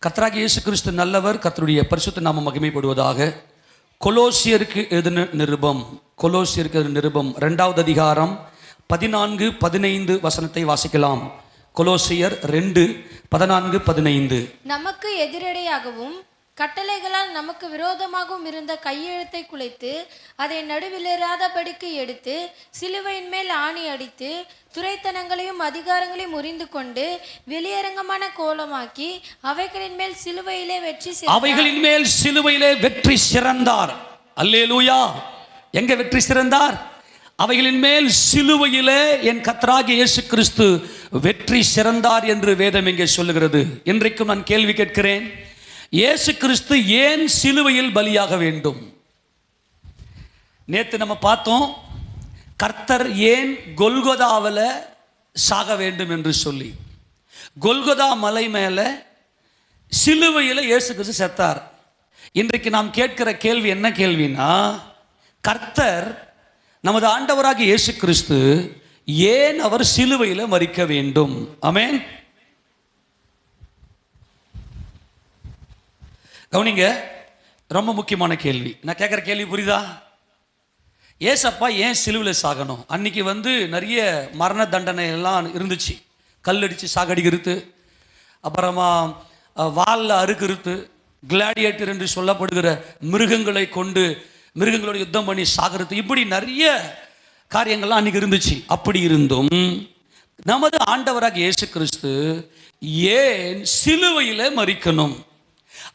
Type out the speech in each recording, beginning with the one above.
கர்த்தராகிய இயேசு கிறிஸ்து நல்லவர். கர்த்தருடைய பரிசுத்த நாமம் மகிமைப்படுவதாக. கொலோசியருக்கு எழுதின நிருபம் 2வது அதிகாரம் 14-15 வசனத்தை வாசிக்கலாம். கொலோசியர் 2:14-15. நமக்கு எதிரடையாகவும் கட்டளைகளால் நமக்கு விரோதமாகவும் இருந்த கையெழுத்தை குலைத்து அதை நடுவிலேறாதபடிக்கு எடுத்து சிலுவையின் மேல் ஆணி அடித்து துரைத்தனங்களையும் அதிகாரங்களையும் முறிந்து கொண்டு வெளியரங்கமான கோலமாக்கி அவைகளின் மேல் சிலுவையிலே வெற்றி சிறந்தார். அல்லேலூயா. எங்க வெற்றி சிறந்தார்? அவைகளின் மேல் சிலுவையிலே என் கர்த்தராகிய இயேசு கிறிஸ்து வெற்றி சிறந்தார் என்று வேதம் இங்கே சொல்லுகிறது. இன்றைக்கும் நான் கேள்வி கேட்கிறேன், இயேசு கிறிஸ்து ஏன் சிலுவையில் பலியாக வேண்டும்? நேற்று நம்ம பார்த்தோம், கர்த்தர் ஏன் கொல்கொதாவில் சாக வேண்டும் என்று சொல்லி. கொல்கொதா மலை மேலே சிலுவையில் இயேசு கிறிஸ்து செத்தார். இன்றைக்கு நாம் கேட்கிற கேள்வி என்ன கேள்வினா, கர்த்தர் நமது ஆண்டவராகிய இயேசு கிறிஸ்து ஏன் அவர் சிலுவையில் மரிக்க வேண்டும்? ஆமென். கவனிங்க, ரொம்ப முக்கியமான கேள்வி. நான் கேட்குற கேள்வி புரியுதா? ஏசப்பா ஏன் சிலுவையில் சாகணும்? அன்னைக்கு நிறைய மரண தண்டனை எல்லாம் இருந்துச்சு. கல்லடிச்சு சாகடிக்கிறது, அப்புறமா வாலில் அறுக்கிறது, கிளாடியேட்டர் என்று சொல்லப்படுகிற மிருகங்களை கொண்டு மிருகங்களோட யுத்தம் பண்ணி சாகிறது, இப்படி நிறைய காரியங்கள்லாம் அன்னைக்கு இருந்துச்சு. அப்படி இருந்தும் நமது ஆண்டவராக இயேசு கிறிஸ்து ஏன் சிலுவையில் மரிக்கணும்?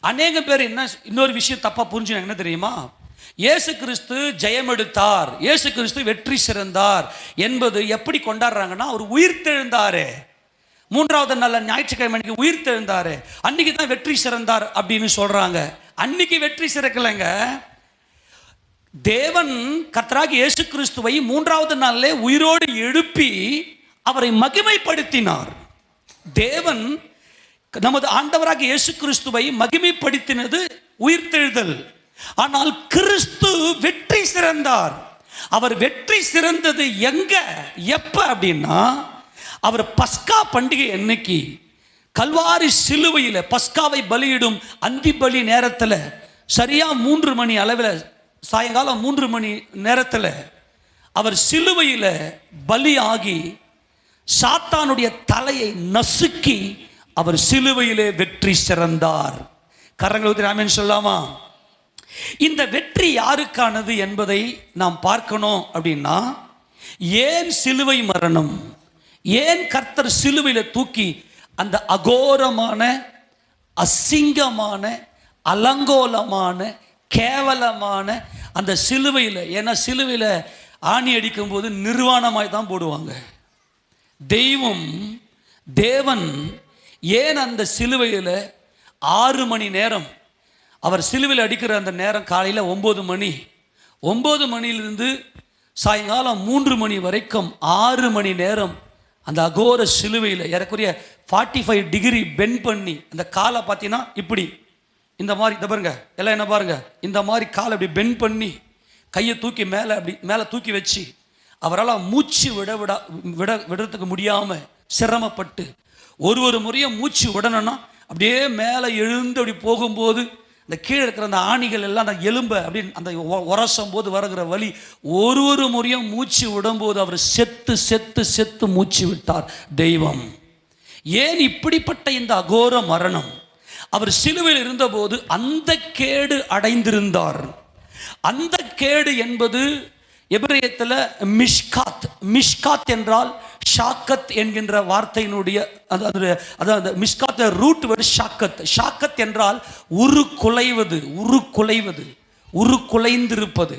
அநேக பேர் இன்னொரு விஷயம் தப்பா புரிஞ்சுனாங்க. என்ன தெரியுமா? இயேசு கிறிஸ்து ஜெயம் எடுத்தார், இயேசு கிறிஸ்து வெற்றி சிறந்தார் என்பது எப்படி கொண்டாடுறாங்கன்னா, அவர் உயிர்த்தெழுந்தாரே, 3வது நாள் ஞாயிற்றுக்கிழமை உயிர்த்தெழுந்தாரு, அன்னைக்கு தான் வெற்றி சிறந்தார் அப்படின்னு சொல்றாங்க. அன்னைக்கு வெற்றி சிறக்கலைங்க. தேவன் கர்த்தராகிய இயேசு கிறிஸ்துவை 3வது நாளிலே உயிரோடு எழுப்பி அவரை மகிமைப்படுத்தினார். தேவன் நமது ஆண்டவராகிய இயேசு கிறிஸ்துவை மகிமைப்படுத்தினது உயிர்த்தெழுதல். ஆனால் கிறிஸ்து வெற்றி சிறந்தார். அவர் வெற்றி சிறந்தது எங்க, எப்ப அப்படின்னா, அவர் பஸ்கா பண்டிகை அன்னைக்கு கல்வாரி சிலுவையில் பஸ்காவை பலியிடும் அந்தி பலி நேரத்தில் சரியா 3 மணி அளவில், சாயங்காலம் 3 மணி நேரத்தில் அவர் சிலுவையில் பலியாகி சாத்தானுடைய தலையை நசுக்கி அவர் சிலுவையிலே வெற்றி சிறந்தார். கரங்களை ஆமென் சொல்லாமா? இந்த வெற்றி யாருக்கானது என்பதை நாம் பார்க்கணும். அப்படின்னா, ஏன் சிலுவை மரணம்? ஏன் கர்த்தர் சிலுவையில் தூக்கி அந்த அகோரமான, அசிங்கமான, அலங்கோலமான, கேவலமான அந்த சிலுவையில், ஏன்னா சிலுவையில் ஆணி அடிக்கும் போது நிர்வாணமாய் தான் போடுவாங்க. தேவன் ஏன் அந்த சிலுவையில் 6 மணி நேரம், அவர் சிலுவையில் அடிக்கிற அந்த நேரம் காலையில் 9 மணி, 9 மணியிலிருந்து சாயங்காலம் 3 மணி வரைக்கும் 6 மணி நேரம் அந்த அகோர சிலுவையில் ஏறக்குறைய 45 டிகிரி பெண்ட் பண்ணி, அந்த காலை பார்த்தீங்கன்னா இப்படி இந்த மாதிரி, இதை பாருங்க எல்லாம், என்ன பாருங்க, இந்த மாதிரி காலை அப்படி பெண்ட் பண்ணி கையை தூக்கி மேலே அப்படி மேலே தூக்கி வச்சு அவரால் மூச்சு விடுறதுக்கு முடியாமல் சிரமப்பட்டு ஒரு முறையும் மூச்சு விடணும்னா அப்படியே மேலே எழுந்து அப்படி போகும்போது இந்த கீழே இருக்கிற அந்த ஆணிகள் எல்லாம் அந்த எலும்பை அப்படின்னு அந்த உரசும் போது வருகிற வலி, ஒரு முறையும் மூச்சு விடும்போது அவர் செத்து மூச்சு விட்டார். தெய்வம் ஏன் இப்படிப்பட்ட இந்த அகோர மரணம்? அவர் சிலுவையில் இருந்தபோது அந்த கேடு அடைந்திருந்தார். அந்த கேடு என்பது எபிரேயத்தில் மிஷ்காத் என்றால் ஷாக்கத் என்கின்ற வார்த்தையினுடைய அதாவது மிஷ்காத் ரூட் வேர்டு ஷாக்கத் என்றால் உருக்குலைந்திருப்பது.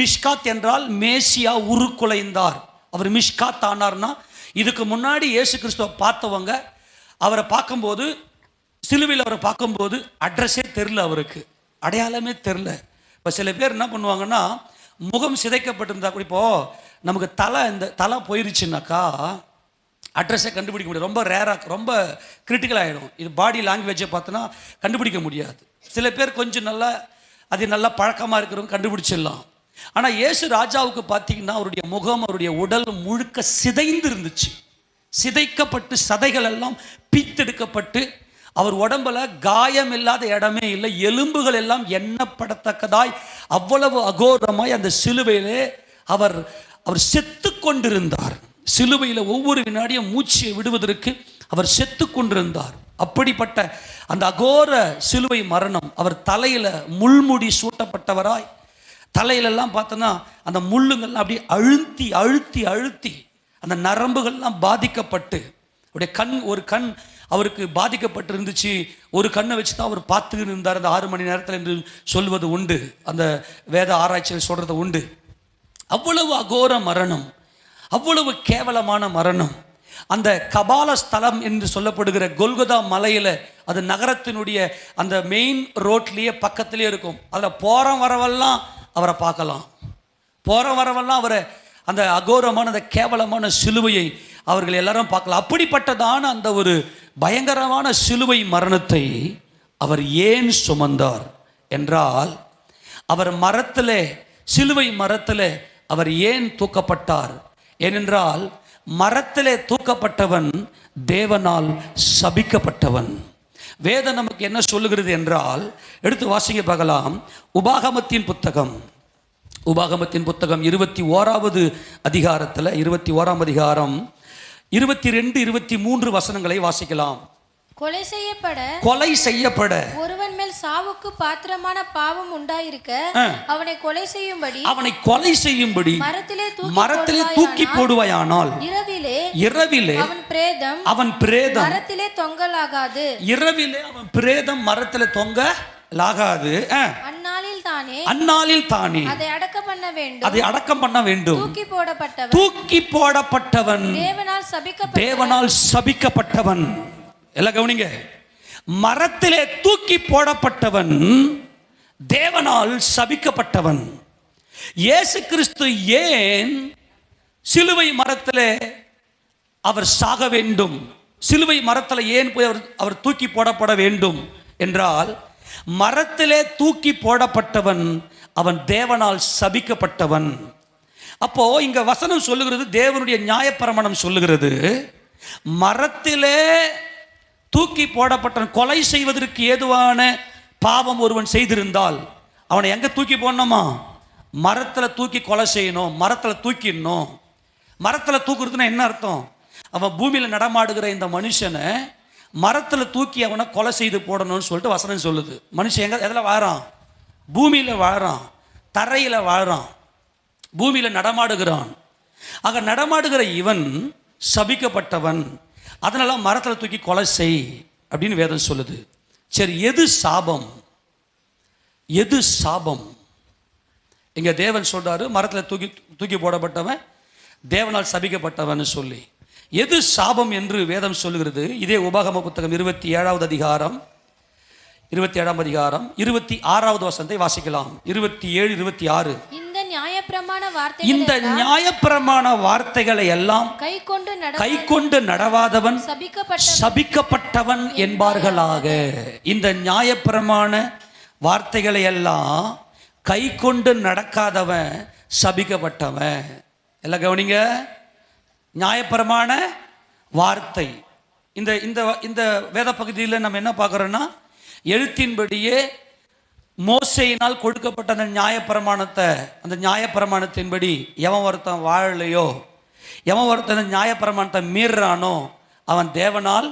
மிஷ்காத் என்றால் மேசியா உருக்குலைந்தார். அவர் மிஷ்காத் ஆனார்னா, இதுக்கு முன்னாடி இயேசு கிறிஸ்துவை பார்த்தவங்க அவரை பார்க்கும்போது, சிலுவையில் அவரை பார்க்கும்போது அட்ரஸே தெரில, அவருக்கு அடையாளமே தெரில. இப்போ சில பேர் என்ன பண்ணுவாங்கன்னா, முகம் சிதைக்கப்பட்டிருந்தா கூட, இப்போ நமக்கு இந்த தலை போயிருச்சுனாக்கா அட்ரஸை கண்டுபிடிக்க முடியாது. ரொம்ப ரேராக, ரொம்ப கிரிட்டிக்கல் ஆகிடும். இது பாடி லாங்குவேஜை பார்த்தோன்னா கண்டுபிடிக்க முடியாது. சில பேர் கொஞ்சம் நல்லா பழக்கமாக இருக்கிறவங்க கண்டுபிடிச்சிடலாம். ஆனால் இயேசு ராஜாவுக்கு பார்த்தீங்கன்னா அவருடைய முகம், அவருடைய உடல் முழுக்க சிதைந்து இருந்துச்சு. சிதைக்கப்பட்டு சதைகள் எல்லாம் பீத்தெடுக்கப்பட்டு அவர் உடம்புல காயம் இல்லாத இடமே இல்லை. எலும்புகள் எல்லாம் எண்ணப்படத்தக்கதாய் அவ்வளவு அகோரமாய் அந்த சிலுவையிலே அவர் செத்து கொண்டிருந்தார். சிலுவையில் ஒவ்வொரு வினாடியும் மூச்சை விடுவதற்கு அவர் செத்து கொண்டிருந்தார். அப்படிப்பட்ட அந்த அகோர சிலுவை மரணம், அவர் தலையில முள்முடி சூட்டப்பட்டவராய், தலையிலெல்லாம் பார்த்தோன்னா அந்த முள்ளுங்கள்லாம் அப்படியே அழுத்தி அழுத்தி அழுத்தி அந்த நரம்புகள்லாம் பாதிக்கப்பட்டு, அவருடைய கண், ஒரு கண் அவருக்கு பாதிக்கப்பட்டிருந்துச்சு. ஒரு கண்ணை வச்சு தான் அவர் பார்த்துக்கிட்டு இருந்தார் அந்த 6 மணி நேரத்தில் என்று சொல்வது உண்டு. அந்த வேத ஆராய்ச்சிகள் சொல்றது உண்டு. அவ்வளவு அகோர மரணம், அவ்வளவு கேவலமான மரணம். அந்த கபால ஸ்தலம் என்று சொல்லப்படுகிற கொல்கொதா மலையில, அது நகரத்தினுடைய அந்த மெயின் ரோட்லயே பக்கத்திலே இருக்கும். அதில் போற வரவெல்லாம் அவரை பார்க்கலாம். போற வரவெல்லாம் அவரை, அந்த அகோரமான அந்த கேவலமான சிலுவையை அவர்கள் எல்லாரும் பார்க்கலாம். அப்படிப்பட்டதான அந்த ஒரு பயங்கரமான சிலுவை மரணத்தை அவர் ஏன் சுமந்தார் என்றால், அவர் மரத்திலே, சிலுவை மரத்திலே அவர் ஏன் தூக்கப்பட்டார்? ஏனென்றால் மரத்திலே தூக்கப்பட்டவன் தேவனால் சபிக்கப்பட்டவன். வேதம் நமக்கு என்ன சொல்லுகிறது என்றால், எடுத்து வாசிங்க பார்க்கலாம். உபாகமத்தின் புத்தகம் 21வது அதிகாரத்தில், 21ஆம் அதிகாரம் 22, 23 வசனங்களை வாசிக்கலாம். கொலை செய்யப்பட ஒருவன் மேல் சாவுக்கு பாத்திரமான பாவம் உண்டாயிருக்க அவனை கொலை செய்யும்படி மரத்திலே தூக்கி போடுவாயானால் இரவிலே அவன் பிரேதம் மரத்திலே தொங்கலாகாது. இரவிலே அவன் பிரேதம் மரத்திலே தொங்கலாகாது. அந்நாளில் தானே அதை அடக்கம் பண்ண வேண்டும். தூக்கி போடப்பட்டவன் தேவனால் சபிக்கப்பட்டவன். எல்லாம் கவனிங்க. மரத்திலே தூக்கி போடப்பட்டவன் தேவனால் சபிக்கப்பட்டவன். இயேசு கிறிஸ்து ஏன் சிலுவை மரத்திலே அவர் சாக வேண்டும்? சிலுவை மரத்தில் ஏன் போய் அவர் தூக்கி போடப்பட வேண்டும் என்றால், மரத்திலே தூக்கி போடப்பட்டவன் அவன் தேவனால் சபிக்கப்பட்டவன். அப்போ இங்க வசனம் சொல்லுகிறது, தேவனுடைய நியாயப்பிரமாணம் சொல்லுகிறது, மரத்திலே தூக்கி போடப்பட்டவன், கொலை செய்வதற்கு ஏதுவான பாவம் ஒருவன் செய்திருந்தால் அவனை எங்க தூக்கி போடணுமா? மரத்தில் தூக்கி கொலை செய்யணும், மரத்தில் தூக்கிடணும். மரத்தில் தூக்குறதுன்னா என்ன அர்த்தம்? அவன் பூமியில் நடமாடுகிற இந்த மனுஷனை மரத்தில் தூக்கி அவனை கொலை செய்து போடணும்னு சொல்லிட்டு வசனம் சொல்லுது. மனுஷன் எங்க, எதில் வாழறான்? பூமியில் வாழறான், தரையில் வாழறான், பூமியில் நடமாடுகிறான். ஆக நடமாடுகிற இவன் சபிக்கப்பட்டவன். அதனால மரத்தில் தூக்கி கொலை செய் அப்படின்னு வேதம் சொல்லுது. சரி, எது சாபம்? எது சாபம்? இங்க தேவன் சொல்றாரு, மரத்தில் தூக்கி போடப்பட்டவன் தேவனால் சபிக்கப்பட்டவன் சொல்லி. எது சாபம் என்று வேதம் சொல்லுகிறது? இதே உபாகம புத்தகம் 27ஆம் அதிகாரம் 26வது வசனத்தை வாசிக்கலாம். 27, 26. இந்த நியாயப்பிரமாண வார்த்தைகளை எல்லாம் கைக்கொண்டு நடவாதவன் சபிக்கப்பட்டவன் என்பார்களாக. இந்த நியாயப்பிரமாண வார்த்தைகளை எல்லாம் கைக்கொண்டு நடக்காதவன் சபிக்கப்பட்டவன். எல்லாம் கவனிங்க. நியாயப்பிரமாண வார்த்தை, இந்த வேத பகுதியில் நம்ம என்ன பார்க்குறோன்னா, எழுத்தின்படியே மோசேயினால் கொடுக்கப்பட்ட அந்த நியாயப்பிரமாணத்தை, அந்த நியாயப்பிரமாணத்தின்படி எவன் ஒருத்தன் வாழலையோ, எவன் ஒருத்தன் நியாயப்பிரமாணத்தை மீறானோ அவன் தேவனால்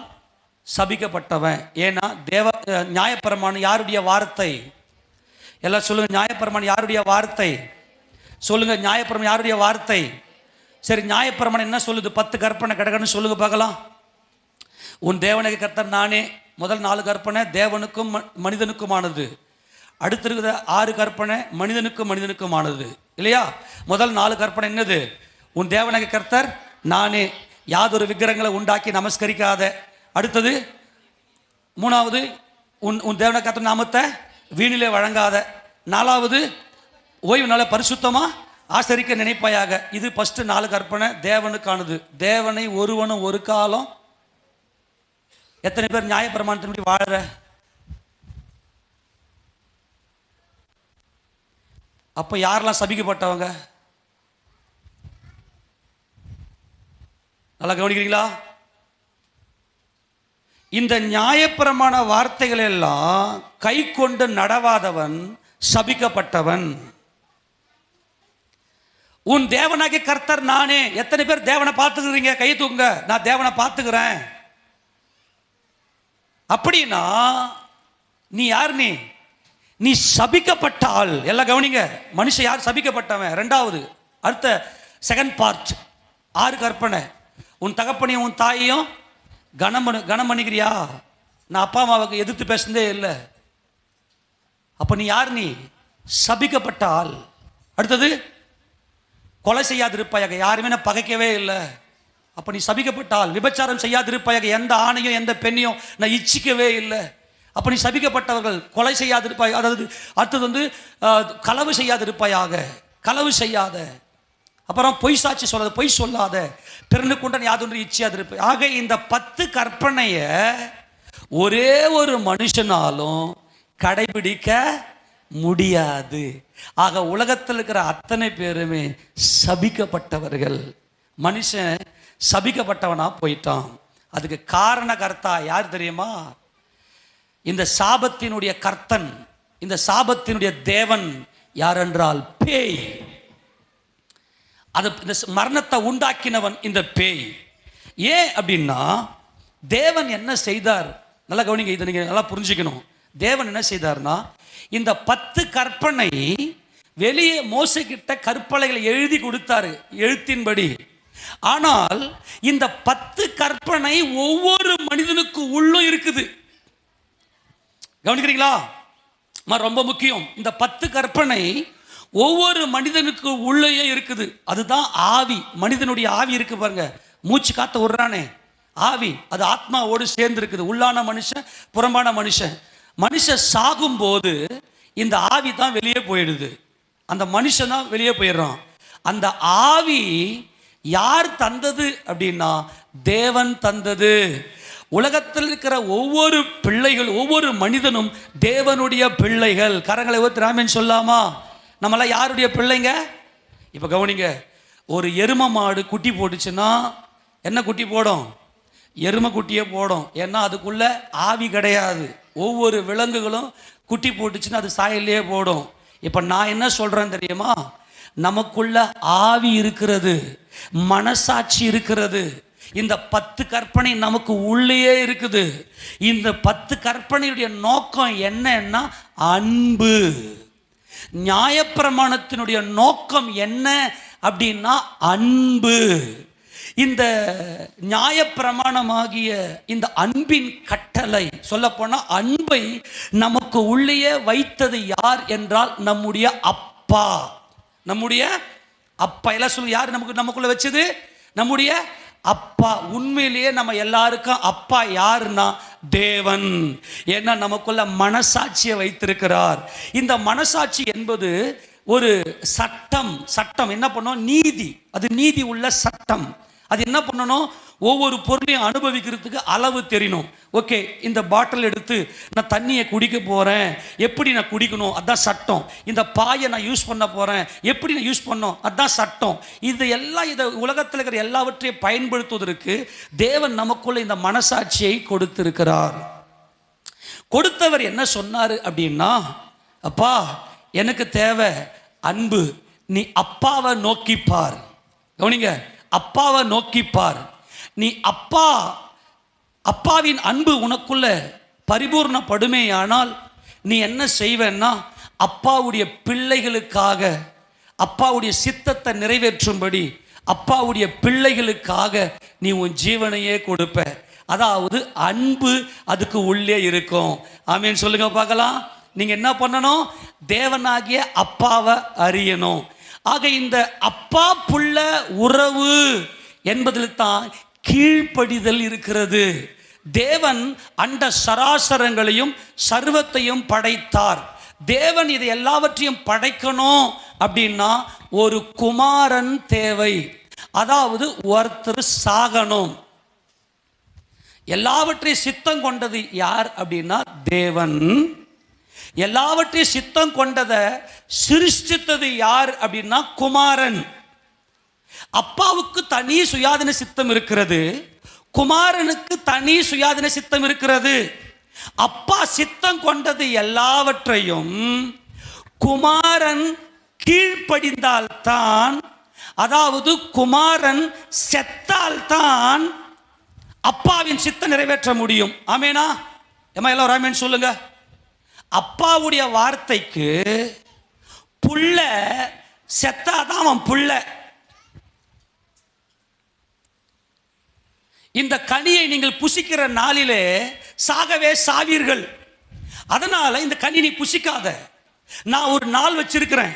சபிக்கப்பட்டவன். ஏன்னா நியாயப்பிரமாணம் யாருடைய வார்த்தை? எல்லாம் சொல்லுங்க. நியாயப்பிரமாணம் யாருடைய வார்த்தை? சொல்லுங்க. நியாயப்பிரமாணம் யாருடைய வார்த்தை? சரி, நியாயப்பிரமாணம் என்ன சொல்லுது? 10 கற்பனை கிடக்குன்னு சொல்லுங்க பார்க்கலாம். உன் தேவனுக்கு கர்த்தர் நானே. முதல் 4 கற்பனை தேவனுக்கும் மனிதனுக்குமானது. அடுத்து இருக்கிற 6 கற்பனை மனிதனுக்குமானது இல்லையா? முதல் 4 கற்பனை என்னது? உன் தேவனுக்கு கர்த்தர் நானே, யாதொரு விக்கிரகங்களை உண்டாக்கி நமஸ்கரிக்காத. அடுத்தது 3வது, உன் தேவனுக்கு கர்த்தர் நாமத்தை வீணிலே வழங்காத. 4வது, ஓய்வு நாளை பரிசுத்தமா ஆசரிக்க நினைப்பாயாக. இது ஃபர்ஸ்ட் 4 கற்பனை தேவனுக்கானது. தேவனை ஒருவனும் ஒரு காலம். எத்தனை பேர் நியாயப்பிரமாணத்தின்படி வாழற? அப்ப யாரெல்லாம் சபிக்கப்பட்டவங்க? நல்லா கவனிக்கிறீங்களா? இந்த நியாயப்பிரமாண வார்த்தைகள் எல்லாம் கை கொண்டு நடவாதவன் சபிக்கப்பட்டவன். உன் தேவனாகிய கர்த்தர் நானே. எத்தனை பேர் தேவனை பார்த்துக்கிறீங்க? கை தூக்குங்க. நான் தேவனை பார்த்துக்கிறேன். அப்படின்னா நீ யார்? நீ சபிக்கப்பட்ட ஆள். எல்லாம் கவனிங்க. மனுஷன் யார் சபிக்கப்பட்டவன்? ரெண்டாவது அடுத்த செகண்ட் பார்ட் 6 கற்பனை. உன் தகப்பனையும் உன் தாயையும் கனம் பண்ணிக்கிறியா? நான் அப்பா அம்மாவுக்கு எதிர்த்து பேசுனதே இல்லை. அப்ப நீ யார்? நீ சபிக்கப்பட்ட ஆள். அடுத்தது கொலை செய்யாதிருப்பாயாக. யாருமே நான் பகைக்கவே இல்லை. அப்ப நீ சபிக்கப்பட்ட ஆள். விபச்சாரம் செய்யாதிருப்பாயாக. எந்த ஆணையும் எந்த பெண்ணையும் நான் இச்சிக்கவே இல்லை. அப்ப நீ சபிக்கப்பட்டவர்கள். கொலை செய்யாதிருப்பாய். அதாவது அடுத்தது களவு செய்யாதிருப்பாயாக. களவு செய்யாத. அப்புறம் பொய் சாட்சி சொல்லாத. பொய் சொல்லாத. பிறனுக்குண்டன் யாதொன்று இச்சியாதிருப்பாய். ஆக இந்த 10 கற்பனைய ஒரே ஒரு மனுஷனாலும் கடைபிடிக்க முடியாது. ஆக உலகத்தில் இருக்கிற அத்தனை பேருமே சபிக்கப்பட்டவர்கள். மனுஷன் சபிக்கப்பட்டவனா போயிட்டான். அதுக்கு காரணகர்த்தா யார் தெரியுமா? இந்த சாபத்தினுடைய கர்த்தன், இந்த சாபத்தினுடைய தேவன் யார் என்றால் பேய். அது இந்த மரணத்தை உண்டாக்கினவன் இந்த பேய். ஏன் அப்படின்னா தேவன் என்ன செய்தார்? நல்லா கவனிங்க. இதை நீங்க நல்லா புரிஞ்சுக்கணும். தேவன் என்ன செய்தார்னா, இந்த 10 கற்பனை வெளியே மோசே கிட்ட கற்பனைகளை எழுதி கொடுத்தாரு, எழுத்தின்படி. ஆனால் இந்த 10 கற்பனை ஒவ்வொரு மனிதனுக்கு உள்ளும் இருக்குது. கவனிக்கிறீங்களா? ரொம்ப முக்கியம். இந்த 10 கற்பனை ஒவ்வொரு மனிதனுக்கு உள்ளே இருக்குது. அதுதான் ஆவி. மனிதனுடைய ஆவி இருக்கு பாருங்க. மூச்சு காத்த விடுறானே ஆவி, அது ஆத்மாவோடு சேர்ந்து இருக்குது. உள்ளான மனுஷன், புறம்பான மனுஷன். மனுஷன் சாகும் போது இந்த ஆவி தான் வெளியே போயிடுது. அந்த மனுஷன் தான் வெளியே போயிடுறான். அந்த ஆவி யார் தந்தது அப்படின்னா தேவன் தந்தது. உலகத்தில் இருக்கிற ஒவ்வொரு பிள்ளைகள், ஒவ்வொரு மனிதனும் தேவனுடைய பிள்ளைகள். கரங்களை ஊத்துறாமேன்னு சொல்லாமா? நம்மளாம் யாருடைய பிள்ளைங்க? இப்போ கவனிங்க. ஒரு எருமை மாடு குட்டி போட்டுச்சுன்னா என்ன குட்டி போடும்? எருமை குட்டியே போடும். ஏன்னா அதுக்குள்ள ஆவி கிடையாது. ஒவ்வொரு விலங்குகளும் குட்டி போட்டுச்சுன்னா அது சாயல்லையே போடும். இப்போ நான் என்ன சொல்றேன் தெரியுமா? நமக்குள்ள ஆவி இருக்கிறது, மனசாட்சி இருக்கிறது. இந்த 10 கற்பனை நமக்கு உள்ளே இருக்குது. இந்த 10 கற்பனையுடைய நோக்கம் என்னன்னா அன்பு. நியாயப்பிரமாணத்தினுடைய நோக்கம் என்ன அப்படின்னா அன்பு. இந்த நியாயப்பிரமாணமாகிய இந்த அன்பின் கட்டளை, சொல்ல போனா அன்பை நமக்கு உள்ளே வைத்தது யார் என்றால் நம்முடைய அப்பா. நம்முடைய அப்பா. எல்லாம் சொல்லு, யார் நமக்குள்ள வச்சது? நம்முடைய அப்பா. உண்மையிலேயே நம்ம எல்லாருக்கும் அப்பா யாருன்னா தேவன். ஏன்னா நமக்குள்ள மனசாட்சியை வைத்திருக்கிறார். இந்த மனசாட்சி என்பது ஒரு சட்டம். சட்டம் என்ன பண்ணும்? நீதி. அது நீதி உள்ள சட்டம். அது என்ன பண்ணணும்? ஒவ்வொரு பொருளையும் அனுபவிக்கிறதுக்கு அளவு தெரியணும். ஓகே, இந்த பாட்டில் எடுத்து நான் தண்ணியை குடிக்க போறேன், எப்படி நான் குடிக்கணும் அதான் சட்டம். இந்த பாயை நான் யூஸ் பண்ண போறேன், எப்படி நான் யூஸ் பண்ணணும் அதான் சட்டம். இது எல்லாம் இதை உலகத்தில் இருக்கிற எல்லாவற்றையும் பயன்படுத்துவதற்கு தேவன் நமக்குள்ள இந்த மனசாட்சியை கொடுத்திருக்கிறார். கொடுத்தவர் என்ன சொன்னார் அப்படின்னா, அப்பா எனக்கு தேவை அன்பு. நீ அப்பாவை நோக்கிப்பார். கவனிங்க, அப்பாவை நோக்கிப்பார். நீ அப்பாவின் அன்பு உனக்குள்ள பரிபூர்ணப்படுமே. ஆனால் நீ என்ன செய்வேன்னா, அப்பாவுடைய பிள்ளைகளுக்காக, அப்பாவுடைய சித்தத்தை நிறைவேற்றும்படி, அப்பாவுடைய பிள்ளைகளுக்காக நீ உன் ஜீவனையே கொடுப்ப. அதாவது அன்பு அதுக்கு உள்ளே இருக்கும். ஆமீன் சொல்லுங்க பார்க்கலாம். நீங்க என்ன பண்ணணும்? தேவனாகிய அப்பாவை அறியணும். ஆக இந்த அப்பா புள்ள உறவு என்பதில் தான் கீழ்ப்படிதல் இருக்கிறது. தேவன் அண்ட சராசரங்களையும் சர்வத்தையும் படைத்தார். தேவன் இதை எல்லாவற்றையும் படைக்கணும் அப்படின்னா ஒரு குமாரன் தேவை. அதாவது ஒருத்தர் சாகணும். எல்லாவற்றையும் சித்தம் கொண்டது யார் அப்படின்னா தேவன். எல்லாவற்றையும் சித்தம் கொண்டதை சிருஷ்டித்தது யார் அப்படின்னா குமாரன். அப்பாவுக்கு தனி சுயாதீன சித்தம் இருக்கிறது, குமாரனுக்கு தனி சுயாதீன சித்தம் இருக்கிறது. அப்பா சித்தம் கொண்டது எல்லாவற்றையும் குமாரன் கீழ்ப்படிந்தால்தான், அதாவது குமாரன் செத்தால்தான் அப்பாவின் சித்தம் நிறைவேற்ற முடியும். ஆமேனா? ஏமா எல்லாரும் ஆமேன் சொல்லுங்க. அப்பாவுடைய வார்த்தைக்கு புள்ள செத்தாதான் அவன் புள்ள. இந்த கனியை நீங்கள் புசிக்கிற நாளிலே சாகவே சாவீர்கள். அதனால இந்த கனி நீ புசிக்காத, நான் ஒரு நாள் வச்சிருக்கிறேன்,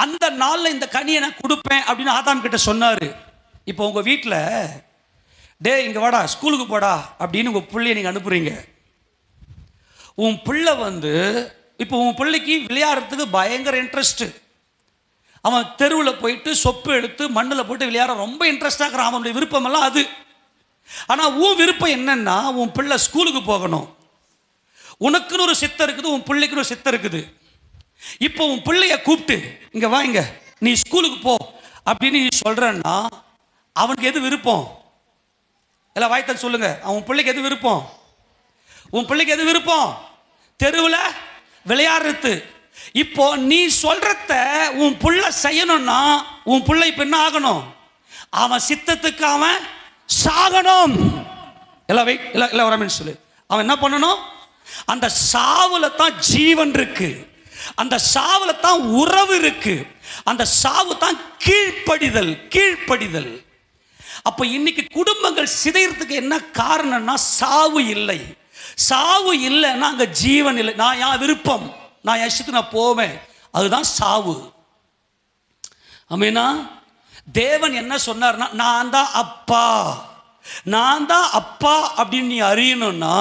அந்த நாள்ல இந்த கனியை நான் கொடுப்பேன் அப்படின்னு ஆதாம் கிட்ட சொன்னாரு. இப்போ உங்க வீட்டில் டே இங்க வாடா ஸ்கூலுக்கு போடா அப்படின்னு உங்க பிள்ளைய நீங்க அனுப்புறீங்க. உன் பிள்ளை இப்போ உன் பிள்ளைக்கு விளையாடுறதுக்கு பயங்கர இன்ட்ரெஸ்ட். அவன் தெருவில் போயிட்டு சொப்பு எடுத்து மண்ணில் போட்டு விளையாட ரொம்ப இன்ட்ரெஸ்டாக இருக்கிறான். அவனுடைய விருப்பமெல்லாம் அது. ஆனால் உன் விருப்பம் என்னன்னா, உன் பிள்ளை ஸ்கூலுக்கு போகணும். உனக்குன்னு ஒரு சித்தம் இருக்குது, உன் பிள்ளைக்குன்னு ஒரு சித்தம் இருக்குது. இப்போ உன் பிள்ளைய கூப்பிட்டு இங்கே வாங்க நீ ஸ்கூலுக்கு போ அப்படின்னு நீ சொல்றன்னா அவனுக்கு எது விருப்பம்? எல்லாம் வாய்த்தல் சொல்லுங்க. அவன் பிள்ளைக்கு எது விருப்பம்? உன் பிள்ளைக்கு எது விருப்பம்? தெருவில் விளையாடுறது. இப்போ நீ சொல்றத உன் புள்ள செய்யணும்னா உன் பிள்ளை இப்ப என்ன ஆகணும்? அவன் சித்தத்துக்கு அவன் சாகணும். எல்லாம் சொல்லு. அவன் என்ன பண்ணணும்? அந்த சாவுல தான் ஜீவன் இருக்கு, அந்த சாவுல தான் உறவு இருக்கு, அந்த சாவு தான் கீழ்ப்படிதல். கீழ்ப்படிதல். அப்ப இன்னைக்கு குடும்பங்கள் சிதைறதுக்கு என்ன காரணம்னா சாவு இல்லை. சாவு இல்லைன்னா அங்க ஜீவன் இல்லை. நான் என் விருப்பம், நான் என் இஷ்டத்துக்கு நான் போவேன், அதுதான் சாவு. ஆமேனா? தேவன் என்ன சொன்னார்னா, நான் தான் அப்பா, நான் தான் அப்பா அப்படின்னு நீ அறியணும்னா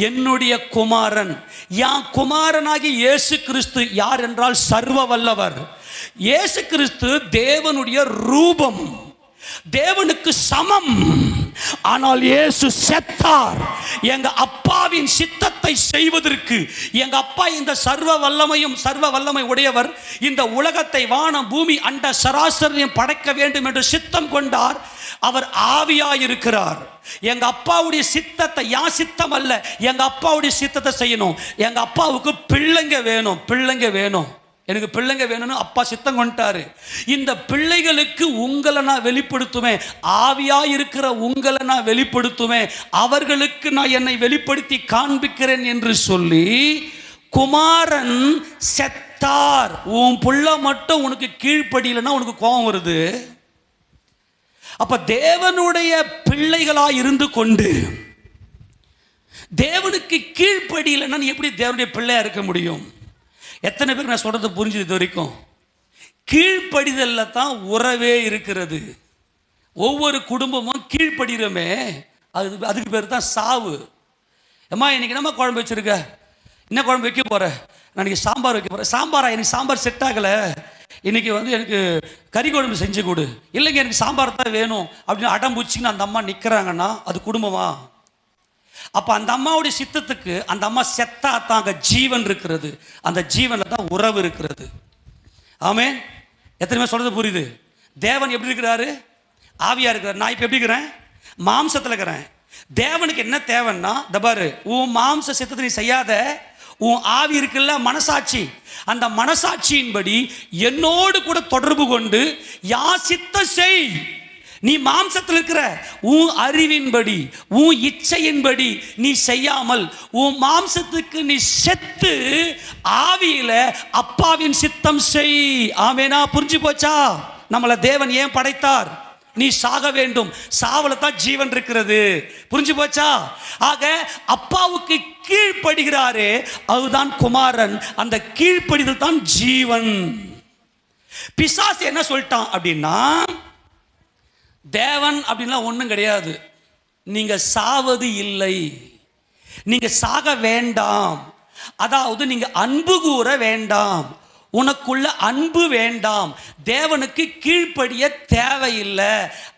என்னுடைய குமாரன், என் குமாரனாகி இயேசு கிறிஸ்து யார் என்றால் சர்வ வல்லவர். இயேசு கிறிஸ்து தேவனுடைய ரூபம், தேவனுக்கு சமம். ஆனால் இயேசு செத்தார் எங்க அப்பாவின் சித்தத்தை செய்வதற்கு. எங்க அப்பா இந்த சர்வ வல்லமை உடையவர். இந்த உலகத்தை, வானம் பூமி அண்ட சராசரியம் படைக்க வேண்டும் என்று சித்தம் கொண்டார். அவர் ஆவியாயிருக்கிறார். எங்க அப்பாவுடைய சித்தத்தை, யான் சித்தம் அல்ல, எங்க அப்பாவுடைய சித்தத்தை செய்யணும். எங்க அப்பாவுக்கு பிள்ளைங்க வேணும், பிள்ளைங்க வேணும். எனக்கு பிள்ளைங்க வேணும்னு அப்பா சித்தம் கொண்டாரு. இந்த பிள்ளைகளுக்கு உங்களை நான் வெளிப்படுத்துவேன், ஆவியாயிருக்கிற உங்களை நான் வெளிப்படுத்துவேன், அவர்களுக்கு நான் என்னை வெளிப்படுத்தி காண்பிக்கிறேன் என்று சொல்லி குமாரன் செத்தார். உன் புள்ள மட்டும் உனக்கு கீழ்ப்படியலைன்னா உனக்கு கோபம் வருது. அப்ப தேவனுடைய பிள்ளைகளாய் இருந்து கொண்டு தேவனுக்கு கீழ்ப்படியலைன்னா நீ எப்படி தேவனுடைய பிள்ளையா இருக்க முடியும்? எத்தனை பேர் நான் சொல்றது புரிஞ்சுது இது வரைக்கும்? கீழ்ப்படிதல்ல தான் உறவே இருக்கிறது. ஒவ்வொரு குடும்பமும் கீழ்ப்படுகிறோமே, அதுக்கு பேர் தான் சாவு. அம்மா இன்னைக்கு நம்ம குழம்பு வச்சிருக்க, என்ன குழம்பு வைக்க போற? நான் இன்னைக்கு சாம்பார் வைக்க போறேன். சாம்பாரா? எனக்கு சாம்பார் செட் ஆகலை, இன்னைக்கு எனக்கு கறி குழம்பு செஞ்சு கொடு. இல்லைங்க எனக்கு சாம்பார் தான் வேணும் அப்படின்னு அடம் பிடிச்சின்னு அந்த அம்மா நிற்கிறாங்கன்னா அது குடும்பமா? அப்போ அந்த அம்மாவுடைய சித்தத்துக்கு அந்த அம்மா செத்தா தான் அங்கே ஜீவன் இருக்கிறது, அந்த ஜீவனில் தான் உறவு இருக்கிறது. ஆமென். எத்தனை பேர் சொல்றது புரியுது? தேவன் எப்படி இருக்கிறாரு? ஆவியா இருக்கிறார். நான் இப்போ எப்படி இருக்கிறேன்? மாம்சத்தில் இருக்கிறேன். தேவனுக்கு என்ன தேவைன்னா, பாரு, உன் மாம்ச சித்தத்தை நீ செய்யாத, உன் ஆவி இருக்குல்ல, மனசாட்சி, அந்த மனசாட்சியின்படி என்னோடு கூட தொடர்பு கொண்டு யா சித்தம் செய். நீ மாம்சத்தில் இருக்கிற உன் அறிவின்படி, உன் இச்சையின்படி நீ செய்யாமல் உன் மாம்சத்துக்கு நீ செத்து ஆவியில அப்பாவின் சித்தம் செய். ஆமெனா? புரிஞ்சு போச்சா? நம்மளை தேவன் ஏன் படைத்தார்? நீ சாக வேண்டும், சாவல தான் ஜீவன் இருக்கிறது. புரிஞ்சு போச்சா? ஆக அப்பாவுக்கு கீழ்ப்படுகிறாரே அதுதான் குமாரன். அந்த கீழ்ப்படிதல் தான் ஜீவன். பிசாசு என்ன சொல்லிட்டான் அப்படின்னா, தேவன் அப்படின்லாம் ஒன்றும் கிடையாது, நீங்க சாவது இல்லை, நீங்க சாக வேண்டாம், அதாவது நீங்க அன்பு கூற வேண்டாம், உனக்குள்ள அன்பு வேண்டாம், தேவனுக்கு கீழ்ப்படிய தேவையில்லை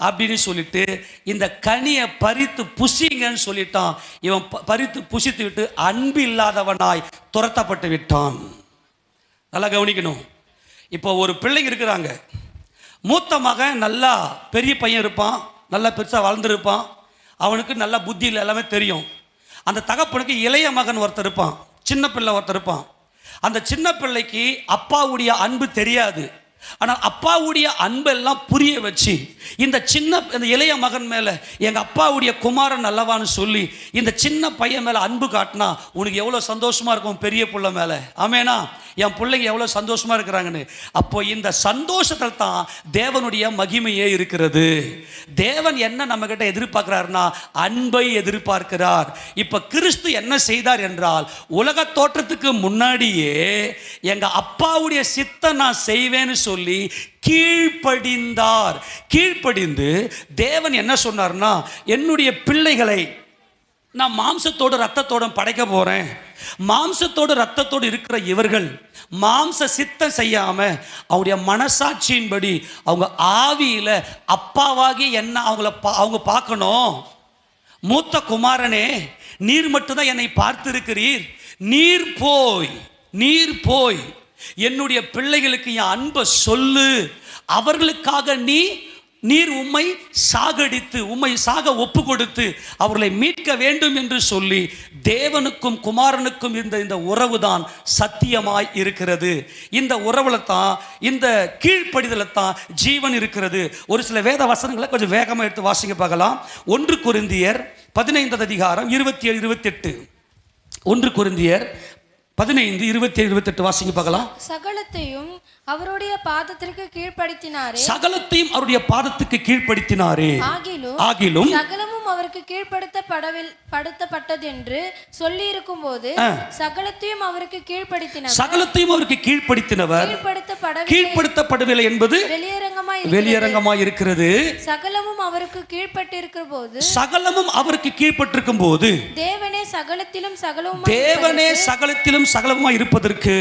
அப்படின்னு சொல்லிட்டு இந்த கனியை பறித்து புசிங்கன்னு சொல்லிட்டான். இவன் பறித்து புசித்து விட்டு அன்பு இல்லாதவனாய் துரத்தப்பட்டு விட்டான். நல்லா கவனிக்கணும். இப்போ ஒரு பிள்ளைங்க இருக்கிறாங்க, மூத்த மகன் நல்லா பெரிய பையன் இருப்பான், நல்லா பெருசாக வளர்ந்துருப்பான். அவனுக்கு நல்ல புத்தியில் எல்லாமே தெரியும். அந்த தகப்பனுக்கு இளைய மகன் ஒருத்தர் இருப்பான், சின்ன பிள்ளை ஒருத்தர் இருப்பான். அந்த சின்ன பிள்ளைக்கு அப்பாவுடைய அன்பு தெரியாது. ஆனால் அப்பாவுடைய அன்பெல்லாம் புரிய வச்சு இந்த இளைய மகன் மேலே எங்கள் அப்பாவுடைய குமாரன் அல்லவான்னு சொல்லி இந்த சின்ன பையன் மேலே அன்பு காட்டினா உனக்கு எவ்வளோ சந்தோஷமாக இருக்கும் பெரிய பிள்ளை மேலே. ஆமேனா, என் பிள்ளைங்க எவ்வளோ சந்தோஷமாக இருக்கிறாங்கன்னு. அப்போ இந்த சந்தோஷத்தில் தான் தேவனுடைய மகிமையே இருக்கிறது. தேவன் என்ன நம்மக்கிட்ட எதிர்பார்க்கிறார்னா அன்பை எதிர்பார்க்கிறார். இப்போ கிறிஸ்து என்ன செய்தார் என்றால், உலக தோற்றத்துக்கு முன்னாடியே எங்கள் அப்பாவுடைய சித்தம் நான் செய்வேன்னு சொல்லி கீழ்ப்படிந்தார். கீழ்ப்படிந்து தேவன் என்ன சொன்னார்னா, என்னுடைய பிள்ளைகளை நான் மாம்சத்தோடு ரத்தத்தோடு படைக்க போறேன். மாம்சத்தோடு ரத்தத்தோடு இருக்கிற இவர்கள் மாம்ச சித்தம் செய்யாம அவருடைய மனசாட்சியின்படி அவங்க ஆவியில அப்பாவாகி என்ன அவங்க பார்க்கணும். மூத்த குமாரனே, நீர் மட்டும்தான் என்னை பார்த்திருக்கிறீர். நீர் போய் என்னுடைய பிள்ளைகளுக்கு என் அன்பை சொல்லு. அவர்களுக்காக நீர் உம்மை சாகடித்து உம்மை சாக ஒப்பு கொடுத்து அவர்களை மீட்க வேண்டும் என்று சொல்லி தேவனுக்கும் குமாரனுக்கும் இந்த உறவு தான் சத்தியமாய் இருக்கிறது. இந்த உறவுல தான், இந்த கீழ்ப்படிதல தான் ஜீவன் இருக்கிறது. ஒரு சில வேத வசனங்களை கொஞ்சம் வேகமாக எடுத்து வாசிங்க பார்க்கலாம். 1 கொரிந்தியர் 15 அதிகாரம் 27 28. 1 கொரிந்தியர் 15 27 28 வாசிங்க பார்க்கலாம். சகலத்தையும் அவருடைய பாதத்திற்கு கீழ்ப்படுத்தினாரே. சகலத்தையும் அவருடைய பாதத்துக்கு கீழ்ப்படுத்தினாரே. ஆகிலும் சகலமும் அவருக்கு கீழ்ப்படுத்தப்பட்டது என்று சொல்லி இருக்கும் போது சகலத்தையும் அவருக்கு கீழ்ப்படுத்தினார். சகலத்தையும் அவருக்கு கீழ்ப்படுத்தினவர் கீழ்ப்படுத்தப்படவில்லை என்பது வெளியரங்கமாய் இருக்கிறது. சகலமும் அவருக்கு கீழ்ப்பட்டிருக்கிற போது, சகலமும் அவருக்கு கீழ்ப்பட்டிருக்கும் போது தேவனே சகலத்திலும் சகலமுமாய் இருப்பதற்கு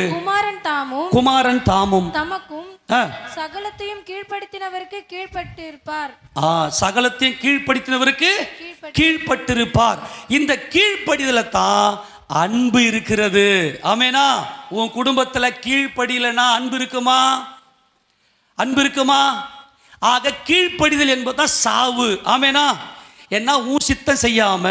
குமாரன் தாமும் தமக்கும் சகலத்தையும் கீழ்ப்படுத்தினவருக்கு கீழ்ப்பட்டிருப்பார். சகலத்தையும் கீழ்ப்படுத்தினவருக்கு கீழ்ப்பட்டிருப்பார். இந்த கீழ்ப்படிதல தான் அன்பு இருக்கிறது. ஆமேனா, உன் குடும்பத்துல கீழ்ப்படியலனா அன்பு இருக்குமா? ஆக கீழ்ப்படிதல் என்பதுதான் சாவு. ஆமேனா, ஏன்னா உன் சித்தம் செய்யாம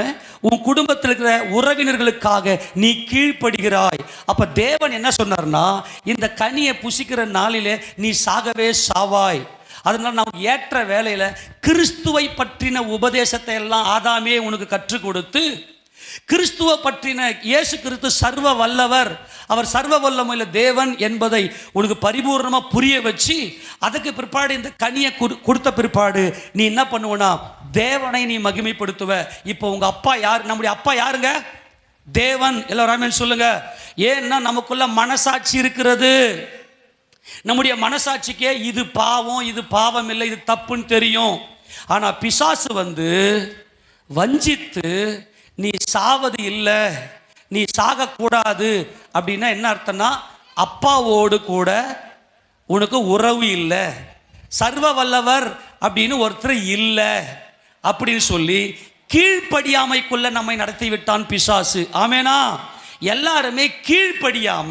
உன் குடும்பத்தில் இருக்கிற உறவினர்களுக்காக நீ கீழ்ப்படுகிறாய். அப்ப தேவன் என்ன சொன்னார்னா, இந்த கனியை புசிக்கிற நாளிலே நீ சாகவே சாவாய். அதனால நாம் ஏற்ற வேலையில கிறிஸ்துவை பற்றின உபதேசத்தை எல்லாம் ஆதாமே உனக்கு கற்றுக் கொடுத்து, கிறிஸ்துவ பற்றின இயேசு கிறிஸ்து சர்வ வல்லவர், அவர் சர்வ வல்லமையுள்ள தேவன் என்பதை உனக்கு பரிபூர்ணமா புரிய வச்சு, அதுக்கு பிற்பாடு இந்த கனியை கொடுத்த பிற்பாடு நீ என்ன பண்ணுவனா, தேவனை நீ மகிமைப்படுத்துவ. இப்போ உங்க அப்பா யார்? நம்முடைய அப்பா யாருங்க? தேவன். எல்லாரும் சொல்லுங்க. ஏன்னா நமக்குள்ள மனசாட்சி இருக்கிறது. நம்முடைய மனசாட்சிக்கே இது பாவம், இது பாவம் இல்லை, இது தப்புன்னு தெரியும். ஆனா பிசாசு வஞ்சித்து நீ சாவது இல்லை, நீ சாகக்கூடாது அப்படின்னா என்ன அர்த்தம்னா, அப்பாவோடு கூட உனக்கு உறவு இல்லை, சர்வ வல்லவர் அப்படின்னு ஒருத்தர் இல்லை அப்படின்னு சொல்லி கீழ்ப்படியாமைக்குள்ள நம்மை நடத்தி விட்டான் பிசாசு. ஆமேனா, எல்லாருமே கீழ்ப்படியாம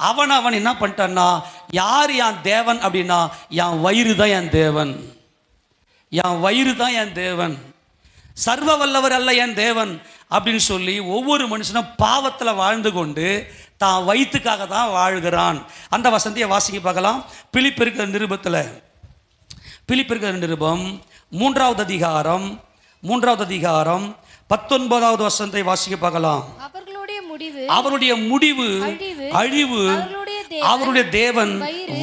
அவன் என்ன பண்ணிட்டான்னா, யார் என் தேவன் அப்படின்னா, என் வயிறு தான் என் தேவன், என் வயிறு தான் என் தேவன், சர்வ வல்லவர் அல்ல என் தேவன் அப்படின்னு சொல்லி ஒவ்வொரு மனுஷனும் பாவத்தில் வாழ்ந்து கொண்டு தான் வயிற்றுக்காக தான் வாழ்கிறான். அந்த வசனத்தை வாசிக்க பார்க்கலாம். பிலிப்பியர் நிருபம் 3வது அதிகாரம் 19வது வசனத்தை வாசிக்க பார்க்கலாம். அவருடைய முடிவு அழிவு, அவருடைய தேவன்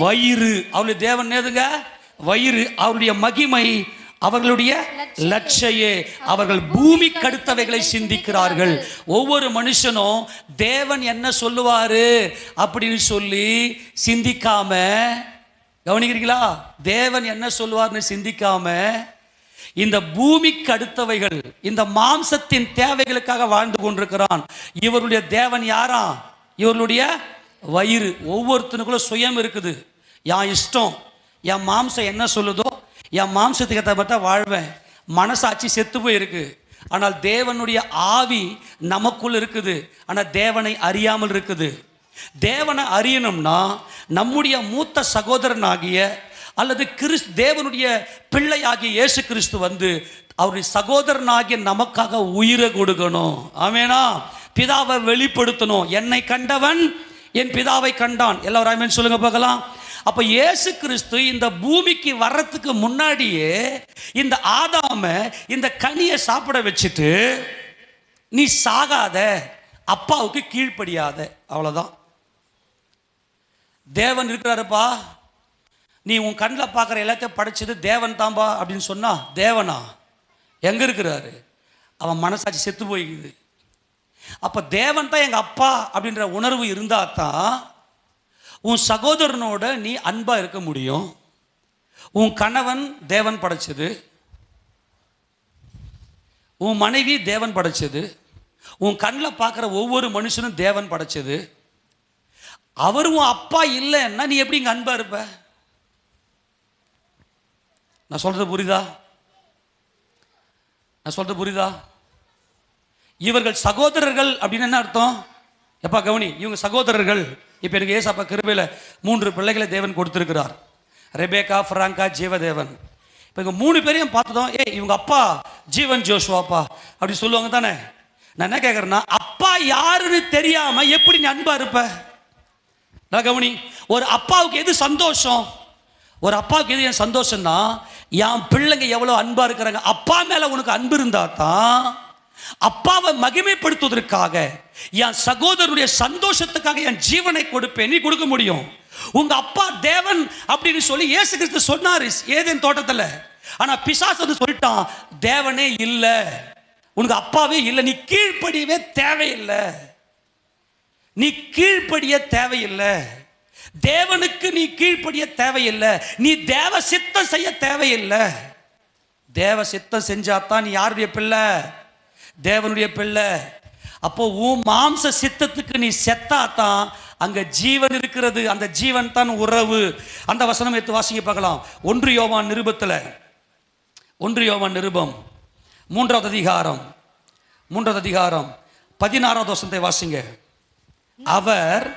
வயிறு. அவருடைய தேவன் ஏதுங்க? வயிறு. அவருடைய மகிமை அவர்களுடைய லட்சையே. அவர்கள் பூமி கடுத்தவைகளை சிந்திக்கிறார்கள். ஒவ்வொரு மனுஷனும் தேவன் என்ன சொல்லுவாரு அப்படின்னு சொல்லி சிந்திக்காம, கவனிக்கிறீங்களா? தேவன் என்ன சொல்லுவார்னு சிந்திக்காம இந்த பூமிக்கு அடுத்தவைகள், இந்த மாம்சத்தின் தேவைகளுக்காக வாழ்ந்து கொண்டிருக்கிறான். இவருடைய தேவன் யாரா? இவர்களுடைய வயிறு. ஒவ்வொருத்தனுக்குள்ள சுயம் இருக்குது. என் இஷ்டம், என் மாம்சம் என்ன சொல்லுதோ என் மாம்சத்துக்கு ஏற்ற மாதிரி தான் வாழ்வேன். மனசாட்சி செத்து போயிருக்கு. ஆனால் தேவனுடைய ஆவி நமக்குள் இருக்குது. ஆனால் தேவனை அறியாமல் இருக்குது. தேவனை அறியணும்னா நம்முடைய மூத்த சகோதரனாகிய அல்லது தேவனுடைய பிள்ளையாகிய இயேசு கிறிஸ்து வந்து அவருடைய சகோதரனாகிய நமக்காக உயிரை கொடுக்கணும். ஆமெனா. பிதாவை வெளிப்படுத்தணும். என்னை கண்டவன் என் பிதாவை கண்டான். எல்லாரும் ஆமென் சொல்லுங்க பார்க்கலாம். அப்ப இயேசு கிறிஸ்து இந்த பூமிக்கு வர்றதுக்கு முன்னாடியே இந்த ஆதாம இந்த கனியை சாப்பிட வச்சுட்டு, நீ சாகாத, அப்பாவுக்கு கீழ்ப்படியாத, அவ்வளவுதான். தேவன் இருக்கிறாருப்பா, நீ உன் கண்ணில் பார்க்குற எல்லாத்தையும் படைச்சது தேவன் தான்பா அப்படின்னு சொன்னா, தேவனா எங்க இருக்கிறாரு? அவன் மனசாட்சி செத்து போய்க்குது. அப்ப தேவன் தான் எங்க அப்பா அப்படின்ற உணர்வு இருந்தா தான் உன் சகோதரனோட நீ அன்பா இருக்க முடியும். உன் கணவன் தேவன் படைச்சது, உன் மனைவி தேவன் படைச்சது, உன் கண்ணில் பார்க்குற ஒவ்வொரு மனுஷனும் தேவன் படைச்சது. அவர் உன் அப்பா இல்லைன்னா நீ எப்படி இங்கே அன்பா இருப்ப? நான் சொல்றது புரியுதா? இவர்கள் சகோதரர்கள் அப்படின்னு என்ன அர்த்தம்? எப்பா கவனி, இவங்க சகோதரர்கள். இப்போ எனக்கு ஏசப்பா கிருபையில் 3 பிள்ளைகளை தேவன் கொடுத்திருக்கிறார். ரெபேக்கா, ஃப்ராங்கா, ஜீவதேவன். இப்போ இவங்க 3 பேரையும் பார்த்ததும் இவங்க அப்பா ஜீவன் ஜோஷுவாப்பா அப்படி சொல்லுவாங்க தானே. நான் என்ன கேட்குறேன்னா, அப்பா யாருன்னு தெரியாம எப்படி நீ அன்பா இருப்ப? நான் கவனி, ஒரு அப்பாவுக்கு எது சந்தோஷம்? ஒரு அப்பாவுக்கு எது என் சந்தோஷம்னா, என் பிள்ளைங்க எவ்வளோ அன்பா இருக்கிறாங்க. அப்பா மேல உனக்கு அன்பு இருந்தா தான் அப்பாவை மகிமைப்படுத்துவதற்காக, என் சகோதரனுடைய சந்தோஷத்துக்காக என் ஜீவனை கொடுப்பேன். நீ கொடுக்க முடியும். உங்க அப்பா தேவன் அப்படின்னு சொல்லி இயேசு கிறிஸ்து சொன்னாரு ஏதேன் தோட்டத்தில். ஆனா பிசாசு வந்து சொல்லிட்டான், தேவனே இல்லை, உனக்கு அப்பாவே இல்லை, நீ கீழ்ப்படியவே தேவையில்லை, நீ கீழ்ப்படிய தேவையில்லை, தேவனுக்கு நீ கீழ்ப்படிய தேவையில்லை, நீ தேவ சித்தம் செய்ய தேவையில்லை. தேவ சித்தம் செஞ்சாதான் நீ யாருடைய பிள்ளை? தேவனுடைய பிள்ளை. அப்போ உன் மாம்ச சித்தத்துக்கு நீ செத்தாதான் அங்க ஜீவன் இருக்கிறது. அந்த ஜீவன் தான் உறவு. அந்த வசனம் எடுத்து வாசிங்க பார்க்கலாம். 1 யோவான் நிருபத்தில், 1 யோவான் நிருபம் 3வது அதிகாரம் 16வது வசனத்தை வாசிங்க. அவர்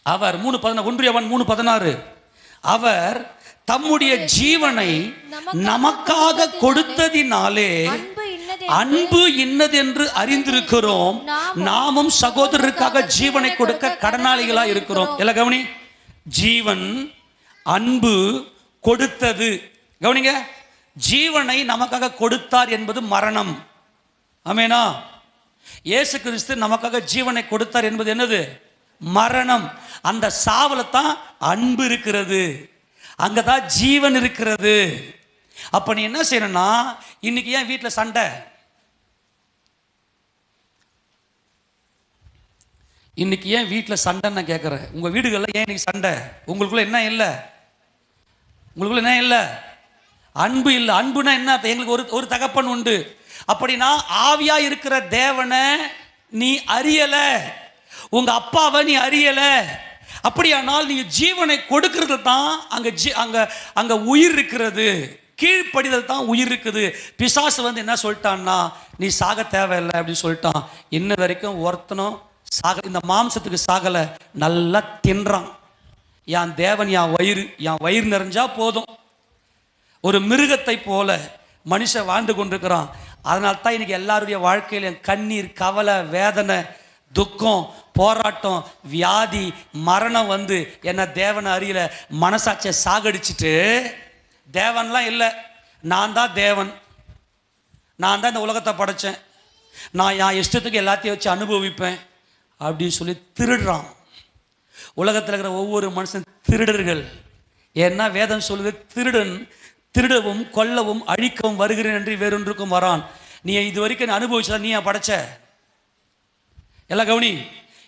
3:16, 1 யோவான் 3:16, அவர் தம்முடைய ஜீவனை நமக்காக கொடுத்ததினாலே அன்பு இன்னதென்று அறிந்திருக்கிறோம், நாமும் சகோதரருக்காக ஜீவனை கொடுக்க கடனாளிகளா இருக்கிறோம். எல்லாம் கவனி, ஜீவன், அன்பு, கொடுத்தது. கவனிங்க, ஜீவனை நமக்காக கொடுத்தார் என்பது மரணம். ஆமெனா. இயேசு கிறிஸ்து நமக்காக ஜீவனை கொடுத்தார் என்பது என்னது? மரணம். அந்த சாவல தான் அன்பு இருக்கிறது, அங்கதான் ஜீவன் இருக்கிறது. அப்ப நீ என்ன செய்யணும்னா, இன்னைக்கு ஏன் வீட்டில் சண்டை? இன்னைக்கு ஏன் வீட்டில் சண்டைன்னு நான் கேட்குறேன். உங்கள் வீடுகளில் ஏன் இன்னைக்கு சண்டை? உங்களுக்குள்ள என்ன இல்லை? உங்களுக்குள்ள என்ன இல்லை? அன்பு இல்லை. அன்புனா என்ன? எங்களுக்கு ஒரு தகப்பன் உண்டு. அப்படின்னா ஆவியா இருக்கிற தேவனை நீ அறியல, உங்க அப்பாவை நீ அறியல. அப்படியானால் நீ ஜீவனை கொடுக்கிறது தான் அங்க உயிர் இருக்கிறது. கீழ்ப்படிதல் தான் உயிர் இருக்குது. பிசாசு வந்து என்ன சொல்லிட்டான்னா, நீ சாக தேவையில்லை அப்படின்னு சொல்லிட்டான். இன்ன வரைக்கும் ஒருத்தனும் சாக, இந்த மாம்சத்துக்கு சாகலை, நல்லா தின்றான். என் தேவன் என் வயிறு நிறைஞ்சா போதும். ஒரு மிருகத்தை போல மனுஷன் வாழ்ந்து கொண்டிருக்கிறான். அதனால தான் இன்னைக்கு எல்லாருடைய வாழ்க்கையில கண்ணீர், கவலை, வேதனை, துக்கம், போராட்டம், வியாதி, மரணம் வந்து என்ன தேவனை அறியல, மனசாட்சியை சாகடிச்சுட்டு, தேவன்லாம் இல்லை, நான் தான் தேவன், நான் தான் இந்த உலகத்தை படைச்சேன், நான் என் இஷ்டத்துக்கு எல்லாத்தையும் வச்சு அனுபவிப்பேன் அப்படின்னு சொல்லி திருடுறான். உலகத்தில் இருக்கிற ஒவ்வொரு மனுஷன் திருடர்கள். ஏன்னா வேதம் சொல்லுது, திருடன் திருடவும் கொல்லவும் அழிக்கவும் வருகிறேன் என்று வேறொன்றுக்கும் வரான். நீ இது வரைக்கும் அனுபவிச்சதா நீயா படைச்ச? எல்லாம் கவனி,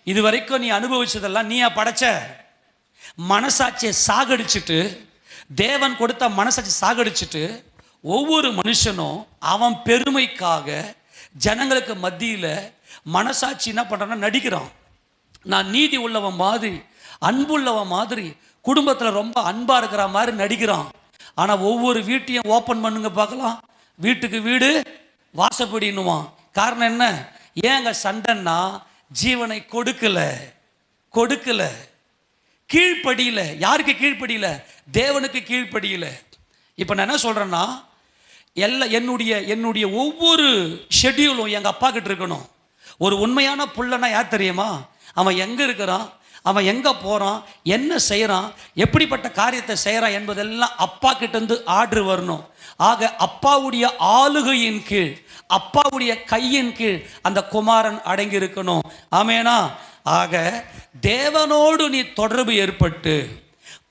இது வரைக்கும் நீ அனுபவிச்சதெல்லாம் நீயா படைச்ச? மனசாட்சியை சாகடிச்சுட்டு, தேவன் கொடுத்த மனசாட்சி சாகடிச்சுட்டு, ஒவ்வொரு மனுஷனும் அவன் பெருமைக்காக ஜனங்களுக்கு மத்தியில் மனசாட்சி என்ன பண்ணுறான்னா நடிக்கிறான். நான் நீதி உள்ளவன் மாதிரி, அன்புள்ளவன் மாதிரி, குடும்பத்தில் ரொம்ப அன்பாக இருக்கிற மாதிரி நடிக்கிறான். ஆனால் ஒவ்வொரு வீட்டையும் ஓப்பன் பண்ணுங்க பார்க்கலாம், வீட்டுக்கு வீடு வாசப்படின்னுவான். காரணம் என்ன? ஏங்க சண்டைன்னா, ஜீவனை கொடுக்கல, கீழ்ப்படியில. யாருக்கு கீழ்ப்படியில? தேவனுக்கு கீழ்ப்படியில. இப்போ நான் என்ன சொல்கிறேன்னா, என்னுடைய ஒவ்வொரு ஷெட்யூலும் எங்கள் அப்பா கிட்ட இருக்கணும். ஒரு உண்மையான புள்ளனா யார் தெரியுமா? அவன் எங்கே இருக்கிறான், அவன் எங்கே போகிறான், என்ன செய்கிறான், எப்படிப்பட்ட காரியத்தை செய்கிறான் என்பதெல்லாம் அப்பா கிட்டேருந்து ஆர்டர் வரணும். ஆக அப்பாவுடைய ஆளுகையின் கீழ், அப்பாவுடைய கையின் கீழ் அந்த குமாரன் அடங்கி இருக்கணும். ஆமேனா? ஆக தேவனோடு நீ தொடர்பு ஏற்பட்டு,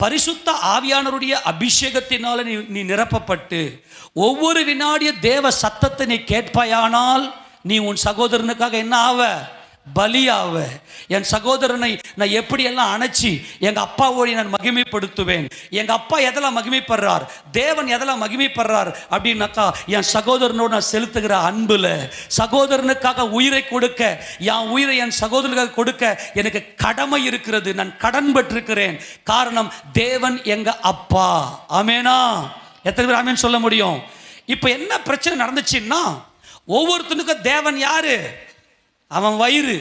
பரிசுத்த ஆவியானவருடைய அபிஷேகத்தினால நீ நிரப்பப்பட்டு, ஒவ்வொரு வினாடிய தேவ சத்தத்தை நீ கேட்பாயானால், நீ உன் சகோதரனுக்காக என்ன ஆவ? பலியாவ. என் சகோதரனை நான் எப்படியெல்லாம் அணைச்சி எங்கள் அப்பாவோடு நான் மகிமைப்படுத்துவேன். எங்கள் அப்பா எதெல்லாம் மகிமைப்படுறார், தேவன் எதெல்லாம் மகிமைப்படுறார் அப்படின்னாக்கா, என் சகோதரனோடு நான் செலுத்துகிற அன்புல, சகோதரனுக்காக உயிரை கொடுக்க, என் உயிரை என் சகோதரனுக்காக கொடுக்க எனக்கு கடமை இருக்கிறது. நான் கடன் பெற்றிருக்கிறேன். காரணம், தேவன் எங்க அப்பா. ஆமேனா? எத்தனை பேர் ஆமேன்னு சொல்ல முடியும்? இப்போ என்ன பிரச்சனை நடந்துச்சுன்னா, ஒவ்வொருத்தனுக்கும் தேவன் யாரு? அவன் வயிறு.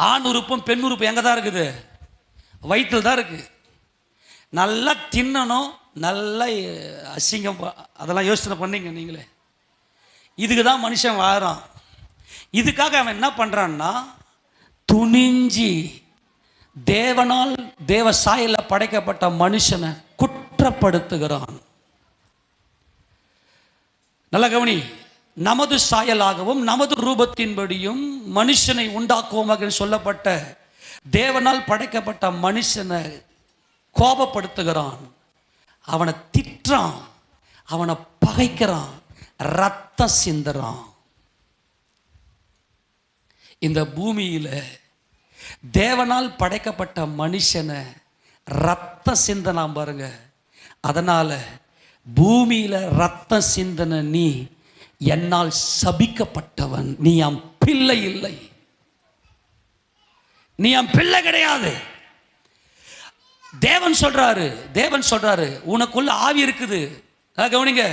ஆண் உறுப்பும் பெண் உறுப்பும் எங்கே தான் இருக்குது? வயிற்றில் தான் இருக்குது. நல்லா தின்னணும், நல்லா அசிங்கம், அதெல்லாம் யோசனை பண்ணீங்க நீங்களே. இதுக்கு தான் மனுஷன் வாழறான். இதுக்காக அவன் என்ன பண்ணுறான்னா, துணிஞ்சி தேவனால் தேவ சாயலில் படைக்கப்பட்ட மனுஷனை குற்றப்படுத்துகிறான். நல்ல கவனி. நமது சாயலாகவும் நமது ரூபத்தின்படியும் மனுஷனை உண்டாக்குவோமாக சொல்லப்பட்ட தேவனால் படைக்கப்பட்ட மனுஷனை கோபப்படுத்துகிறான், அவனை திட்டுறான், அவனை பகைக்கிறான், ரத்தம் சிந்துறான். இந்த பூமியில் தேவனால் படைக்கப்பட்ட மனுஷனை ரத்தம் சிந்தனாம் பாருங்க. அதனால பூமியில் ரத்தம் சிந்தன நீ என்னால் சபிக்கப்பட்டவன், நீ என் பிள்ளை இல்லை, நீ என் பிள்ளை கிடையாது. தேவன் சொல்றாரு உனக்குள்ள ஆவி இருக்குது. கவனிங்க,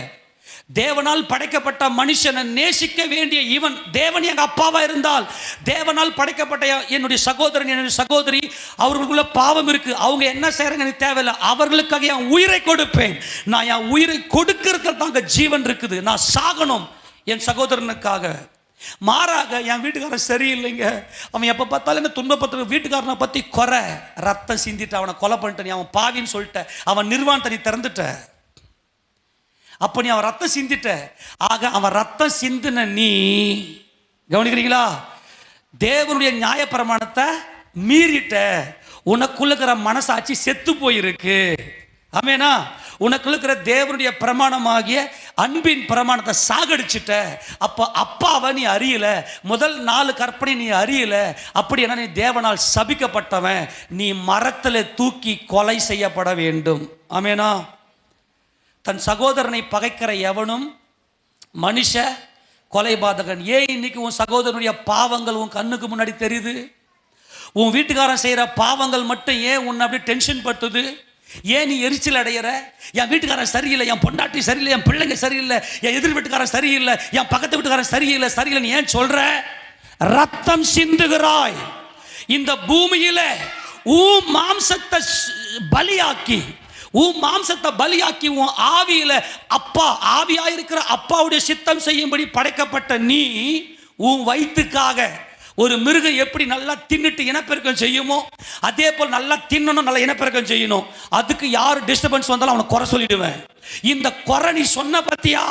தேவனால் படைக்கப்பட்ட மனுஷனை நேசிக்க வேண்டிய இவன், தேவன் எங்க அப்பாவா இருந்தால், தேவனால் படைக்கப்பட்ட என்னுடைய சகோதரன், என்னுடைய சகோதரி, அவர்களுக்குள்ள பாவம் இருக்கு, அவங்க என்ன செய்யறாங்க எனக்கு தேவையில்லை, அவர்களுக்காக என் உயிரை கொடுப்பேன். நான் என் உயிரை கொடுக்கறதுல தாங்க ஜீவன் இருக்குது. நான் சாகணும் என் சகோதரனுக்காக. மாறாக என் வீட்டுக்காரன் சரியில்லைங்க, அவன் எப்போ பார்த்தாலும் என்ன துன்பப்பட்டு, வீட்டுக்காரனை பற்றி குறை, ரத்தம் சிந்திட்டு அவனை கொலை பண்ணிட்ட, நீ அவன் பாவின்னு சொல்லிட்ட, அவன் நிர்வாணத்தை நீ திறந்துட்ட, அப்போ நீ அவன் ரத்தம் சிந்திட்ட. ஆக அவன் ரத்தம் சிந்தின நீ, கவனிக்கிறீங்களா, தேவனுடைய நியாயப்பிரமாணத்தை மீறிட்ட. உனக்குள்ள இருக்கிற மனசாட்சி செத்து போயிருக்கு. ஆமேனா? உனக்குள்ள இருக்கிற தேவனுடைய பிரமாணமாகிய அன்பின் பிரமாணத்தை சாகடிச்சிட்ட. அப்போ அப்பாவை நீ அறியல, முதல் 4 கற்பனை நீ அறியல. அப்படி என்ன, நீ தேவனால் சபிக்கப்பட்டவன், நீ மரத்தில் தூக்கி கொலை செய்யப்பட வேண்டும். ஆமேனா? தன் சகோதரனை பகைக்கிற எவனும் மனுஷ கொலைபாதகன். ஏன் இன்னைக்கு உன் சகோதரனுடைய பாவங்கள் உன் கண்ணுக்கு முன்னாடி தெரியுது? உன் வீட்டுக்காரன் செய்கிற பாவங்கள் மட்டும் ஏன் உன்னை அப்படி டென்ஷன் பட்டுது? ஏன் நீ எரிச்சல் அடையிற? என் வீட்டுக்காரன் சரியில்லை, என் பொண்டாட்டி சரியில்லை, என் பிள்ளைங்க சரியில்லை, என் எதிர் வீட்டுக்காரன் சரியில்லை, என் பக்கத்து வீட்டுக்காரன் சரியில்லை நீ ஏன் சொல்ற? ரத்தம் சிந்துகிறாய். இந்த பூமியில உன் மாம்சத்தை பலியாக்கி, உன் ஆவியில அப்பா, ஆவியாயிருக்கிற அப்பாவுடைய சித்தம் செய்யும்படி படைக்கப்பட்ட நீ, உன் வயிற்றுக்காக ஒரு மிருகம் எப்படி நல்லா தின்னுட்டு இனப்பெருக்கம் செய்யுமோ, அதே போல் நல்லா தின்னணும், நல்லா இனப்பெருக்கம் செய்யணும். அதுக்கு யார் டிஸ்டர்பன்ஸ் வந்தாலும் அவனை குறை சொல்லிடுவேன். இந்த குறை நீ சொன்ன பத்தியா?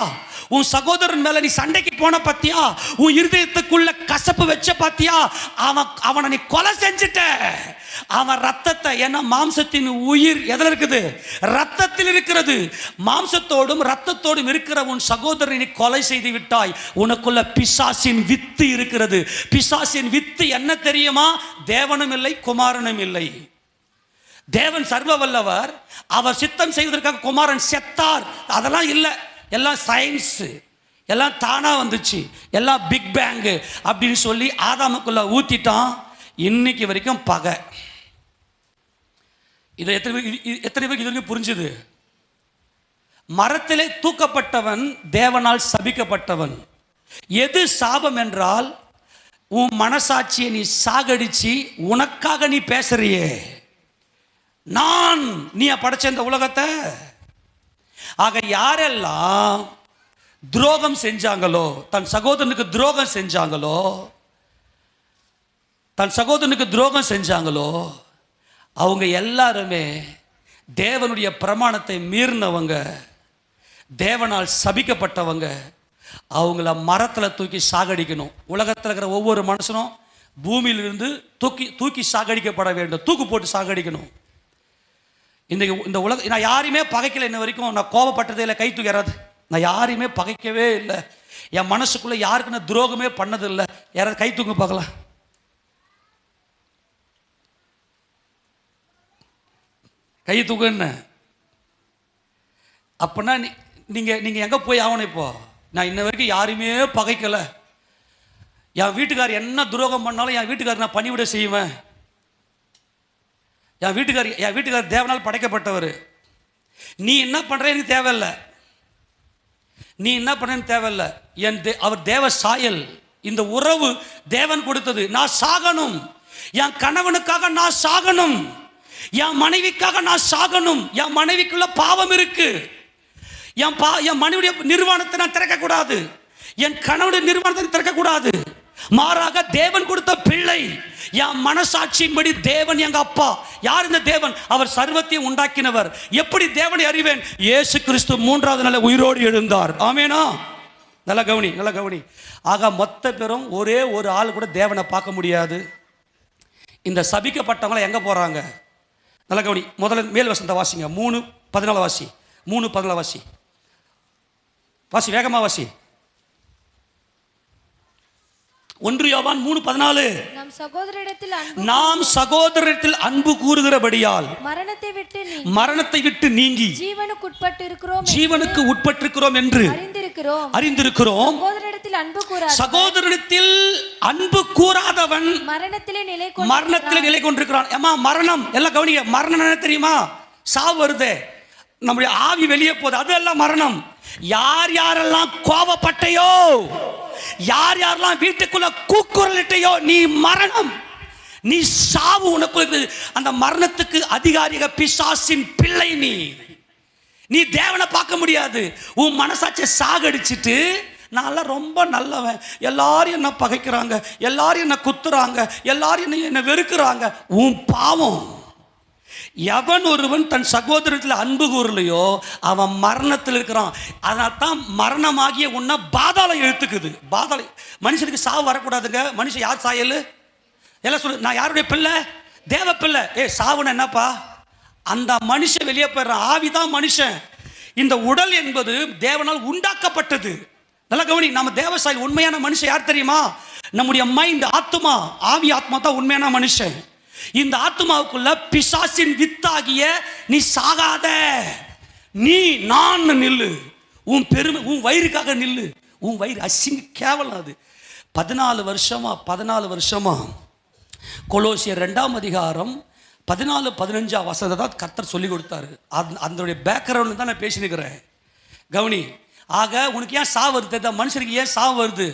உன் சகோதரன் மேல நீ சண்டைக்கு போன பத்தியா? உன் இருதயத்துக்குள்ள கசப்பு வச்ச பத்தியா? அவனை நீ கொலை செஞ்சிட்ட. அவன் ரத்தத்தை, ஏன்னா மாம்சத்தின் உயிர் எதில் இருக்குது? ரத்தத்தில் இருக்கிறது. மாம்சத்தோடும் ரத்தத்தோடும் இருக்கிற உன் சகோதரனை நீ கொலை செய்து விட்டாய். உனக்குள்ள பிசாசின் வித்து இருக்கிறது. பிசாசின் வித்து என்ன தெரியுமா? தேவனும் இல்லை, குமாரனும் இல்லை. தேவன் சர்வ வல்லவர், அவர் சித்தம் செய்வதற்காக குமாரன் செத்தார். அதெல்லாம் இல்லை, எல்லாம் சயின்ஸ், எல்லாம் தானா வந்துச்சு, எல்லாம் பிக் பேங் அப்படின்னு சொல்லி ஆதாமுக்குள்ள ஊத்திட்டான். இன்னைக்கு வரைக்கும் பகை. இதை எத்தனை பேருக்கு இது வரைக்கும் புரிஞ்சுது? மரத்திலே தூக்கப்பட்டவன் தேவனால் சபிக்கப்பட்டவன். எது சாபம் என்றால், உன் மனசாட்சியை நீ சாகடிச்சு உனக்காக நீ பேசுறியே, நான் நீ படைச்ச இந்த உலகத்தை. ஆக யாரெல்லாம் துரோகம் செஞ்சாங்களோ, தன் சகோதரனுக்கு துரோகம் செஞ்சாங்களோ, தன் சகோதரனுக்கு துரோகம் செஞ்சாங்களோ, அவங்க எல்லாருமே தேவனுடைய பிரமாணத்தை மீறினவங்க, தேவனால் சபிக்கப்பட்டவங்க. அவங்கள மரத்தில் தூக்கி சாகடிக்கணும். உலகத்தில் இருக்கிற ஒவ்வொரு மனுஷனும் பூமியிலிருந்து தூக்கி தூக்கி சாகடிக்கப்பட வேண்டும், தூக்கு போட்டு சாகடிக்கணும். இந்த உலக நான் யாரையுமே பகைக்கல, இன்ன வரைக்கும் நான் கோபப்பட்டதே இல்லை, கை தூக்கிறது. நான் யாரையுமே பகைக்கவே இல்லை, என் மனசுக்குள்ள யாருக்கு நான் துரோகமே பண்ணதில்லை. யாராவது கை தூங்க பார்க்கலாம். கை தூக்குன்னு அப்படின்னா நீங்கள் எங்கே போய் ஆகணும்? இப்போ நான் இன்ன வரைக்கும் யாருமே பகைக்கலை. என் வீட்டுக்கார் என்ன துரோகம் பண்ணாலும் என் வீட்டுக்கார் நான் பணிவிட செய்வேன். என் வீட்டுக்கார் தேவனால் படைக்கப்பட்டவர். நீ என்ன பண்ணுற எனக்கு தேவையில்லை, நீ என்ன பண்ணுன்னு தேவையில்லை. அவர் தேவ சாயல், இந்த உறவு தேவன் கொடுத்தது. நான் சாகணும், என் கணவனுக்காக நான் சாகணும், என் மனைவிக்காக நான் சாகணும். என் மனைவிக்குள்ள பாவம் இருக்கு, என் மனைவியுடைய நிர்வாணத்தை நான் திறக்கக்கூடாது, என் கணவனுடைய நிர்வாணத்தை திறக்கக்கூடாது. மாறாக தேவன் கொடுத்த பிள்ளை, என் மனசாட்சியின்படி தேவன் எங்க அப்பா. யார் இந்த தேவன்? அவர் சர்வத்தையும் உண்டாக்கினவர். எப்படி தேவனை அறிவேன்? இயேசு கிறிஸ்து 3வது நாள் உயிரோடு எழுந்தார். ஆமேனா? நல்ல கவனி, நல்ல கவனி. ஆக மொத்த பேரும் ஒரே ஒரு ஆள் கூட தேவனை பார்க்க முடியாது. இந்த சபிக்கப்பட்டவங்களை எங்க போறாங்க? நல்ல கவனி. முதல்ல மேல் வசனத்தை வாசிங்க. 3:14 வாசி. 3:14 வாசி. வாசி, வேகமா வாசி. 1 யோவான் 3:14. நாம் சகோதரரிடத்தில் அன்பு கூறுகிறபடியால் மரணத்தை விட்டு நீங்கி ஜீவனுக்கு உட்பட்டிருக்கிறோம் என்று அறிந்திருக்கிறோம். சகோதரனிடத்தில் அன்பு கூறாதவன் மரணத்திலே நிலை கொண்டிருக்கிறான். ஏமா மரணம் எல்லாம் கவனிங்க. மரணம் என்ன தெரியுமா? சாவு வருது, நம்முடைய ஆவி வெளியே போகுது, அதெல்லாம் மரணம். யார் யாரெல்லாம் கோபப்பட்டையோ, யார் யாரெல்லாம் வீட்டுக்குள்ள கூக்குரலிட்டையோ, நீ மரணம், நீ சாவு உனக்கு. அந்த மரணத்துக்கு அதிகாரிக பிசாசின் பிள்ளை. நீ தேவனை பார்க்க முடியாது. உன் மனசாட்சியை சாகடிச்சிட்டு நான் ரொம்ப நல்லவன், எல்லாரும் என்ன பகைக்கிறாங்க, எல்லாரும் என்ன குத்துறாங்க, எல்லாரும் என்ன வெறுக்கிறாங்க. உன் பாவம். எவன் ஒருவன் தன் சகோதரத்தில் அன்பு கூறலையோ அவன் மரணத்தில் இருக்கிறான். அதனால தான் மரணமாகிய உன்னை பாதாளம் இழுத்துக்குது. பாதாளம். மனுஷனுக்கு சாவு வரக்கூடாதுங்க. மனுஷன் யார் சாயல்? எல்லாம் சொல்லு. நான் யாருடைய பிள்ளை? தேவ பிள்ளை. சாவுன்னு என்னப்பா? அந்த மனுஷன் வெளியே போயிடுறான். ஆவிதான் மனுஷன். இந்த உடல் என்பது தேவனால் உண்டாக்கப்பட்டது. நல்ல கவனி. நம்ம தேவ சாயல். உண்மையான மனுஷன் யார் தெரியுமா? நம்முடைய மைண்ட், ஆத்மா. ஆவி ஆத்மா தான் உண்மையான மனுஷன். இந்த ஆத்மாவுக்குள்ள பிசாசின் வித்தாகிய நீ சாகாத, நீ நான் நில்லு. உன் பெருமை, உன் வயிறுக்காக நில்லு. உன் வயிறு அசிங்க கேவலம். அது 14 வருஷமா கொலோசியர் 2ஆம் அதிகாரம் 14-15 வசனத்தை தான் கர்த்தர் சொல்லி கொடுத்தாரு. அதனுடைய பேக்ரவுண்ட் தான் நான் பேசினுக்கிறேன். கவனி. ஆக உனக்கு ஏன் சாவு வருது? மனுஷனுக்கு ஏன் சாவு வருது?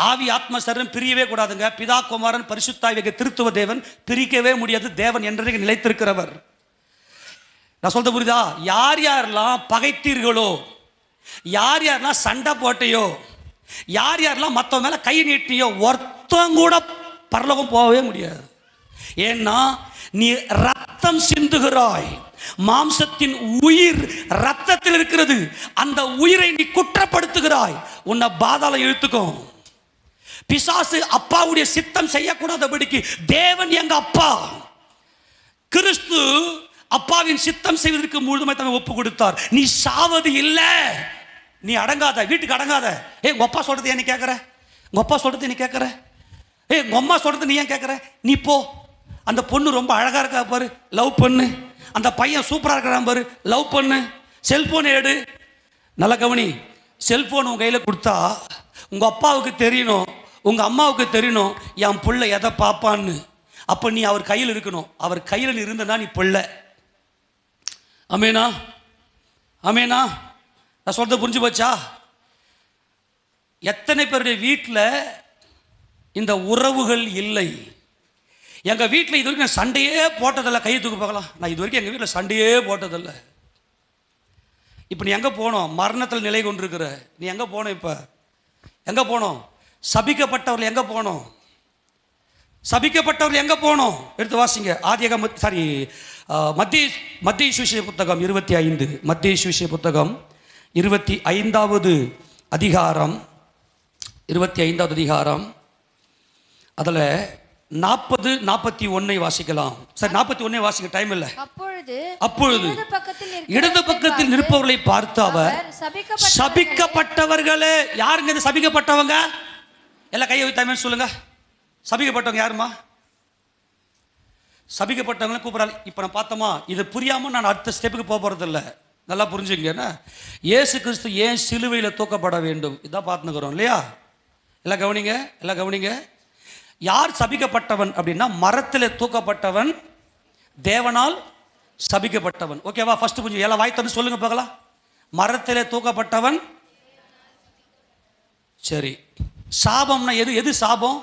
ஆவி ஆத்மா சரீரம் பிரியவே கூடாதுங்க. பிதா குமாரன் பரிசுத்தாவிய திருத்துவ தேவன் பிரிக்கவே முடியாது. தேவன் என்றைக்கு நிலைத்திருக்கிறவர். நான் சொல்றது புரியுதா? யார் யாரெல்லாம் பகைத்தீர்களோ, யார் யாரெல்லாம் சண்டை போட்டையோ, யார் யாரெல்லாம் மற்றவங்க மேல கை நீட்டியோ, ஒருத்தம் கூட பரலோகம் போகவே முடியாது. ஏன்னா நீ ரத்தம் சிந்துகிறாய். மாம்சத்தின் உயிர் ரத்தத்தில் இருக்கிறது. அந்த உயிரை நீ குற்றப்படுத்துகிறாய். உன்னை பாதாளம் இழுத்துக்கும். பிசாசு அப்பாவுடைய சித்தம் செய்யக்கூடாதபடிக்கு தேவன் எங்க அப்பா. கிறிஸ்து அப்பாவின் சித்தம் செய்வதற்கு முழுமையாக தன்னை ஒப்பு கொடுத்தார். நீ சாவது இல்லை. நீ அடங்காத, வீட்டுக்கு அடங்காத. உங்க அப்பா சொல்றது ஏன் நீ கேட்கற? உங்க அப்பா சொல்றது நீ கேட்கற? உங்க அம்மா சொல்றது நீ ஏன் கேட்கற? நீ போ. அந்த பொண்ணு ரொம்ப அழகா இருக்கா பாரு, லவ் பண்ணு. அந்த பையன் சூப்பரா இருக்கிறான் பாரு, லவ் பண்ணு. செல்போன் எடு. நல்ல கவனி. செல்போன் உங்க கையில கொடுத்தா உங்க அப்பாவுக்கு தெரியணும், உங்க அம்மாவுக்கு தெரியணும் என் பிள்ளை எதை பார்ப்பான்னு. அப்ப நீ அவர் கையில் இருக்கணும். அவர் கையில் இருந்தனா நீ பிள்ளை. அமேனா? அமேனா? நான் சொல்றது புரிஞ்சு போச்சா? எத்தனை பேருடைய வீட்டில் இந்த உறவுகள் இல்லை? எங்கள் வீட்டில் இது வரைக்கும் நான் சண்டையே போட்டதில்லை. கையை தூக்கு பார்க்கலாம். நான் இது வரைக்கும் எங்கள் வீட்டில் சண்டையே போட்டதில்லை. இப்போ நீ எங்கே போனோம்? மரணத்தில் நிலை கொண்டிருக்கிற நீ எங்கே போனோம்? இப்போ எங்கே போனோம்? சபிக்கப்பட்டவர்கள் எங்கே போனோம்? சபிக்கப்பட்டவர்கள் எங்கே போனோம்? எடுத்து வாசிங்க. ஆதியாகமம் மத்திய சுவிசேஷ புத்தகம் 25, மத்திய சுவிசேஷ புத்தகம் 25வது அதிகாரம், 25வது அதிகாரம், அதில் 40, 41 வாசிக்கலாம். சரி, 41 வாசிக்க டைம் இல்லை. அப்பொழுது இடது பக்கத்தில் நிற்பவர்களை பார்த்து அவர், சபிக்கப்பட்டவர்களே. யாருங்க இது சபிக்கப்பட்டவங்க? எல்லாம் கையை வைத்தாமே சொல்லுங்க. சபிக்கப்பட்டவங்க யாருமா? சபிக்கப்பட்டவங்களை கூப்பிடாது. இப்போ நான் பார்த்தோமா, இது புரியாமல் நான் அடுத்த ஸ்டெப்புக்கு போக போகிறதில்ல. நல்லா புரிஞ்சுங்க. இயேசு கிறிஸ்து ஏன் சிலுவையில் தூக்கப்பட வேண்டும் இதான் பார்த்துக்கிறோம் இல்லையா? எல்லாம் கவனிங்க, எல்லாம் கவனிங்க. யார் சபிக்கப்பட்டவன் அப்படின்னா, மரத்தில் தூக்கப்பட்டவன், தேவனால் சபிக்கப்பட்டவன். ஓகேவா? ஃபர்ஸ்ட் கொஞ்சம் எல்லாம் வாய் தந்து சொல்லுங்க பார்க்கலாம். மரத்தில் தூக்கப்பட்டவன். சரி, சாபம்னா எது? எது சாபம்?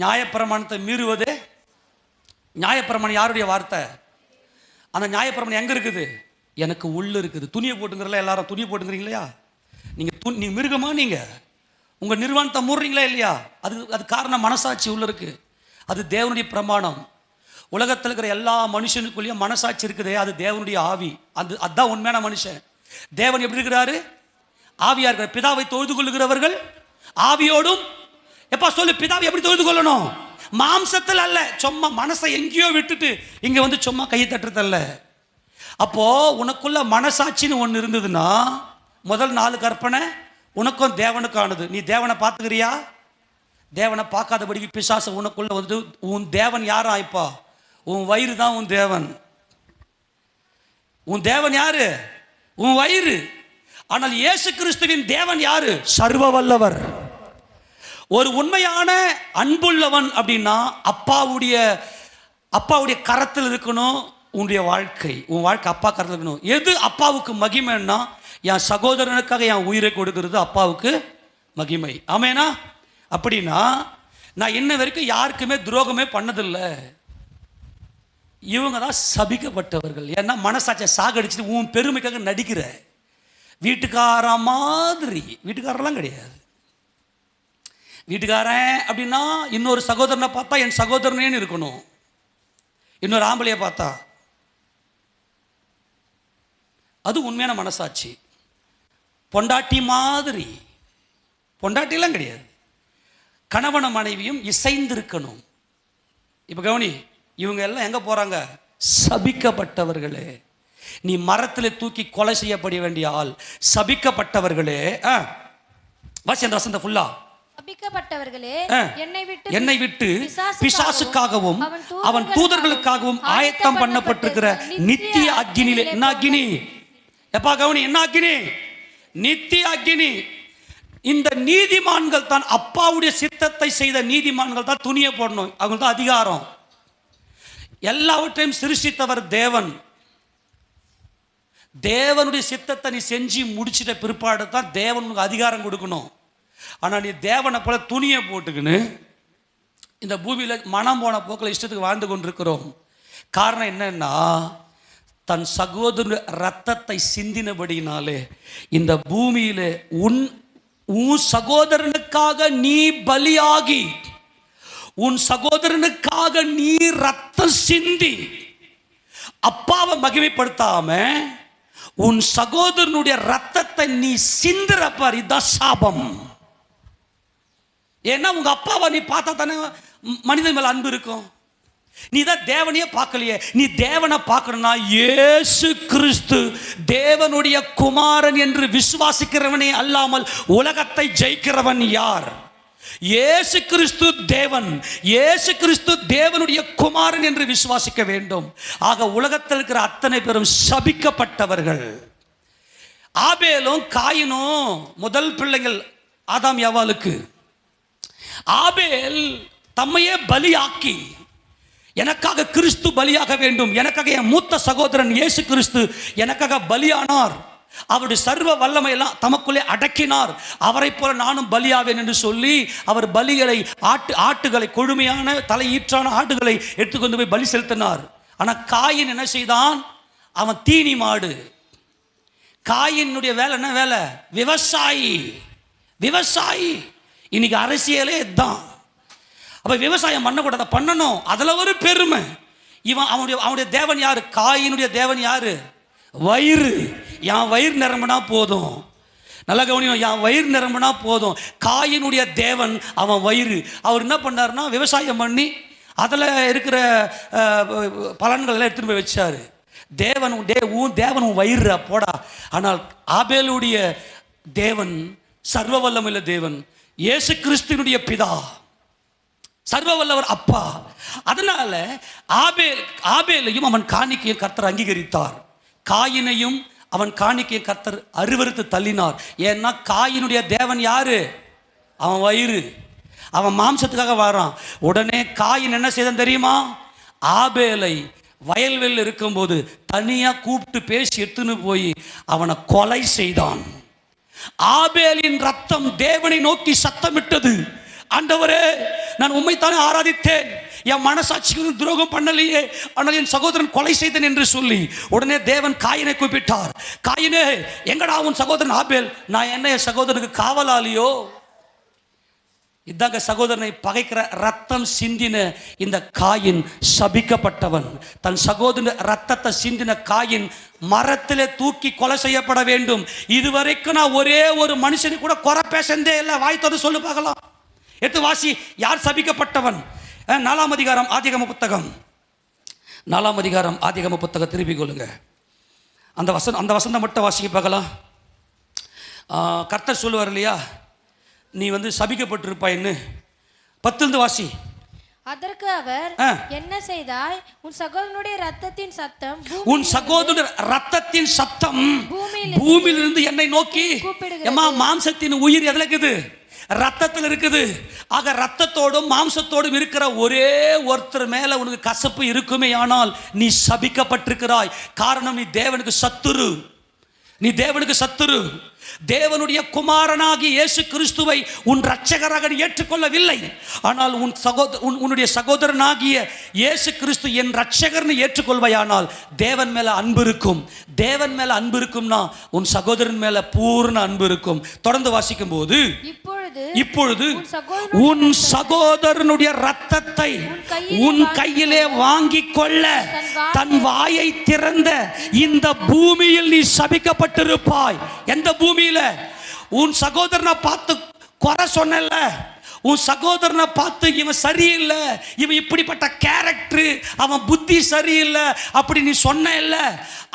நியாயப்பிரமாணத்தை மீறுவது. நியாயப்பிரமாணம் யாருடைய வார்த்தை? அந்த நியாயப்பிரமாணம் எங்கே இருக்குது? எனக்கு உள்ள இருக்குது. துணியை போட்டுங்கிறல, எல்லாரும் துணியை போட்டுங்கிறீங்களா? நீங்கள் மிருகமா? நீங்கள் உங்கள் நிர்வாணத்தை மூடுறீங்களா இல்லையா? அது காரணம் மனசாட்சி உள்ள இருக்கு. அது தேவனுடைய பிரமாணம். உலகத்தில் இருக்கிற எல்லா மனுஷனுக்குள்ளேயும் மனசாட்சி இருக்குதே, அது தேவனுடைய ஆவி. அதுதான் உண்மையான மனுஷன். தேவன் எப்படி இருக்கிறாரு? ஆவியா இருக்கிற. பிதாவை தொழுது கொள்ளுகிறவர்கள் ஆவியோடும். எப்பா சொல்லு, பிதாவை எப்படி தொழுது கொள்ளணும்? மாம்சத்தில் அல்ல. சும்மா மனசை எங்கேயோ விட்டுட்டு இங்க வந்து சும்மா கையை தட்டுறதல்ல. அப்போ உனக்குள்ள மனசாட்சின்னு ஒன்று இருந்ததுன்னா, முதல் 4 கற்பனை உனக்கும் தேவனுக்கானது. நீ தேவனை பார்த்துக்கிறியா? தேவனை பார்க்காதபடிக்கு பிசாசு உனக்குள்ள வந்து, உன் தேவன் யாரா? இப்போ உன் வயிறு தான் உன் தேவன். உன் தேவன் யாரு? உன் வயிறு. ஆனால் இயேசு கிறிஸ்துவின் தேவன் யாரு? சர்வ வல்லவர். ஒரு உண்மையான அன்புள்ளவன் அப்படின்னா அப்பாவுடைய கரத்தில் இருக்கணும். உன்னுடைய வாழ்க்கை, உன் வாழ்க்கை அப்பா கரத்தில் இருக்கணும். எது அப்பாவுக்கு மகிமைன்னா, என் சகோதரனுக்காக என் உயிரை கொடுக்கிறது அப்பாவுக்கு மகிமை. ஆமேனா? அப்படின்னா நான் இன்ன வரைக்கும் யாருக்குமே துரோகமே பண்ணதில்லை. இவங்க தான் சபிக்கப்பட்டவர்கள். ஏன்னா மனசாட்சியை சாகடிச்சுட்டு உன் பெருமைக்காக நடிக்கிற வீட்டுக்கார மாதிரி. வீட்டுக்காரெல்லாம் கிடையாது. வீட்டுக்காரன் அப்படின்னா இன்னொரு சகோதரனை பார்த்தா என் சகோதரனேன்னு இருக்கணும். இன்னொரு ஆம்பளையை பார்த்தா அது உண்மையான மனசாட்சி. பொண்டாட்டி மாதிரி. பொண்டாட்டிலாம் கிடையாது. கணவன மனைவியும் இசைந்திருக்கணும். இப்போ கவனி, இவங்க எல்லாம் எங்கே போகிறாங்க? சபிக்கப்பட்டவர்களே. நீ மரத்தில் தூக்கி கொலை செய்யப்பட வேண்டிய ஆள். சபிக்கப்பட்டவர்களே. வாசி அந்த வசந்த ஃபுல்லா. சபிக்கப்பட்டவர்களே, என்னை விட்டு பிசாசுக்காகவும் அவன் தூதர்களுக்காகவும் ஆயத்தம் பண்ணப்பட்டிருக்கிற நித்திய அக்கினியிலே. என்ன அக்கினி? எப்பா கவனி, என்ன அக்கினி? நித்திய அக்கினி. இந்த நீதிமான்கள் தான், அப்பாவுடைய சித்தத்தை செய்த நீதிமான்கள் தான் துணியை போடணும். அவங்க தான் அதிகாரம். எல்லாவற்றையும் சிருஷ்டித்தவர் தேவன். தேவனுடைய சித்தத்தை நீ செஞ்சு முடிச்சிட்ட பிற்பாடு தான் தேவன் உனக்கு அதிகாரம் கொடுக்கணும். ஆனால் நீ தேவனை போல துணியை போட்டுக்கின்னு இந்த பூமியில் மனம் போன போக்கில் இஷ்டத்துக்கு வாழ்ந்து கொண்டிருக்கிறோம். காரணம் என்னன்னா, தன் சகோதர ரத்தத்தை சிந்தினபடினாலே இந்த பூமியில உன் சகோதரனுக்காக நீ பலியாகி, உன் சகோதரனுக்காக நீ ரத்தம் சிந்தி அப்பாவை மகிமைப்படுத்தாம உன் சகோதரனுடைய ரத்தத்தை நீ சிந்துறப்பார். இதுதான் சாபம். ஏன்னா உங்க அப்பாவை நீ பார்த்தா தானே மனிதன் மேல அன்பு இருக்கும். நீ தான் தேவனையே பார்க்கலையே. நீ தேவனை பார்க்கணும்னா இயேசு கிறிஸ்து தேவனுடைய குமாரன் என்று விசுவாசிக்கிறவனே அல்லாமல் உலகத்தை ஜெயிக்கிறவன் யார்? இயேசு கிறிஸ்து தேவன். இயேசு கிறிஸ்து தேவனுடைய குமாரன் என்று விசுவாசிக்க வேண்டும். ஆக உலகத்தில் இருக்கிற அத்தனை பேரும் சபிக்கப்பட்டவர்கள். ஆபேலும் காயினும் முதல் பிள்ளைகள் ஆதாம் ஏவாளுக்கு. ஆபேல் தம்மையே பலியாக்கி, எனக்காக கிறிஸ்து பலியாக வேண்டும், எனக்காக என் மூத்த சகோதரன் இயேசு கிறிஸ்து எனக்காக பலியானார், அவருடைய சர்வ வல்லமையெல்லாம் தமக்குள்ளே அடக்கினார். அவரை போல நானும் பலியாவேன் என்று சொல்லி அவர் பலிகளை ஆட்டுகளை கொழுமையான தலையீற்றான ஆட்டுகளை எடுத்துக்கொண்டு போய் பலி செலுத்தினார். ஆனால் காயின் என்ன செய்தான்? அவன் தீனி மாடு. காயினுடைய வேலை என்ன வேலை? விவசாயி. விவசாயி. இன்னைக்கு அரசியலே இதுதான். அப்ப விவசாயம் பண்ணக்கூடாத, பண்ணணும். அதுல ஒரு பெருமை. அவனுடைய தேவன் யாரு? காயினுடைய தேவன் யாரு? வயிறு. என் வயிறு நிரம்பினா போதும். நல்லா கவனியும், என் வயிறு நிரம்பினா போதும். காயினுடைய தேவன் அவன் வயிறு. அவர் என்ன பண்ணாருன்னா விவசாயம் பண்ணி அதில் இருக்கிற பலன்கள் எல்லாம் எடுத்துட்டு போய் வச்சாரு. தேவன் உன் வயிறு போடா. ஆனால் ஆபேலுடைய தேவன் சர்வ வல்லமையுள்ள தேவன், இயேசு கிறிஸ்துவினுடைய பிதா, சர்வ வல்லவர் அப்பா. அதனால ஆபேலையும் அவன் காணிக்கையும் கர்த்தர் அங்கீகரித்தார். காயினையும் அவன் காணிக்கையை கர்த்தர் அருவருத்து தள்ளினார். ஏன்னா காயினுடைய தேவன் யாரு? அவன் வயிறு. அவன் மாம்சத்துக்காக வரான். உடனே காயின் என்ன செய்தான் தெரியுமா? ஆபேலை வயல்வெளியில் இருக்கும்போது தனியா கூப்பிட்டு பேசி எடுத்துன்னு போய் அவனை கொலை செய்தான். ஆபேலின் ரத்தம் தேவனை நோக்கி சத்தமிட்டது. ஆண்டவரே, நான் உம்மைத்தானே ஆராதித்தேன், என் மனசாட்சிக்கு துரோகம் பண்ணலையே, ஆனால் என் சகோதரன் கொலை செய்தேன் என்று சொல்லி உடனே தேவன் காயினை கூப்பிட்டார். காயினே, எங்கடா உன் சகோதரன் ஆபேல்? நான் என்ன என் சகோதரனுக்கு காவலாளியோ? இதாங்க சகோதரனை பகைக்கிற ரத்தம் சிந்தின இந்த காயின் சபிக்கப்பட்டவன். தன் சகோதரன் ரத்தத்தை சிந்தின காயின் மரத்திலே தூக்கி கொலை செய்யப்பட வேண்டும். இதுவரைக்கும் நான் ஒரே ஒரு மனுஷனு கூட குறை பேசந்தே இல்லை. வாய்த்தது சொல்லு பார்க்கலாம். எடுத்து வாசி. யார் சபிக்கப்பட்டவன்? 4ஆம் அதிகாரம் ஆதியாகம புத்தகம். 4ஆம் அதிகாரம் ஆதியாகம புத்தகம் திருப்பி கொள்ளுங்க. அந்த வசனம் மட்டும் வாசிக்க பார்க்கலாம். கர்த்தர் சொல்லுவார் இல்லையா, நீ சபிக்கப்பட்டிருப்பாயின்னு. 10 வாசி. அதற்கு அவர், என்ன செய்தாய்? உன் சகோதரனுடைய ரத்தத்தின் சத்தம், உன் சகோதரனுடைய ரத்தத்தின் சத்தம் பூமியிலிருந்து என்னை நோக்கி எம்மா, மாம்சத்தின் உயிர் எதுல இருக்குது? ரத்தத்தில் இருக்குது. ஆக ரத்தத்தோடும் மாம்சத்தோடும் இருக்கிற ஒரே ஒருத்தர் மேல உனக்கு கசப்பு இருக்குமே, ஆனால் நீ சபிக்கப்பட்டிருக்கிறாய். காரணம், நீ தேவனுக்கு சத்துரு. நீ தேவனுக்கு சத்துரு. தேவனுடைய குமாரனாகி இயேசு கிறிஸ்துவை உன் இரட்சகராக ஏற்றுக்கொள்ளவில்லை. ஆனால் உன்னுடைய சகோதரனாகிய இயேசு கிறிஸ்து என் இரட்சகர்னு ஏற்றுக்கொள்வாயானால் தேவன் மேல அன்பு இருக்கும். தேவன் மேல அன்பு இருக்கும்னா உன் சகோதரன் மேல பூர்ண அன்பு இருக்கும். தொடர்ந்து வாசிக்கும் போது, இப்பொழுது உன் சகோதரனுடைய ரத்தத்தை உன் கையிலே வாங்கிக் கொள்ள தன் வாயை திறந்த இந்த பூமியில் நீ சபிக்கப்பட்டிருப்பாய். எந்த பூமியில? உன் சகோதரனை பார்த்து குறை சொன்னல, உன் சகோதரனை பார்த்து இவன் சரியில்லை, இவன் இப்படிப்பட்ட கேரக்டர், அவன் புத்தி சரியில்லை அப்படி நீ சொன்ன இல்ல,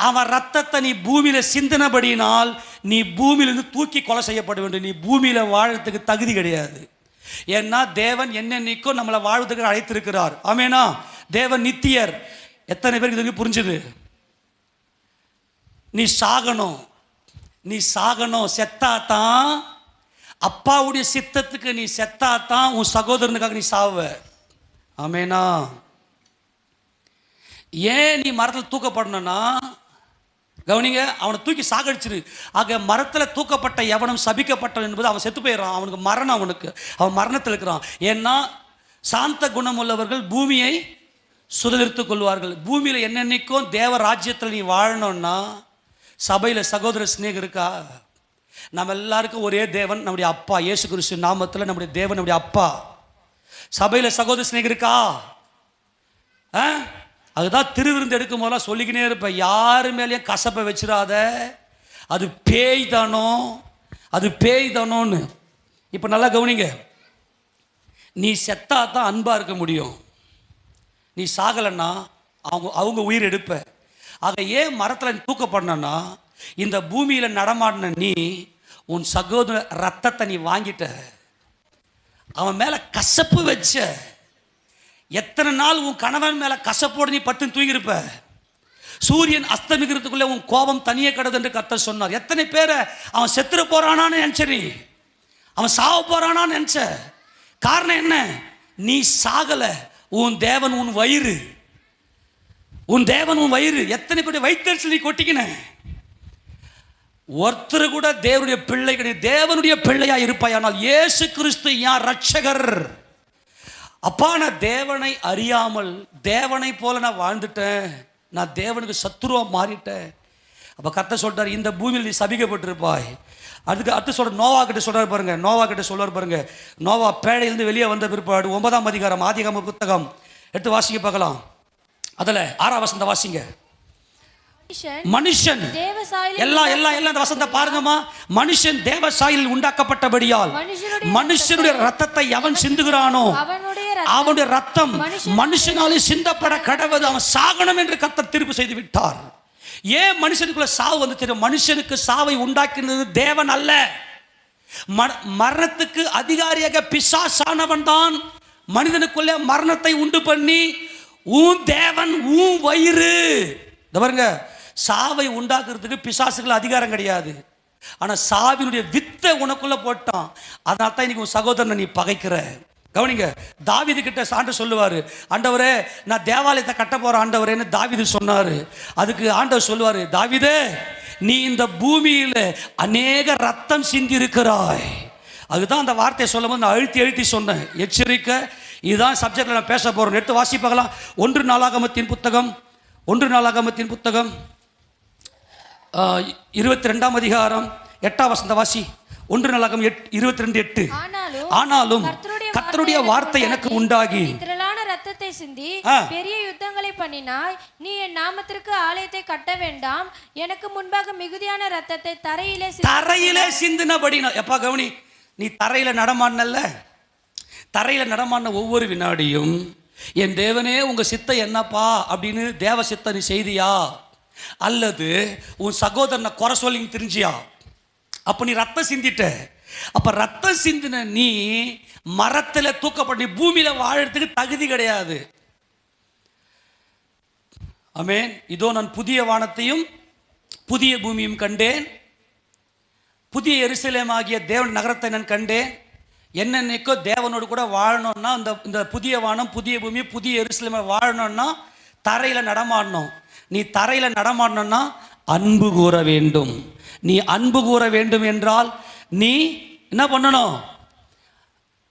அவன் ரத்தத்தை நீ பூமியில சிந்தினபடினால் நீ பூமியிலிருந்து தூக்கி கொலை செய்யப்பட வேண்டும். நீ பூமியில வாழறதுக்கு தகுதி கிடையாது. ஏன்னா தேவன் என்னென்னைக்கும் நம்மளை வாழ்வதற்கு அழைத்திருக்கிறார். ஆமேனா? தேவன் நித்தியர். எத்தனை பேருக்கு இதுக்கு புரிஞ்சுது? நீ சாகணும், நீ சாகணும். செத்தாதான், அப்பாவுடைய சித்தத்துக்கு நீ செத்தாதான் உன் சகோதரனுக்காக நீ சாவ. ஆமேனா? ஏன் நீ மரத்தில் தூக்கப்படணும்னா, கவனிங்க, அவனை தூக்கி சாகடிச்சிரு. ஆக மரத்தில் தூக்கப்பட்ட எவனும் சபிக்கப்பட்டவன் என்பது அவன் செத்து போயிடறான். அவனுக்கு மரணம், அவன் மரணத்தில் இருக்கிறான். ஏன்னா சாந்த குணம் உள்ளவர்கள் பூமியை சுதந்திரித்துக் கொள்வார்கள். பூமியில் என்னென்னைக்கும் தேவ ராஜ்யத்தில் நீ வாழணும்னா சபையில் சகோதர ஸ்நேகம் இருக்கா? நம்ம எல்லாருக்கும் ஒரே தேவன், நம்முடைய அப்பா இயேசு கிறிஸ்து நாமத்தில் நம்முடைய தேவன், நம்முடைய அப்பா. சபையில் சகோதர ஸ்நேகம் இருக்கா? அதுதான் திருவிருந்து எடுக்கும் போதெல்லாம் சொல்லிக்கினே இருப்பேன், யாரு மேலேயும் கசப்பை வச்சிடாத, அது பேய் தானோ, அது பேய் தானோன்னு. இப்போ நல்லா கவனிங்க, நீ செத்தா தான் அன்பா இருக்க முடியும். நீ சாகலைன்னா அவங்க உயிர் எடுப்ப. ஆக ஏன் மரத்தில் தூக்கப்படணும்னா, இந்த பூமியில் நடமாடின நீ உன் சகோதர ரத்தத்தை நீ வாங்கிட்ட, அவன் மேலே கசப்பு வச்ச. எத்தனை நாள் உன் கணவன் மேலே கசப்போடு நீ பட்டு தூங்கியிருப்ப. சூரியன் அஸ்தமிக்கிறதுக்குள்ளே உன் கோபம் தனியே கிடது என்று கர்த்தர் சொன்னார். எத்தனை பேரை அவன் செத்துற போறானான்னு நினச்ச, நீ அவன் சாவ போறானான்னு நினச்ச. காரணம் என்ன? நீ சாகலை. உன் தேவன் உன் வயிறு, உன் தேவன் உன் வயிறு. எத்தனை பேர் வயிற்றுச்சல் நீ கொட்டிக்கின. ஒருத்தர் கூட தேவனுடைய பிள்ளை கிடையாது. தேவனுடைய பிள்ளையா இருப்பாயானால் இயேசு கிறிஸ்து யார் ரட்சகர். அப்பா, நான் தேவனை அறியாமல் தேவனை போல நான் வாழ்ந்துட்டேன், நான் தேவனுக்கு சத்துருவா மாறிட்டேன். அப்போ கர்த்தர் சொல்றார், இந்த பூமியில் நீ சபிக்கப்பட்டிருப்பாய். அதுக்கு அடுத்து சொல்ற நோவா கிட்ட சொல்றாரு பாருங்க. நோவா கிட்ட சொல்றாரு பாருங்க. நோவா பேழையிலிருந்து வெளியே வந்த பிற்பாடு 9ஆம் அதிகாரம் ஆதியாகம புத்தகம் எடுத்து வாசிக்க பார்க்கலாம். அதுல 6ஆம் வசனத்தை வாசிங்க. மனுஷன் எல்லாம் வசனத்தை பாருங்கம்மா. மனுஷன் தேவ சாயலில் உண்டாக்கப்பட்டபடியால் மனுஷனுடைய ரத்தத்தை எவன் சிந்துகிறானோ அவனுடைய ரத்தம் மனுஷனாலே சிந்தப்பட கடவுது, அவன் சாகணும் என்று கர்த்தர் தீர்ப்பு செய்து விட்டார். ஏன் மனுஷனுக்குள்ள சாவு வந்து தெரியும்? மனுஷனுக்கு சாவை உண்டாக்கினது தேவன் அல்ல. மரணத்துக்கு அதிகாரியாக பிசாசானவன் தான் மனிதனுக்குள்ளே மரணத்தை உண்டு பண்ணி உன் தேவன் உன் வயிறு. பாருங்க, சாவை உண்டாக்குறதுக்கு பிசாசுகள் அதிகாரம் கிடையாது. ஆனா சாவினுடைய வித்தை உனக்குள்ள போட்டான். அதனால தான் இன்னைக்கு உன் சகோதரனை நீ பகைக்கிற. கவனிங்க, தாவீது கிட்ட சான்று சொல்லுவாரு, ஆண்டவரே நான் தேவாலயத்தை கட்ட போறேன் ஆண்டவரேன்னு தாவீது சொன்னாரு. அதுக்கு ஆண்டவர் சொல்லுவாரு, தாவீதே நீ இந்த பூமியில அநேக ரத்தம் சிந்தி இருக்கிறாய். அதுதான் அந்த வார்த்தையை சொல்லும் போது நான் அழுத்தி சொன்னேன், எச்சரிக்கை. இதுதான் சப்ஜெக்ட்ல நான் பேச போறேன். எடுத்து வாசி பார்க்கலாம். 1 நாளாகமத்தின் புத்தகம் 22ஆம் அதிகாரம் 8ஆம் வசனத்தை வாசி. 1 நாளாகமம் 22:8. ஆனாலும் கர்த்தருடைய வார்த்தை எனக்கு உண்டாகி திரளான ரத்தத்தை சிந்தி பெரிய யுத்தங்களை பண்ணினாய். நீ என் நாமத்திற்கு ஆலயத்தை கட்ட வேண்டாம். எனக்கு முன்பாக மிகுதியான ரத்தத்தை தரையிலே சிந்தினபடினா. எப்பா கவனி, நீ தரையில நடமாடல. தரையில நடமாடின ஒவ்வொரு வினாடியும் என் தேவனே உங்க சித்தை என்னப்பா அப்படின்னு தேவ சித்தை நீ செய்தியா, அல்லது உன் சகோதரனை குறை சொல்லி தெரிஞ்சியா? அப்ப நீ ரத்தம் சிந்திட்ட. அப்ப ரத்தம் சிந்தின நீ மரத்துல தூக்கப்பட்ட பூமியில வாழறதுக்கு தகுதி கிடையாது. ஆமென். இதோ நான் புதிய வானத்தையும் புதிய பூமியும் கண்டேன், புதிய எருசலேம் ஆகிய தேவன் நகரத்தை நான் கண்டேன். என்னென்னைக்கோ தேவனோடு கூட வாழணும்னா இந்த புதிய வானம் புதிய பூமி புதிய எருசலேமை வாழணும்னா தரையில நடமாடணும். நீ தரையில நடமாடணும்னா அன்பு கூற வேண்டும். நீ அன்பு கூற வேண்டும் என்றால் நீ என்ன பண்ணணும்?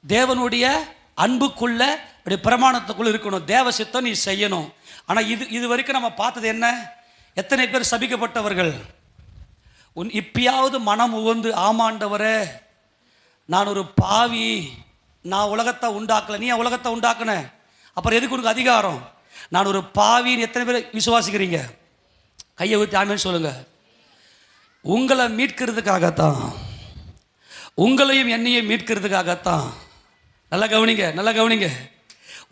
தேவனுடைய அன்புக்குள்ள பிரமாணத்துக்குள்ள இருக்கணும். தேவ சித்தம் நீ செய்யணும். ஆனா இது வரைக்கும் நம்ம பார்த்தது என்ன? எத்தனை பேர் சபிக்கப்பட்டவர்கள்? இப்பயாவது மனம் உவந்து, ஆமாண்டவரே நான் ஒரு பாவி, நான் உலகத்தை உண்டாக்கல, நீ உலகத்தை உண்டாக்குன, அப்புறம் எதுக்கு உனக்கு அதிகாரம்? நான் ஒரு பாவின்னு எத்தனை பேர் விசுவாசிக்கிறீங்க? கையை ஊற்றி ஆமென் சொல்லுங்க. உங்களை மீட்கிறதுக்காகத்தான், உங்களையும் என்னையும் மீட்கிறதுக்காகத்தான். நல்லா கவனிங்க.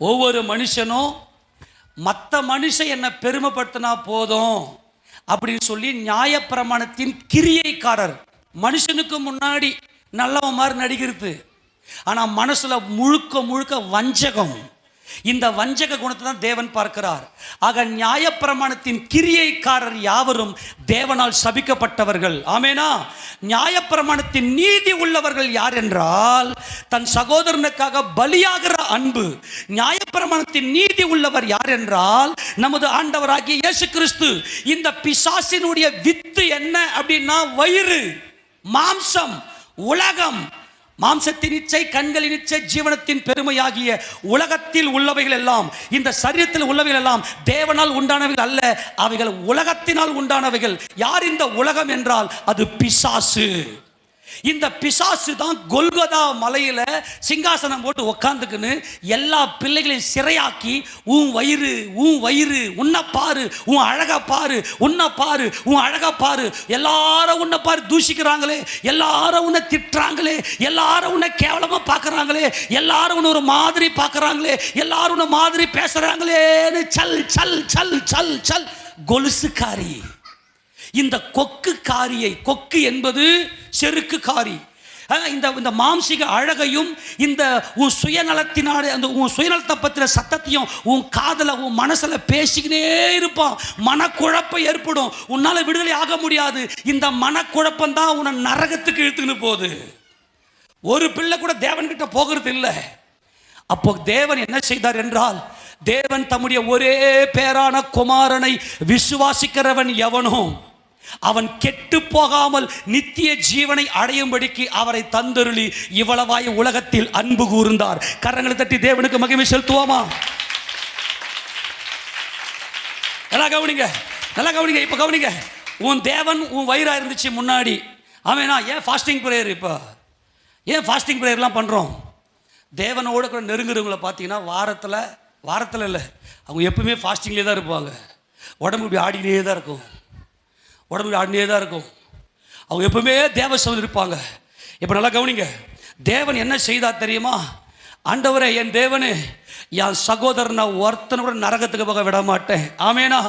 ஒவ்வொரு மனுஷனும் மற்ற மனுஷன் என்னை பெருமைப்படுத்தினா போதும் அப்படின்னு சொல்லி நியாயப்பிரமாணத்தின் கிரியைக்காரர். மனுஷனுக்கு முன்னாடி நல்லவன் மாதிரி நடிக்கிறது, ஆனா மனசுல முழுக்க வஞ்சகம். இந்த வஞ்சக குணத்தை தான் தேவன் பார்க்கிறார். ஆக நியாயப்பிரமாணத்தின் கிரியைக்காரர் யாவரும் தேவனால் சபிக்கப்பட்டவர்கள். ஆமேனா? நியாயப்பிரமாணத்தின் நீதி உள்ளவர்கள் யார் என்றால் தன் சகோதரனுக்காக பலியாகிற அன்பு. நியாயப்பிரமாணத்தின் நீதி உள்ளவர் யார் என்றால் நமது ஆண்டவராகிய இயேசு கிறிஸ்து. இந்த பிசாசினுடைய வித்து என்ன அப்படின்னா வயிறு, மாம்சம், உலகம். மாம்சத்தின் இச்சை, கண்களின் இச்சை, ஜீவனத்தின் பெருமையாகிய உலகத்தில் உள்ளவைகள் எல்லாம், இந்த சரீரத்தில் உள்ளவைகள் எல்லாம் தேவனால் உண்டானவைகள் அல்ல, அவைகள் உலகத்தினால் உண்டானவைகள். யார் இந்த உலகம் என்றால் அது பிசாசு. இந்த பிசாசு தான் கொல்கொதா மலையில சிங்காசனம் போட்டு உட்காந்துக்குன்னு எல்லா பிள்ளைகளையும் சிறையாக்கி உன் வயிறு உன்னை பாரு, உன் அழகா பாரு, உன்னை பாரு, உன் அழகா பாரு, எல்லாரும் உன்னை பாரு தூஷிக்கிறாங்களே, எல்லாரும் உன்னை திட்டுறாங்களே, எல்லாரும் உன்னை கேவலமா பார்க்கறாங்களே, எல்லாரும் உன்னை ஒரு மாதிரி பார்க்கறாங்களே, எல்லாரும் உன்னை மாதிரி பேசுறாங்களேன்னு சல் சல் சல் சல் சல் கொலுசுக்காரி. இந்த கொக்கு என்பது செருக்கு காரி. இந்த மாம்சிக அழகையும் இந்த உன் சுயநலத்தினால அந்த உன் சுயநலத்தை பற்றின சத்தத்தையும் உன் காதல உன் மனசுல பேசிக்கினே இருப்பான். மனக்குழப்பம் ஏற்படும், உன்னால விடுதலை ஆக முடியாது. இந்த மனக்குழப்பம் தான் உன்னை நரகத்துக்கு இழுத்துன்னு போகுது. ஒரு பிள்ளை கூட தேவன் கிட்ட போகிறது இல்லை. அப்போ தேவன் என்ன செய்தார் என்றால், தேவன் தம்முடைய ஒரே பேரான குமாரனை விசுவாசிக்கிறவன் எவனோ அவன் கெட்டு போகாமல் நித்திய ஜீவனை அடையும்படிக்கு அவரை தந்தருளி இவ்வளவாய் உலகத்தில் அன்பு கூர்ந்தார். கரங்களை தட்டி தேவனுக்கு மகிமை செலுத்துவோமா? நல்லா கவனிங்க, நல்லா கவனிங்க. இப்போ கவனிங்க, உன் தேவன் உன் வயிறா இருந்துச்சு முன்னாடி. ஆமேனா? ஏன் ஃபாஸ்டிங் ப்ரேயர்? இப்போ ஏன் ஃபாஸ்டிங் ப்ரேயர்லாம் பண்ணுறோம்? தேவனோட கூட நெருங்குறவங்களை பார்த்தீங்கன்னா வாரத்தில் இல்லை, அவங்க எப்பவுமே ஃபாஸ்டிங்லேயே தான் இருப்பாங்க. உடம்பு இப்படி ஆடினே தான் இருக்கும், உடம்பு ஆடினே தான் இருக்கும். அவங்க எப்பவுமே தேவ சமூகம் இருப்பாங்க. இப்போ நல்லா கவனிங்க, தேவன் என்ன செய்தார் தெரியுமா? ஆண்டவரே, என் தேவனே, என் சகோதரனை ஒருத்தனை கூட நரகத்துக்கு போக விட மாட்டேன். ஆமேனா?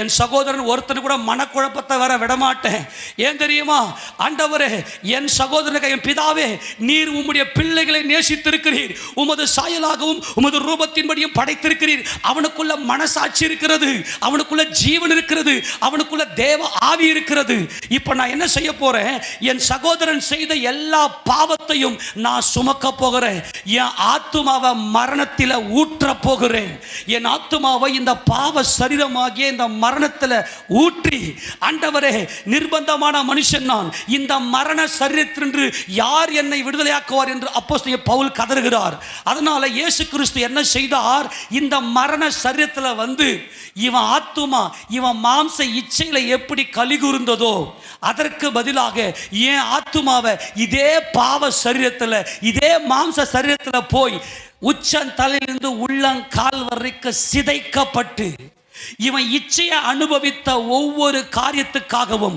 என் சகோதரன் ஒருத்தனை கூட மனக்குழப்பத்தை வர விட மாட்டேன். ஏன் தெரியுமா? ஆண்டவரே, என் சகோதரனுக்கு, என் பிதாவே, நீர் உம்முடைய பிள்ளைகளை நேசித்திருக்கிறீர், உமது சாயலாகவும் உமது ரூபத்தின்படியும் படைத்திருக்கிறீர். அவனுக்குள்ள மனசாட்சி இருக்கிறது, அவனுக்குள்ள ஜீவன் இருக்கிறது, அவனுக்குள்ள தேவ ஆவி இருக்கிறது. இப்போ நான் என்ன செய்ய போறேன்? என் சகோதரன் செய்த எல்லா பாவத்தையும் நான் சுமக்க போகிறேன். என் ஆத்துமாவை மரணத்தில் ஊற்ற போகிறேன். என் ஆத்துமாவை இந்த பாவ சரீரமாகிய இந்த மரணத்தில் ஊற்றி, ஆண்டவரே, நிர்பந்தமான மனுஷன் நான், இந்த மரண சரீரத்திலிருந்து யார் என்னை விடுதலையாக்குவார் என்று அப்போஸ்தலன் பவுல் கதறுகிறார். அதனால இயேசு கிறிஸ்து என்ன செய்தார்? இந்த மரண சரீரத்தில் வந்து இவன் ஆத்துமா, இவன் மாம்ச இச்சையில எப்படி கலிகூர்ந்ததோ, அதற்கு பதிலாக என் ஆத்துமாவை இதே பாவ சரீரத்தில், இதே மாம்ச சரீரத்தில் போய் உச்சந்தலையிலிருந்து உள்ளங்கால் வரைக்கும் சிதைக்கப்பட்டு, இவன் இச்சையை அனுபவித்த ஒவ்வொரு காரியத்துக்காகவும்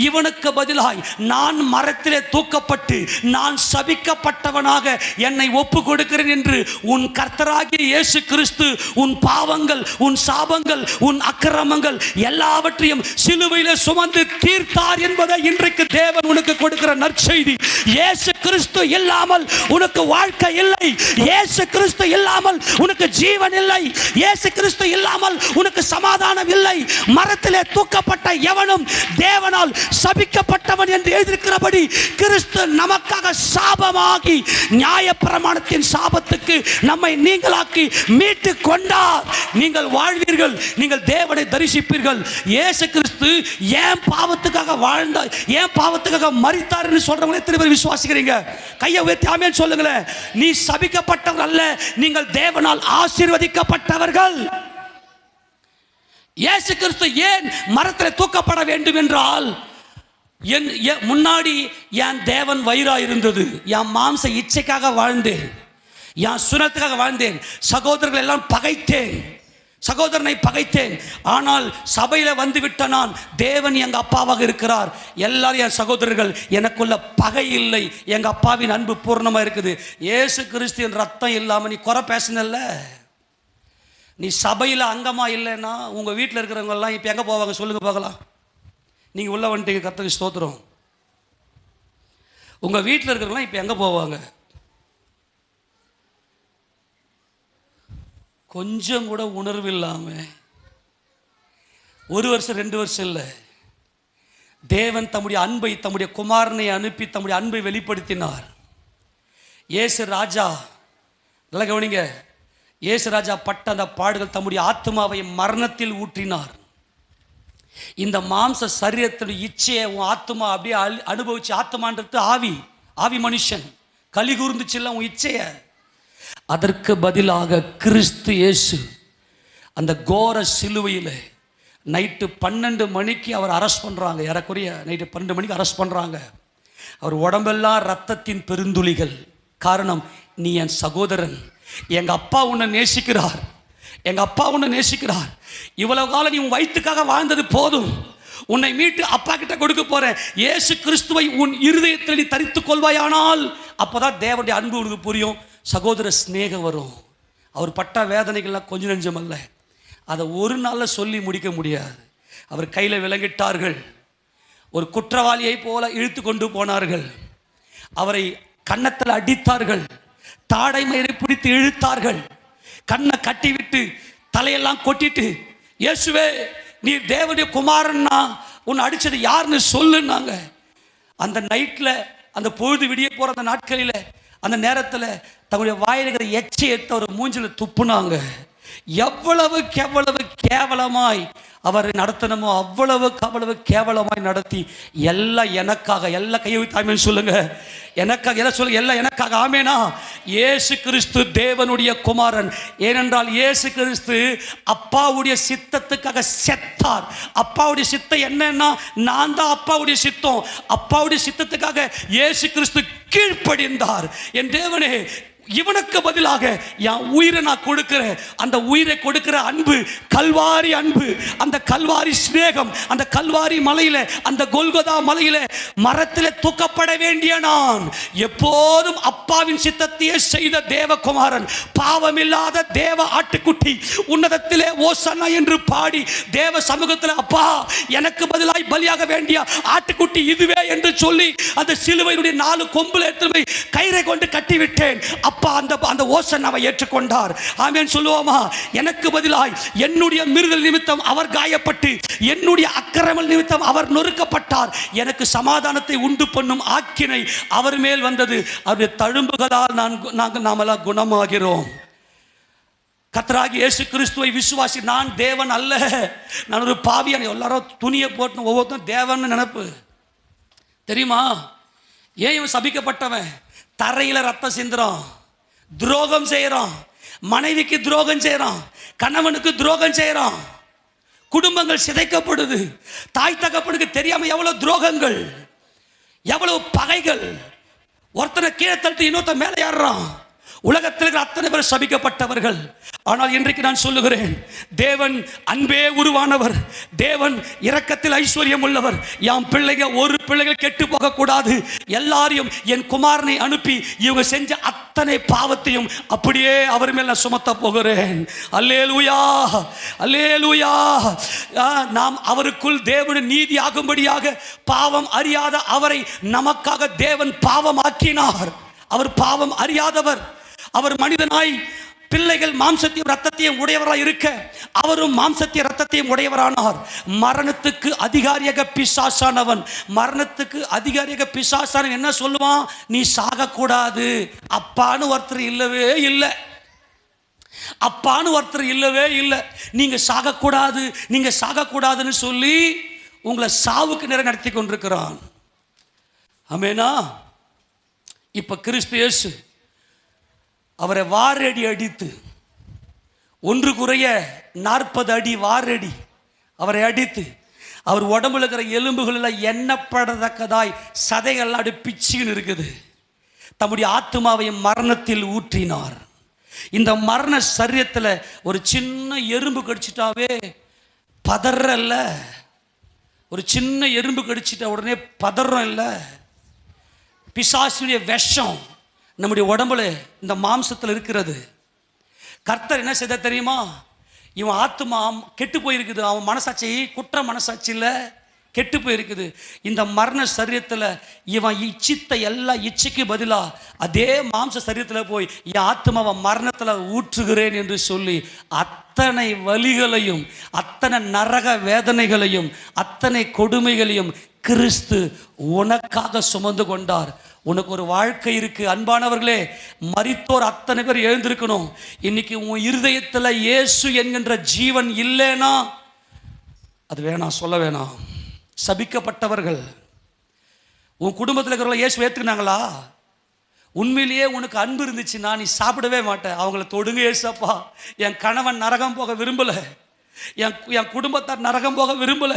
இவனுக்கு பதிலாய் நான் மரத்திலே தூக்கப்பட்டு நான் சபிக்கப்பட்டவனாக என்னை ஒப்பு கொடுக்கிறேன் என்று உன் கர்த்தராகிய இயேசு கிறிஸ்து உன் பாவங்கள், உன் சாபங்கள், உன் அக்கிரமங்கள் எல்லாவற்றையும் சிலுவையிலே சுமந்து தீர்த்தார் என்பதை இன்றைக்கு தேவன் உனக்கு கொடுக்கிற நற்செய்தி. இயேசு கிறிஸ்து இல்லாமல் உனக்கு வாழ்க்கை இல்லை, இயேசு கிறிஸ்து இல்லாமல் உனக்கு ஜீவன் இல்லை, இயேசு கிறிஸ்து இல்லாமல் உனக்கு சமாதானம் இல்லை. மரத்திலே தூக்கப்பட்ட எவனும் தேவனால் சபிக்கப்பட்டவன் என்று எழுதியிருக்கிறபடி கிறிஸ்து நமக்காக சாபமாகி நியாயப்பிரமாணத்தின் சாபத்துக்கு நம்மை நீங்களாக்கி மீட்டு கொண்டார். நீங்கள் வாழ்வீர்கள், நீங்கள் தேவனை தரிசிப்பீர்கள். இயேசு கிறிஸ்து ஏன் பாவத்துக்காக வாழ்ந்தார், ஏன் பாவத்துக்காக மரித்தார் என்று சொல்றவங்க எத்தனை பேர் விசுவாசிக்கிறீங்க? கையை உயர்த்தி ஆமென் சொல்லுங்களேன். நீ சபிக்கப்பட்டவர் அல்ல, நீங்கள் தேவனால் ஆசீர்வதிக்கப்பட்டவர்கள். இயேசு கிறிஸ்து ஏன் மரத்தில் தூக்கப்பட வேண்டும் என்றால், முன்னாடி என் தேவன் வயிறா இருந்தது, என் மாம்ச இச்சைக்காக வாழ்ந்தேன், என் சுனத்துக்காக வாழ்ந்தேன், சகோதரர்கள் எல்லாம் பகைத்தேன், சகோதரனை பகைத்தேன். ஆனால் சபையில் வந்துவிட்ட நான், தேவன் எங்க அப்பாவாக இருக்கிறார், எல்லாரும் என் சகோதரர்கள், எனக்குள்ள பகை இல்லை, எங்க அப்பாவின் அன்பு பூர்ணமா இருக்குது. இயேசு கிறிஸ்துவின் ரத்தம் இல்லாம நீ குறை பேசினல்ல, நீ சபையில் அங்கமா இல்லைன்னா உங்க வீட்டில் இருக்கிறவங்க எல்லாம் இப்போ எங்கே போவாங்க சொல்லுங்க பார்க்கலாம்? நீங்கள் உள்ள வந்துட்டீங்க, கர்த்தருக்கு ஸ்தோத்திரம். உங்க வீட்டில் இருக்கிறவங்களாம் இப்போ எங்கே போவாங்க? கொஞ்சம் கூட உணர்வு இல்லாமல், 1 வருஷம் 2 வருஷம் இல்லை, தேவன் தம்முடைய அன்பை, தம்முடைய குமாரனை அனுப்பி தம்முடைய அன்பை வெளிப்படுத்தினார். இயேசு ராஜா, நல்லா கவனிங்க, இயேசு ராஜா பட்ட அந்த பாடுகள் தம்முடைய ஆத்மாவை மரணத்தில் ஊற்றினார். இந்த மாம்ச சரீரத்தினுடைய இச்சையை உன் ஆத்மா அப்படியே அனுபவிச்சு, ஆத்மான்றது ஆவி மனுஷன் கலிகூர்ந்துச்சுல்ல உன் இச்சைய. அதற்கு பதிலாக கிறிஸ்து இயேசு அந்த கோர சிலுவையில் நைட்டு 12 மணிக்கு அவர் அரெஸ்ட் பண்ணுறாங்க. ஏறக்குறைய நைட்டு 12 மணிக்கு அரெஸ்ட் பண்ணுறாங்க. அவர் உடம்பெல்லாம் ரத்தத்தின் பெருந்துளிகள். காரணம், நீ என் சகோதரன், எங்க அப்பா உன்னை நேசிக்கிறார், எங்க அப்பா உன்னை நேசிக்கிறார். இவ்வளவு காலம் நீ உன் வயிற்றுக்காக வாழ்ந்தது போதும், உன்னை மீட்டு அப்பா கிட்ட கொடுக்க போறேன். இயேசு கிறிஸ்துவை உன் இருதயத்தில் நீ தரித்துக் கொள்வாயானால் அப்பதான் தேவனுடைய அன்பு உனக்கு புரியும், சகோதர சிநேகம் வரும். அவர் பட்ட வேதனைகள்லாம் கொஞ்சம் நெஞ்சம் அல்ல, அதை ஒரு நாள்ல சொல்லி முடிக்க முடியாது. அவர் கையில விலங்கிட்டார்கள், ஒரு குற்றவாளியை போல இழுத்து கொண்டு போனார்கள், அவரை கன்னத்தில் அடித்தார்கள், தாடை மயிரை பிடித்து இழுத்தார்கள், கண்ணை கட்டிவிட்டு தலையெல்லாம் கொட்டிட்டு, இயேசுவே நீ தேவனுடைய குமாரன்னா உன்னை அடிச்சது யாருன்னு சொல்லுன்னாங்க. அந்த நைட்டில், அந்த பொழுது விடிய போற அந்த நாட்களில், அந்த நேரத்தில் தங்களுடைய வாயிலுக்கிற எச்சை எடுத்து அவர் மூஞ்சில் துப்புனாங்க. எவ்வளவு கேவலமாய் அவர் நடத்தணுமோ அவ்வளவு கேவலமாய் நடத்தி எல்லாம் எனக்காக, எல்லாம் கையை தாமேன்னு சொல்லுங்க, எனக்காக, எல்லாம் சொல்லுங்க, எல்லாம் எனக்காக. ஆமேனா? இயேசு கிறிஸ்து தேவனுடைய குமாரன். ஏனென்றால் இயேசு கிறிஸ்து அப்பாவுடைய சித்தத்துக்காக செத்தார். அப்பாவுடைய சித்தம் என்னன்னா, நான் தான் அப்பாவுடைய சித்தம். அப்பாவுடைய சித்தத்துக்காக இயேசு கிறிஸ்து கீழ்ப்படிந்தார். என் தேவனே, இவனுக்கு பதிலாக என் உயிரை நான் கொடுக்கிறேன். அந்த உயிரை கொடுக்கிற அன்பு கல்வாரி அன்பு, அந்த கல்வாரி சிநேகம், அந்த கல்வாரி மலையில, அந்த கொல்கொதா மலையில மரத்தில் தூக்கப்பட வேண்டிய நான் எப்போதும் அப்பாவின் சித்தத்தையே செய்த தேவகுமாரன், பாவமில்லாத தேவ ஆட்டுக்குட்டி, உன்னதத்திலே ஓசன்னா என்று பாடி தேவ சமூகத்தில் அப்பா எனக்கு பதிலாய் பலியாக வேண்டிய ஆட்டுக்குட்டி இதுவே என்று சொல்லி அந்த சிலுவையினுடைய 4 கொம்புல எடுத்து கயிறை கொண்டு கட்டிவிட்டேன். அப்பா அந்த ஓசன்னாவை ஏற்றுக்கொண்டார். ஆமென் சொல்லுவோமா? எனக்கு பதிலாய் என்னுடைய மீறுதல் நிமித்தம் அவர் காயப்பட்டு, என்னுடைய அக்கிரம நிமித்தம் அவர் நொறுக்கப்பட்டார். எனக்கு சமாதானத்தை உண்டு பண்ணும் ஆக்கினை அவர் மேல் வந்தது. அவருடைய தழும்புகளால் நாமெல்லாம் குணமாகிறோம். கர்த்தராகிய இயேசு கிறிஸ்துவை விசுவாசி. நான் தேவன் அல்ல, நான் ஒரு பாவியான. எல்லாரும் துணியை போட்டு ஒவ்வொருத்தரும் தேவன் நினைப்பு. தெரியுமா ஏன் இவன் சபிக்கப்பட்டவன்? தரையில் ரத்தம் சிந்துறான், துரோகம் செய்யறான், மனைவிக்கு துரோகம் செய்யறான், கணவனுக்கு துரோகம் செய்யறான், குடும்பங்கள் சிதைக்கப்படுது, தாய் தகப்பனுக்கு தெரியாம எவ்வளவு துரோகங்கள், எவ்வளவு பகைகள். ஒருத்தனை கீழே தள்ளி இன்னொருத்த மேலே ஏறுறான். உலகத்தில் இருக்கிற அத்தனை பேர் சபிக்கப்பட்டவர்கள். ஆனால் இன்றைக்கு நான் சொல்லுகிறேன், தேவன் அன்பே உருவானவர், தேவன் இரக்கத்தில் ஐஸ்வர்யம் உள்ளவர். என் பிள்ளைகள், ஒரு பிள்ளைகள் கெட்டு போக கூடாது. எல்லாரையும் என் குமாரனை அனுப்பி இவங்க செஞ்ச அத்தனை பாவத்தையும் அப்படியே அவர் மேல் நான் சுமத்த போகிறேன். அல்லேலூயா, அல்லேலூயா. நாம் அவருக்குள் தேவன் நீதி ஆகும்படியாக பாவம் அறியாத அவரை நமக்காக தேவன் பாவமாக்கினார். அவர் பாவம் அறியாதவர். அவர் மனிதனாய் பிள்ளைகள் மாம்சத்தையும் ரத்தத்தையும் உடையவராய் இருக்க அவரும் மாம்சத்தையும் ரத்தத்தையும் உடையவரானார். மரணத்துக்கு அதிகாரியாக பிசாசானவன், மரணத்துக்கு அதிகாரியாக பிசாசானவன் என்ன சொல்லுவான்? நீ சாகக்கூடாது. அப்பான்னு ஒருத்தர் இல்லவே இல்லை, அப்பான்னு ஒருத்தர் இல்லவே இல்லை. நீங்க சாகக்கூடாது, நீங்க சாகக்கூடாதுன்னு சொல்லி உங்களை சாவுக்கு நேரம் நடத்தி கொண்டிருக்கிறான். ஆமெனா? இப்ப கிறிஸ்து இயேசு அவரை வாரடி அடித்து, ஒன்று குறைய 40 அடி வாரடி அவரை அடித்து, அவர் உடம்புல இருக்கிற எலும்புகள் எல்லாம் எண்ணப்படத்தக்கதாய் சதைகள்லாம் அப்படி பிச்சுன்னு இருக்குது. தம்முடைய ஆத்மாவையும் மரணத்தில் ஊற்றினார். இந்த மரண சரீரத்தில் ஒரு சின்ன எறும்பு கடிச்சிட்டாவே பதறல்ல, ஒரு சின்ன எறும்பு கடிச்சிட்டா உடனே பதறம் இல்லை. பிசாசுடைய விஷம் நம்முடைய உடம்புல இந்த மாம்சத்தில் இருக்கிறது. கர்த்தர் என்ன செய்த தெரியுமா? இவன் ஆத்மா கெட்டு போயிருக்குது, அவன் மனசாட்சி குற்ற மனசாட்சி இல்லை, கெட்டு போயிருக்குது. இந்த மரண சரீரத்தில் இவன் இச்சித்த எல்லா இச்சைக்கு பதிலாக அதே மாம்ச சரீரத்தில் போய் என் ஆத்மாவை மரணத்தில் ஊற்றுகிறேன் என்று சொல்லி அத்தனை வலிகளையும், அத்தனை நரக வேதனைகளையும், அத்தனை கொடுமைகளையும் கிறிஸ்து உனக்காக சுமந்து கொண்டார். உனக்கு ஒரு வாழ்க்கை இருக்கு. அன்பானவர்களே, மரித்தோர் அத்தனை பேர் எழுந்திருக்கணும். இன்னைக்கு உன் இருதயத்தில் இயேசு என்கின்ற ஜீவன் இல்லைனா அது வேணாம், சொல்ல வேணாம். சபிக்கப்பட்டவர்கள் உன் குடும்பத்தில் இருக்கிறவங்கள இயேசு ஏற்றுக்கினாங்களா? உண்மையிலேயே உனக்கு அன்பு இருந்துச்சுன்னா நீ சாப்பிடவே மாட்டேன். அவங்கள தொடுங்க ஏசப்பா, என் கணவன் நரகம் போக விரும்பலை, என் குடும்பத்தார் நரகம் போக விரும்பல.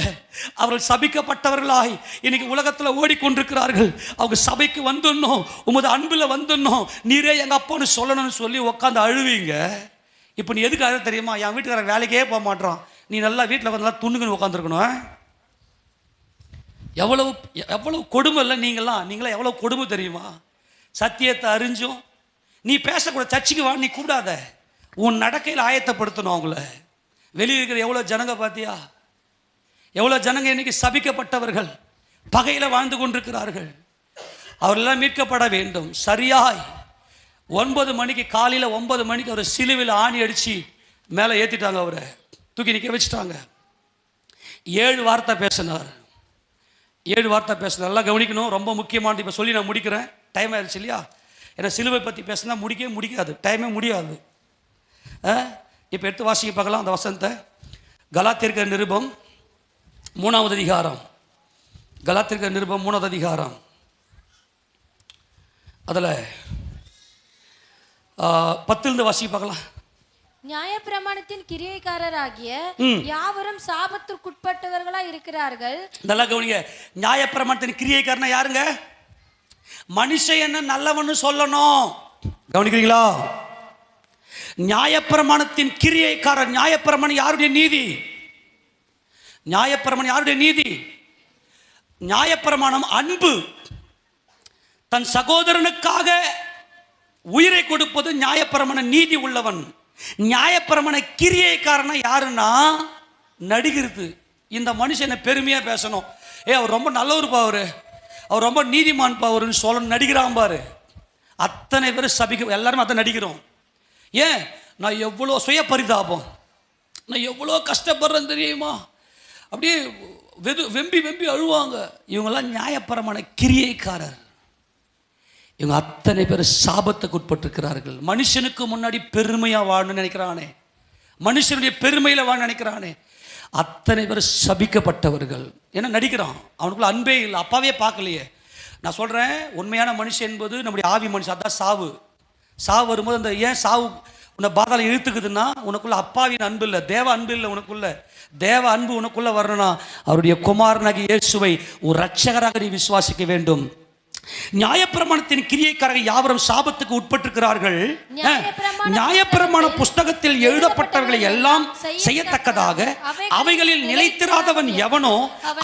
அவர்கள் சபிக்கப்பட்டவர்களாய் இன்னைக்கு உலகத்தில் ஓடிக்கொண்டிருக்கிறார்கள். அவங்க சபைக்கு வந்துடணும், உமது அன்பில் வந்துடணும், நீரே எங்கள் அப்பான்னு சொல்லணும்னு சொல்லி உட்காந்து அழுவீங்க. இப்போ நீ எதுக்காக தெரியுமா? என் வீட்டுக்காரன் வேலைக்கே போக மாட்டான், நீ நல்லா வீட்டில் வந்து நல்லா துண்ணுக்குன்னு உட்காந்துருக்கணும். எவ்வளவு எவ்வளவு கொடுமை இல்லை? நீங்களாம் எவ்வளோ கொடுமை தெரியுமா? சத்தியத்தை அறிஞ்சும் நீ பேசக்கூட, சர்ச்சைக்கு வா நீ கூடாத, உன் நடக்கையில் ஆயத்தப்படுத்தணும் அவங்கள. வெளியே இருக்கிற எவ்வளோ ஜனங்க பார்த்தியா? எவ்வளோ ஜனங்க இன்னைக்கு சபிக்கப்பட்டவர்கள், பகையில் வாழ்ந்து கொண்டிருக்கிறார்கள். அவர்களெல்லாம் மீட்கப்பட வேண்டும். சரியாய் 9 மணிக்கு, காலையில் 9 மணிக்கு அவர் சிலுவையில் ஆணி அடித்து மேலே ஏற்றிட்டாங்க, அவரை தூக்கி நிற்க வச்சுட்டாங்க. 7 வார்த்தை பேசினார். 7 வார்த்தை பேசினார். நல்லா கவனிக்கணும், ரொம்ப முக்கியமானது. இப்போ சொல்லி நான் முடிக்கிறேன், டைம் ஆயிடுச்சு இல்லையா? ஏன்னா சிலுவை பற்றி பேசினா முடிக்காது, டைமே முடியாது. இப்போ எடுத்து வாசிக்க பார்க்கலாம் அந்த வசனத்தை. கலாத்தியர் நிருபம் 3வது அதிகாரம், கலாத்தியர் நிருபம் 3வது அதிகாரம், அதில் 10 வாசி பார்க்கலாம். நியாயப்பிரமாணத்தின் கிரியைக்காரராகிய யாவரும் சாபத்திற்குட்பட்டவர்களா இருக்கிறார்கள். நல்லா கவனிங்க. நியாயப்பிரமாணத்தின் கிரியைக்காரனா யாருங்க? மனுஷன் என்ன நல்லவன்னு சொல்லணும். கவனிக்கிறீங்களா? நியாயப்பிரமாணத்தின் கிரியைக்காரர். நியாயப்பிரமாணம் யாருடைய நீதி? நியாயப்பிரமாணம் யாருடைய நீதி? நியாயப்பிரமாணம் அன்பு. தன் சகோதரனுக்காக உயிரை கொடுப்பது நியாயப்பிரமாண நீதி உள்ளவன். நியாயப்பிரமாண கிரியைக்காரனா யாருன்னா நடிகிறது. இந்த மனுஷனை பெருமையா பேசணும். அவர் ரொம்ப நல்லவர் பாரு, அவர் ரொம்ப நீதிமான் பாருன்னு சொல்ல நடிக்கிறான் பாரு. அத்தனை பேர் சபிக்க, எல்லாருமே அத்தனை நடிக்கிறோம். ஏன்? நான் எவ்வளோ சுய பரிதாபம், நான் எவ்வளோ கஷ்டப்படுறேன்னு தெரியுமா, அப்படியே வெம்பி வெம்பி அழுவாங்க. இவங்கெல்லாம் நியாயப்பிரமாண கிரியைக்காரர். இவங்க அத்தனை பேர் சாபத்துக்கு உட்பட்டிருக்கிறார்கள். மனுஷனுக்கு முன்னாடி பெருமையாக வாழணும்னு நினைக்கிறானே, மனுஷனுடைய பெருமையில் வாழ நினைக்கிறானே, அத்தனை பேர் சபிக்கப்பட்டவர்கள். ஏன்னா நடிக்கிறான், அவனுக்குள்ள அன்பே இல்லை, அப்பாவே பார்க்கலையே. நான் சொல்கிறேன், உண்மையான மனுஷன் என்பது நம்முடைய ஆவி மனுஷன். அதான் சாவு. சாவு வரும்போது அந்த ஏன் சாவு உன்னை பாதாளம் இழுத்துக்குதுன்னா, உனக்குள்ள அப்பாவின் அன்பு இல்லை, தேவ அன்பு இல்லை. உனக்குள்ள தேவ அன்பு உனக்குள்ள வரணும்னா அவருடைய குமாரனாகிய இயேசுவை ஒரு இரட்சகராக நீ விசுவாசிக்க வேண்டும். நியாயப்பிரமாணத்தின் கிரியைக்காரர்கள் யாவரும் சாபத்துக்கு உட்பட்டிருக்கிறார்கள். நியாயப்பிரமாண புஸ்தகத்தில் எழுதப்பட்டவர்களை எல்லாம் செய்யத்தக்கதாக அவைகளில் நிலைத்திராதவன் எவனோ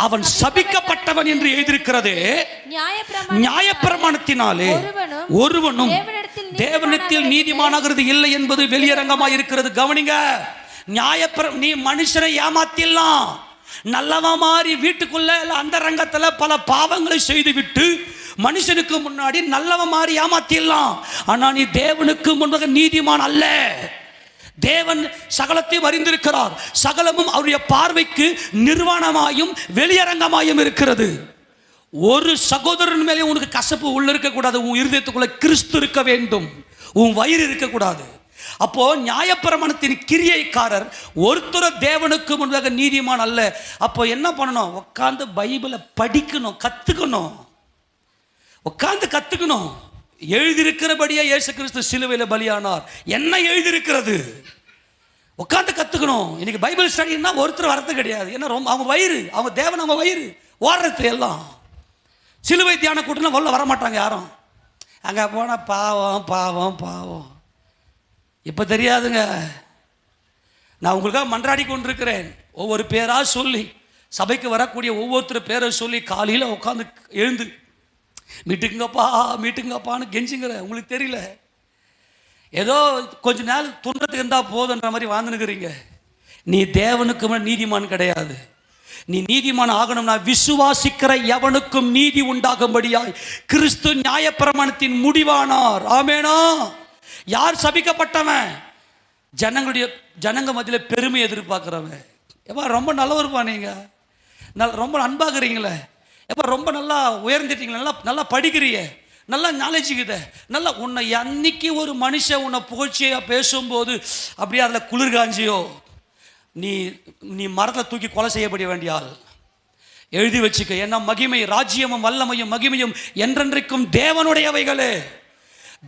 அவன் சபிக்கப்பட்டவன் என்று எழுதியிருக்கிறது. நியாயப்பிரமாணத்தினாலே ஒருவனும் தேவனிடத்தில் நீதிமானாகிறது இல்லை என்பது வெளியரங்கமாக இருக்கிறது. கவனிங்க. நீ மனுஷனை ஏமாத்திடலாம், நல்லவா மாறி வீட்டுக்குள்ள அந்த ரங்கத்துல பல பாவங்களை செய்து விட்டு மனுஷனுக்கு முன்னாடி நல்லவ மாறி ஏமாத்திடலாம். ஆனா நீ தேவனுக்கு முன்பாக நீதிமான் அல்ல. தேவன் சகலத்தையும் அறிந்திருக்கிறார். சகலமும் அவருடைய பார்வைக்கு நிர்வாணமாயும் வெளியரங்கமாயும் இருக்கிறது. ஒரு சகோதரன் மேலே உனக்கு கசப்பு உள்ள இருக்கக்கூடாது. உன் இருதயத்துக்குள்ள கிறிஸ்து இருக்க வேண்டும், உன் வயிறு இருக்கக்கூடாது. அப்போ நியாயப்பிரமாணத்தின் கிரியைக்காரர் ஒருத்தர் தேவனுக்கு முன்பாக நீதிமான் அல்ல. அப்போ என்ன பண்ணணும்? உட்கார்ந்து பைபிளை படிக்கணும், கத்துக்கணும், உட்கார்ந்து கத்துக்கணும். எழுதியிருக்கிறபடியே இயேசு கிறிஸ்து சிலுவையில் பலியானார். என்ன எழுதியிருக்கிறது? உட்கார்ந்து கத்துக்கணும். இன்னைக்கு பைபிள் ஸ்டடின்னா ஒருத்தர் வரது கிடையாது. ஏன்னா ரொம்ப அவங்க வயிறு, அவங்க தேவன் அவங்க வயிறு ஓடுறது எல்லாம். சிலுவை தியான கூட்டம்னா உள்ள வரமாட்டாங்க யாரும். அங்கே போனால் பாவம் பாவம் பாவம். இப்போ தெரியாதுங்க. நான் உங்களுக்காக மன்றாடி கொண்டிருக்கிறேன். ஒவ்வொரு பேராக சொல்லி, சபைக்கு வரக்கூடிய ஒவ்வொருத்தர் பேரை சொல்லி காலையில் உட்காந்து எழுந்து மீட்டுங்கப்பா மீட்டுங்கப்பான்னு கெஞ்சுங்கிற. உங்களுக்கு தெரியல, ஏதோ கொஞ்ச நாள் துன்றத்துக்கு இருந்தால் போதுன்ற மாதிரி வாழ்ந்துனுக்கிறீங்க. நீ தேவனுக்கு நீதிமான் கிடையாது. நீ நீதிமான் ஆகணும்னா விசுவாசிக்கிற எவனுக்கும் நீதி உண்டாகும்படியாய் கிறிஸ்து நியாயப்பிரமாணத்தின் முடிவானார். ஆமேனா? யார் சபிக்கப்பட்டவன்? ஜனங்க மத்தியில் பெருமை எதிர்பார்க்கிறவன். எப்பா ரொம்ப நல்லவருப்பா, நீங்கள் ரொம்ப அன்பாகிறீங்களே, எப்போ ரொம்ப நல்லா உயர்ந்துட்டீங்களே, நல்லா படிக்கிறீங்க, நல்லா நாலேஜுக்குத, நல்லா உன்னை அன்னைக்கு ஒரு மனுஷன் உன்னை புகழ்ச்சியாக பேசும்போது அப்படியே அதில் குளிர் காஞ்சியோ, நீ மரத்தில் தூக்கி கொலை செய்யப்பட வேண்டிய ஆள். எழுதி வச்சுக்க. ஏன்னா மகிமை, ராஜ்யமும் வல்லமையும் மகிமையும் என்றென்றைக்கும் தேவனுடையவைகளே.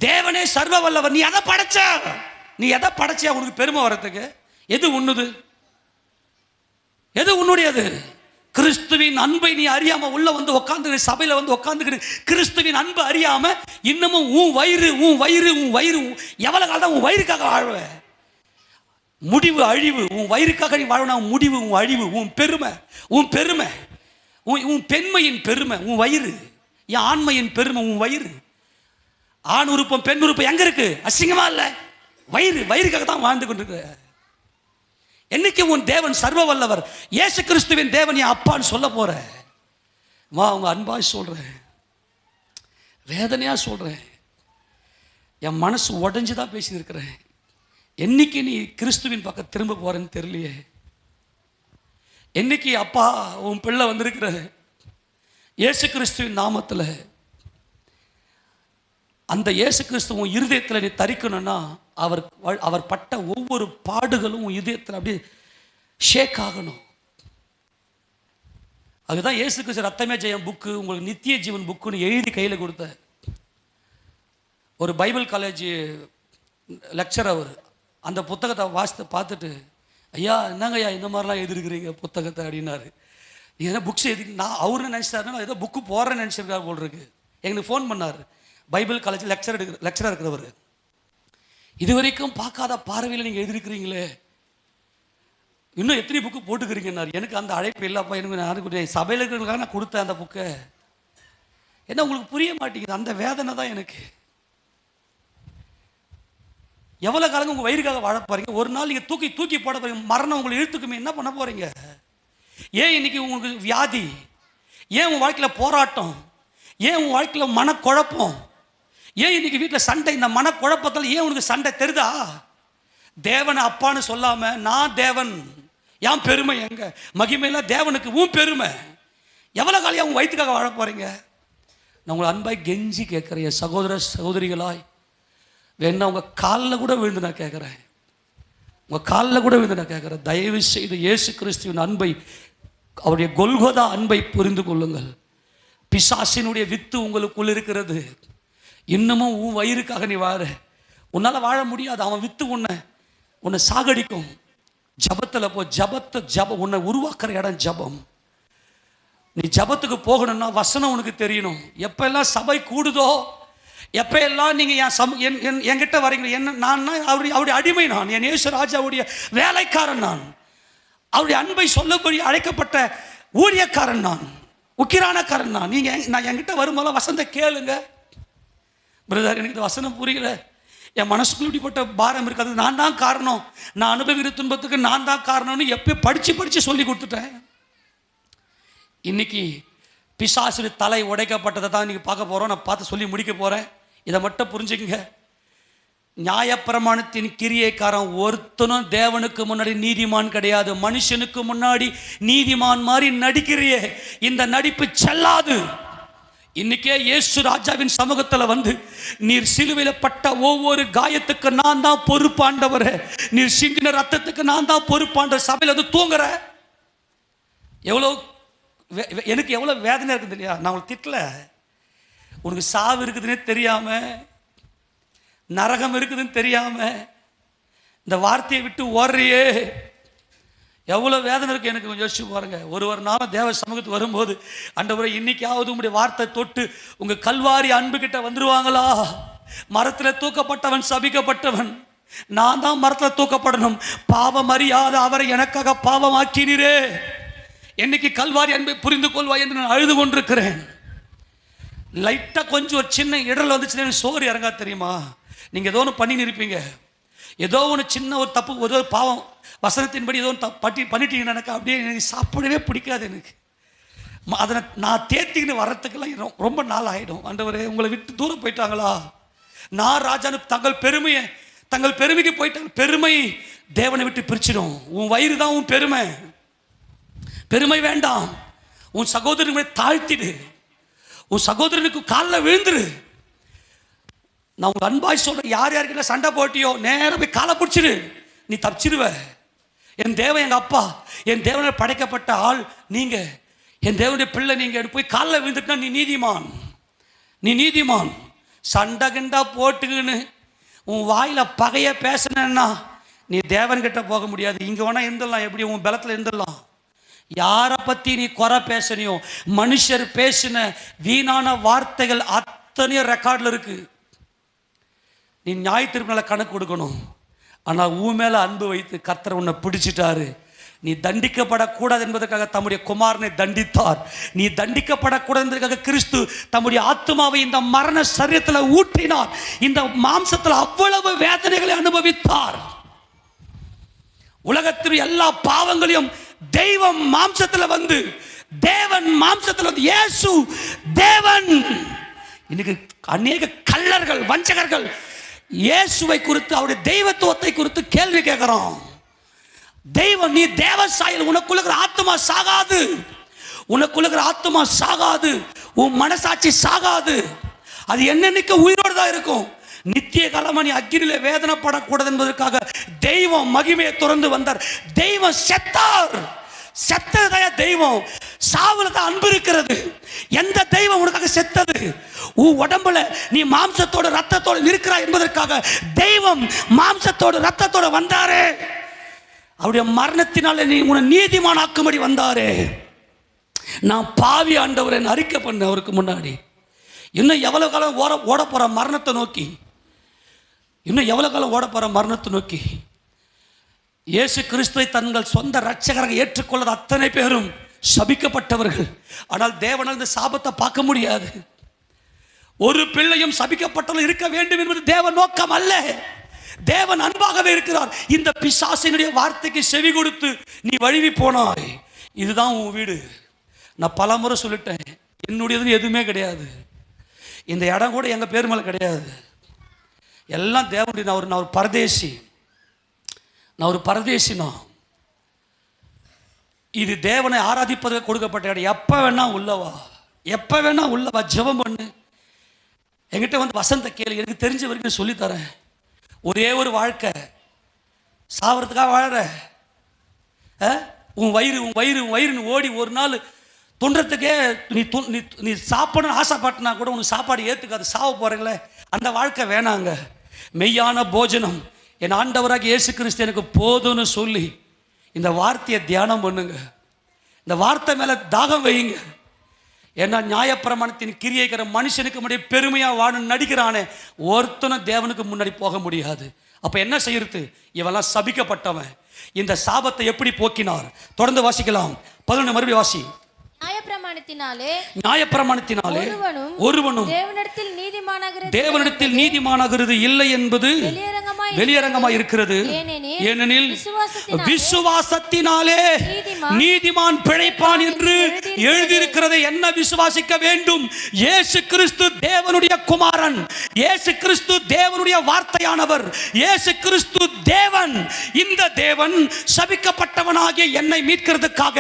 தேவனே சர்வ வல்லவர். நீ எதை படைச்சா உனக்கு பெருமை வரத்துக்கு? எது உன்னுது? எது உன்னுடையது? கிறிஸ்துவின் அன்பை நீ அறியாம உள்ள வந்து உட்காந்து சபையில வந்து உட்காந்து கிறிஸ்துவின் அன்பு அறியாம இன்னமும் உன் வயிறு எவ்வளவு காலம் உன் வயிறுக்காக வாழ்வ? முடிவு அழிவு. உன் வயிறுக்காக நீ வாழனா முடிவு உன் அழிவு. உன் பெருமை உன் பெண்மையின் பெருமை உன் வயிறு. என் ஆண்மையின் பெருமை உன் வயிறு. ஆண் உறுப்பம் பெண் உறுப்பம் எங்க இருக்கு? அசிங்கமா இல்ல? வயிறுக்காக தான் வாழ்ந்து கொண்டிருக்க. என்னைக்கு உன் தேவன் சர்வ வல்லவர், இயேசு கிறிஸ்துவின் தேவன் என் அப்பான்னு சொல்ல போற? வா, உங்க அன்பாய் சொல்றேன், வேதனையா சொல்றேன், என் மனசு உடஞ்சுதான் பேசி இருக்கிறேன். என்னைக்கு நீ கிறிஸ்துவின் பக்கம் திரும்ப போறேன்னு தெரியலையே. என்னைக்கு அப்பா உன் பிள்ளை வந்திருக்கிற இயேசு கிறிஸ்துவின் நாமத்தில் அந்த இயேசு கிறிஸ்து உன் இருதயத்தில் நீ தரிக்கணும்னா அவர் பட்ட ஒவ்வொரு பாடுகளும் உன் இதயத்தில் அப்படியே ஷேக் ஆகணும். அதுதான் இயேசு கிறிஸ்து ரத்தமே ஜெயம் புக்கு உங்களுக்கு நித்திய ஜீவன் புக்குன்னு எழுதி கையில் கொடுத்த ஒரு பைபிள் காலேஜ் லெக்சர். அவர் அந்த புத்தகத்தை வாசித்து பார்த்துட்டு, ஐயா என்னங்க ஐயா இந்த மாதிரிலாம் எழுதிருக்கிறீங்க புத்தகத்தை அப்படின்னாரு. நீ என்ன புக்ஸ் எழுதி நான் அவருன்னு நினச்சிட்டாருன்னா ஏதோ புக்கு போடுறேன்னு நினச்சிருக்காரு போல் இருக்கு. எங்களுக்கு ஃபோன் பண்ணார். பைபிள் காலேஜ் லெக்சராக இருக்கிறவர். இது வரைக்கும் பார்க்காத பார்வையில் நீங்கள் எழுதிருக்கிறீங்களே, இன்னும் எத்தனை புக்கு போட்டுக்கிறீங்கன்னாரு. எனக்கு அந்த அழைப்பு இல்லைப்பா, எனக்கு சபையில் இருக்கிறவங்களுக்காக நான் கொடுத்தேன் அந்த புக்கை. ஏன்னா உங்களுக்கு புரிய மாட்டேங்குது, அந்த வேதனை தான் எனக்கு. எவ்வளோ காலங்க உங்கள் வயிறுக்காக வாழ போகிறீங்க? ஒரு நாள் நீங்கள் தூக்கி போட போகிறீங்க. மரணம் உங்களை இழுத்துக்குமே, என்ன பண்ண போகிறீங்க? ஏன் இன்னைக்கு உங்களுக்கு வியாதி? ஏன் உங்கள் வாழ்க்கையில் போராட்டம்? ஏன் உங்கள் வாழ்க்கையில் மனக்குழப்பம்? ஏன் இன்னைக்கு வீட்டில் சண்டை? இந்த மனக்குழப்பத்தில் ஏன் உனக்கு சண்டை தெரியுதா? தேவனை அப்பான்னு சொல்லாமல் நான் தேவன், என் பெருமை எங்க? மகிமையில தேவனுக்கு உன் பெருமை. எவ்வளோ காலையாக உங்கள் வயிற்றுக்காக வாழ போகிறீங்க? நான் உங்களை அன்பாய் கெஞ்சி கேட்குறேன், சகோதர சகோதரிகளாய், வேணா உங்கள் காலில் கூட விழுந்து நான் கேட்குறேன், உங்கள் காலில் கூட விழுந்து நான் கேட்குறேன், தயவு செய்து இயேசு கிறிஸ்துவின் அன்பை, அவருடைய கொல்கொதா அன்பை புரிந்து கொள்ளுங்கள். பிசாசினுடைய வித்து உங்களுக்குள் இருக்கிறது. இன்னமும் உன் வயிறுக்காக நீ வாழ, உன்னால் வாழ முடியாது. அவன் வித்து உன்னை சாகடிக்கும். ஜபத்தில் போ. உன்னை உருவாக்குற இடம் ஜபம். நீ ஜபத்துக்கு போகணும்னா வசனம் உனக்கு தெரியணும். எப்பெல்லாம் சபை கூடுதோ, எப்போ எல்லாம் நீங்கள் என்கிட்ட வரீங்க, என்ன நான் அவருடைய அடிமை, நான் என் இயேசு ராஜாவுடைய வேலைக்காரன், நான் அவருடைய அன்பை சொல்லபடி அழைக்கப்பட்ட ஊழியக்காரன், நான் உக்கிரானக்காரன். நான் என்கிட்ட வரும்போது வசனத்தை கேளுங்க. பிரதர் எனக்கு இந்த வசனம் புரியல, என் மனசுக்குள்ள இப்படிப்பட்ட பாரம் இருக்காது, நான் தான் காரணம், நான் அனுபவிக்கிற துன்பத்துக்கு நான் தான் காரணம்னு எப்போ படித்து சொல்லி கொடுத்துட்டேன். இன்னைக்கு பிசாசு தலை உடைக்கப்பட்டதை தான் இன்னைக்கு பார்க்க போகிறோம். நான் பார்த்து சொல்லி முடிக்க போகிறேன். இதை மட்டும் புரிஞ்சுக்கங்க. நியாயப்பிரமாணத்தின் கிரியைக்காரன் ஒருத்தனும் தேவனுக்கு முன்னாடி நீதிமான் கிடையாது. மனுஷனுக்கு முன்னாடி நீதிமான் மாதிரி நடிக்கிறியே, இந்த நடிப்பு செல்லாது. இன்னைக்கே இயேசு ராஜாவின் சமூகத்தில் வந்து, நீர் சிலுவையில் பட்ட ஒவ்வொரு காயத்துக்கு நான் தான் பொறுப்பாண்டவர், நீர் சிந்தின ரத்தத்துக்கு நான் தான் பொறுப்பாண்டவர். சபையில் வந்து தூங்குற எனக்கு எவ்வளோ வேதனை இருக்குது இல்லையா? நான் உங்களுக்கு திட்டல, உனக்கு சாவு இருக்குதுன்னே தெரியாம, நரகம் இருக்குதுன்னு தெரியாம இந்த வார்த்தையை விட்டு ஓடுறியே, எவ்வளோ வேதனை இருக்கு எனக்கு. கொஞ்சம் யோசிச்சு பாருங்க. ஒரு நாளும் தேவ சமூகத்துக்கு வரும்போது, ஆண்டவரே இன்னைக்காவது உங்களுடைய வார்த்தை தொட்டு உங்க கல்வாரி அன்பு கிட்ட வந்துருவாங்களா? மரத்தில் தூக்கப்பட்டவன் சபிக்கப்பட்டவன், நான் தான் மரத்தில் தூக்கப்படணும். பாவம் அறியாத அவரை எனக்காக பாவம் ஆக்கினீரே, என்னைக்கு கல்வாரி அன்பை புரிந்து கொள்வாய் என்று நான் அழுது கொண்டிருக்கிறேன். லைட்டாக கொஞ்சம் ஒரு சின்ன இடல் வந்துச்சுன்னா சோறு இறங்கா தெரியுமா? நீங்கள் ஏதோ ஒன்று பண்ணி இருப்பீங்க, ஏதோ ஒன்று சின்ன ஒரு தப்பு, ஏதோ ஒரு பாவம் வசனத்தின்படி ஏதோ ஒன்று பண்ணிட்டீங்கன்னு எனக்கு அப்படியே எனக்கு சாப்பிடவே பிடிக்காது எனக்கு. அதை நான் தேர்த்திக்கின்னு வர்றதுக்கெல்லாம் ரொம்ப நாள் ஆகிடும். ஆண்டவரே உங்களை விட்டு தூரம் போயிட்டாங்களா? நான் ராஜானு தங்கள் பெருமைக்கு போயிட்டாங்க. பெருமை தேவனை விட்டு பிரிச்சிடும். உன் வயிறு தான் உன் பெருமை வேண்டாம். உன் சகோதரனை தாழ்த்திடு, உன் சகோதரனுக்கு காலில் விழுந்துரு. நான் உங்க அன்பாய் சொல்றேன், யார் யாருக்கிட்ட சண்டை போட்டியோ நேரம் போய் காலை பிடிச்சிரு, நீ தப்பிச்சிருவ. என் தேவன் எங்க அப்பா, என் தேவனை படைக்கப்பட்ட ஆள் நீங்க, என் தேவனுடைய பிள்ளை நீங்க. போய் காலில் விழுந்துட்டா நீ நீதிமான். சண்டை கிண்டா போட்டுக்குன்னு உன் வாயில பகைய பேசினா நீ தேவன்கிட்ட போக முடியாது. இங்க வேணா இருந்துடலாம், எப்படி உன் பலத்தில் இருந்துடலாம். யாரை பத்தி நீ குறை பேசணியோ, மனுஷர் பேசின வீணான வார்த்தைகள் அத்தனையும் ரெக்கார்டில் இருக்கு. நீ நியாயத்தீர்ப்பினால கணக்கு கொடுக்கணும். ஆனால் உன் மேல அன்பு வைத்து கர்த்தர் உன்னை பிடிச்சிட்டாரு. நீ தண்டிக்கப்படக்கூடாது என்பதற்காக தம்முடைய குமாரனை தண்டித்தார். நீ தண்டிக்கப்படக்கூடாது என்பதற்காக கிறிஸ்து தம்முடைய ஆத்துமாவை இந்த மரண சரீரத்தில் ஊற்றினார். இந்த மாம்சத்தில் அவ்வளவு வேதனைகளை அனுபவித்தார். உலகத்தில் எல்லா பாவங்களையும் தெய்வம் மாம்சத்தில் வந்து, தேவன் மாம்சத்தில் வந்து, இயேசு தேவன். இன்னைக்கு அநேக கள்ளர்கள், வஞ்சகர்கள் இயேசுவை குறித்து, அவருடைய தெய்வத்துவத்தை குறித்து கேள்வி கேட்கிறோம். தெய்வம், நீ தேவ சாயல், உனக்குள்ள ஆத்மா சாகாது, உனக்குள்ள ஆத்மா சாகாது, உன் மனசாட்சி சாகாது. அது என்னன்னைக்கு உயிரோடு தான் இருக்கும். நித்திய காலமா நீ அக்கினியிலே வேதனைப்படக்கூடாது என்பதற்காக தெய்வம் மகிமையை துறந்து வந்தார். தெய்வம் செத்தார். செத்ததையா தெய்வம்? சாவுல தான் அன்பு இருக்கிறது. எந்த தெய்வம் உனக்காக செத்தது? உன் உடம்புல நீ மாம்சத்தோட ரத்தத்தோட இருக்கிறாய் என்பதற்காக தெய்வம் மாம்சத்தோட ரத்தத்தோட வந்தாரே. அவருடைய மரணத்தினால நீ உன்னை நீதிமானாக்கும்படி வந்தாரே. நான் பாவி ஆண்டவர் என்ன அறிக்கை பண்ண அவருக்கு முன்னாடி. இன்னும் எவ்வளவு காலம் ஓட போற மரணத்தை நோக்கி, இன்னும் எவ்வளவு காலம் ஓட போற மரணத்தை நோக்கி. இயேசு கிறிஸ்துவை தங்கள் சொந்த இரட்சகராக ஏற்றுக்கொள்ளாத அத்தனை பேரும் சபிக்கப்பட்டவர்கள். ஆனால் தேவனால் இந்த சாபத்தை பார்க்க முடியாது. ஒரு பிள்ளையும் சபிக்கப்பட்டவர்கள் இருக்க வேண்டும் என்பது தேவன் நோக்கம் அல்ல. தேவன் அன்பாகவே இருக்கிறார். இந்த பிசாசினுடைய வார்த்தைக்கு செவி கொடுத்து நீ வழுவி போனாய். இதுதான் உன் வீடு. நான் பல முறை சொல்லிட்டேன், என்னுடையதுன்னு எதுவுமே கிடையாது. இந்த இடம் கூட எங்கள் பேர் மேலே கிடையாது. எல்லாம் தேவனுடைய. நான் ஒரு பரதேசி. இது தேவனை ஆராதிப்பதற்கு கொடுக்கப்பட்ட இடம். எப்போ வேணா உள்ளவா ஜெபம் பண்ணு. என்கிட்ட வந்து வசந்த கேளு, எனக்கு தெரிஞ்ச வரைக்கும் சொல்லித்தரேன். ஒரே ஒரு வாழ்க்கை, சாவறதுக்காக வாழற. உன் வயிறுன்னு ஓடி ஒரு நாள் துன்றதுக்கே நீ சாப்பிடணும்னு ஆசைப்பட்டினா கூட உனக்கு சாப்பாடு ஏற்றுக்காது. சாவ போறீங்களே, அந்த வாழ்க்கை வேணாங்க. மெய்யான போஜனம் என் ஆண்டவராக இயேசு கிறிஸ்து எனக்கு போதும்னு சொல்லி இந்த வார்த்தையை தியானம் பண்ணுங்க. இந்த வார்த்தை மேலே தாகம் வையுங்க. ஏன்னா நியாயப்பிரமாணத்தின் கிரியைக்கிற மனுஷனுக்கு முன்னாடி பெருமையாக வாழணும்னு நடிக்கிறானே, ஒருத்தனும் தேவனுக்கு முன்னாடி போக முடியாது. அப்போ என்ன செய்யறது? இவெல்லாம் சபிக்கப்பட்டவன். இந்த சாபத்தை எப்படி போக்கினார்? தொடர்ந்து வாசிக்கலாம். 11 மறுபடியும் வாசி. நியாயப்பிரமாணத்தினாலே ஒருவனும் தேவனிடத்தில் நீதிமானாகிறது இல்லை என்பது வெளியரங்கமாய் இருக்கிறது. ஏனெனில் விசுவாசத்தினாலே நீதிமான் பிழைப்பான் என்று எழுதியிருக்கிறது. என்ன விசுவாசிக்க வேண்டும்? இயேசு கிறிஸ்து தேவனுடைய குமாரன். இயேசு கிறிஸ்து தேவனுடைய வார்த்தையானவர். இயேசு கிறிஸ்து தேவன். இந்த தேவன் சபிக்கப்பட்டவனாகிய என்னை மீட்கிறதுக்காக,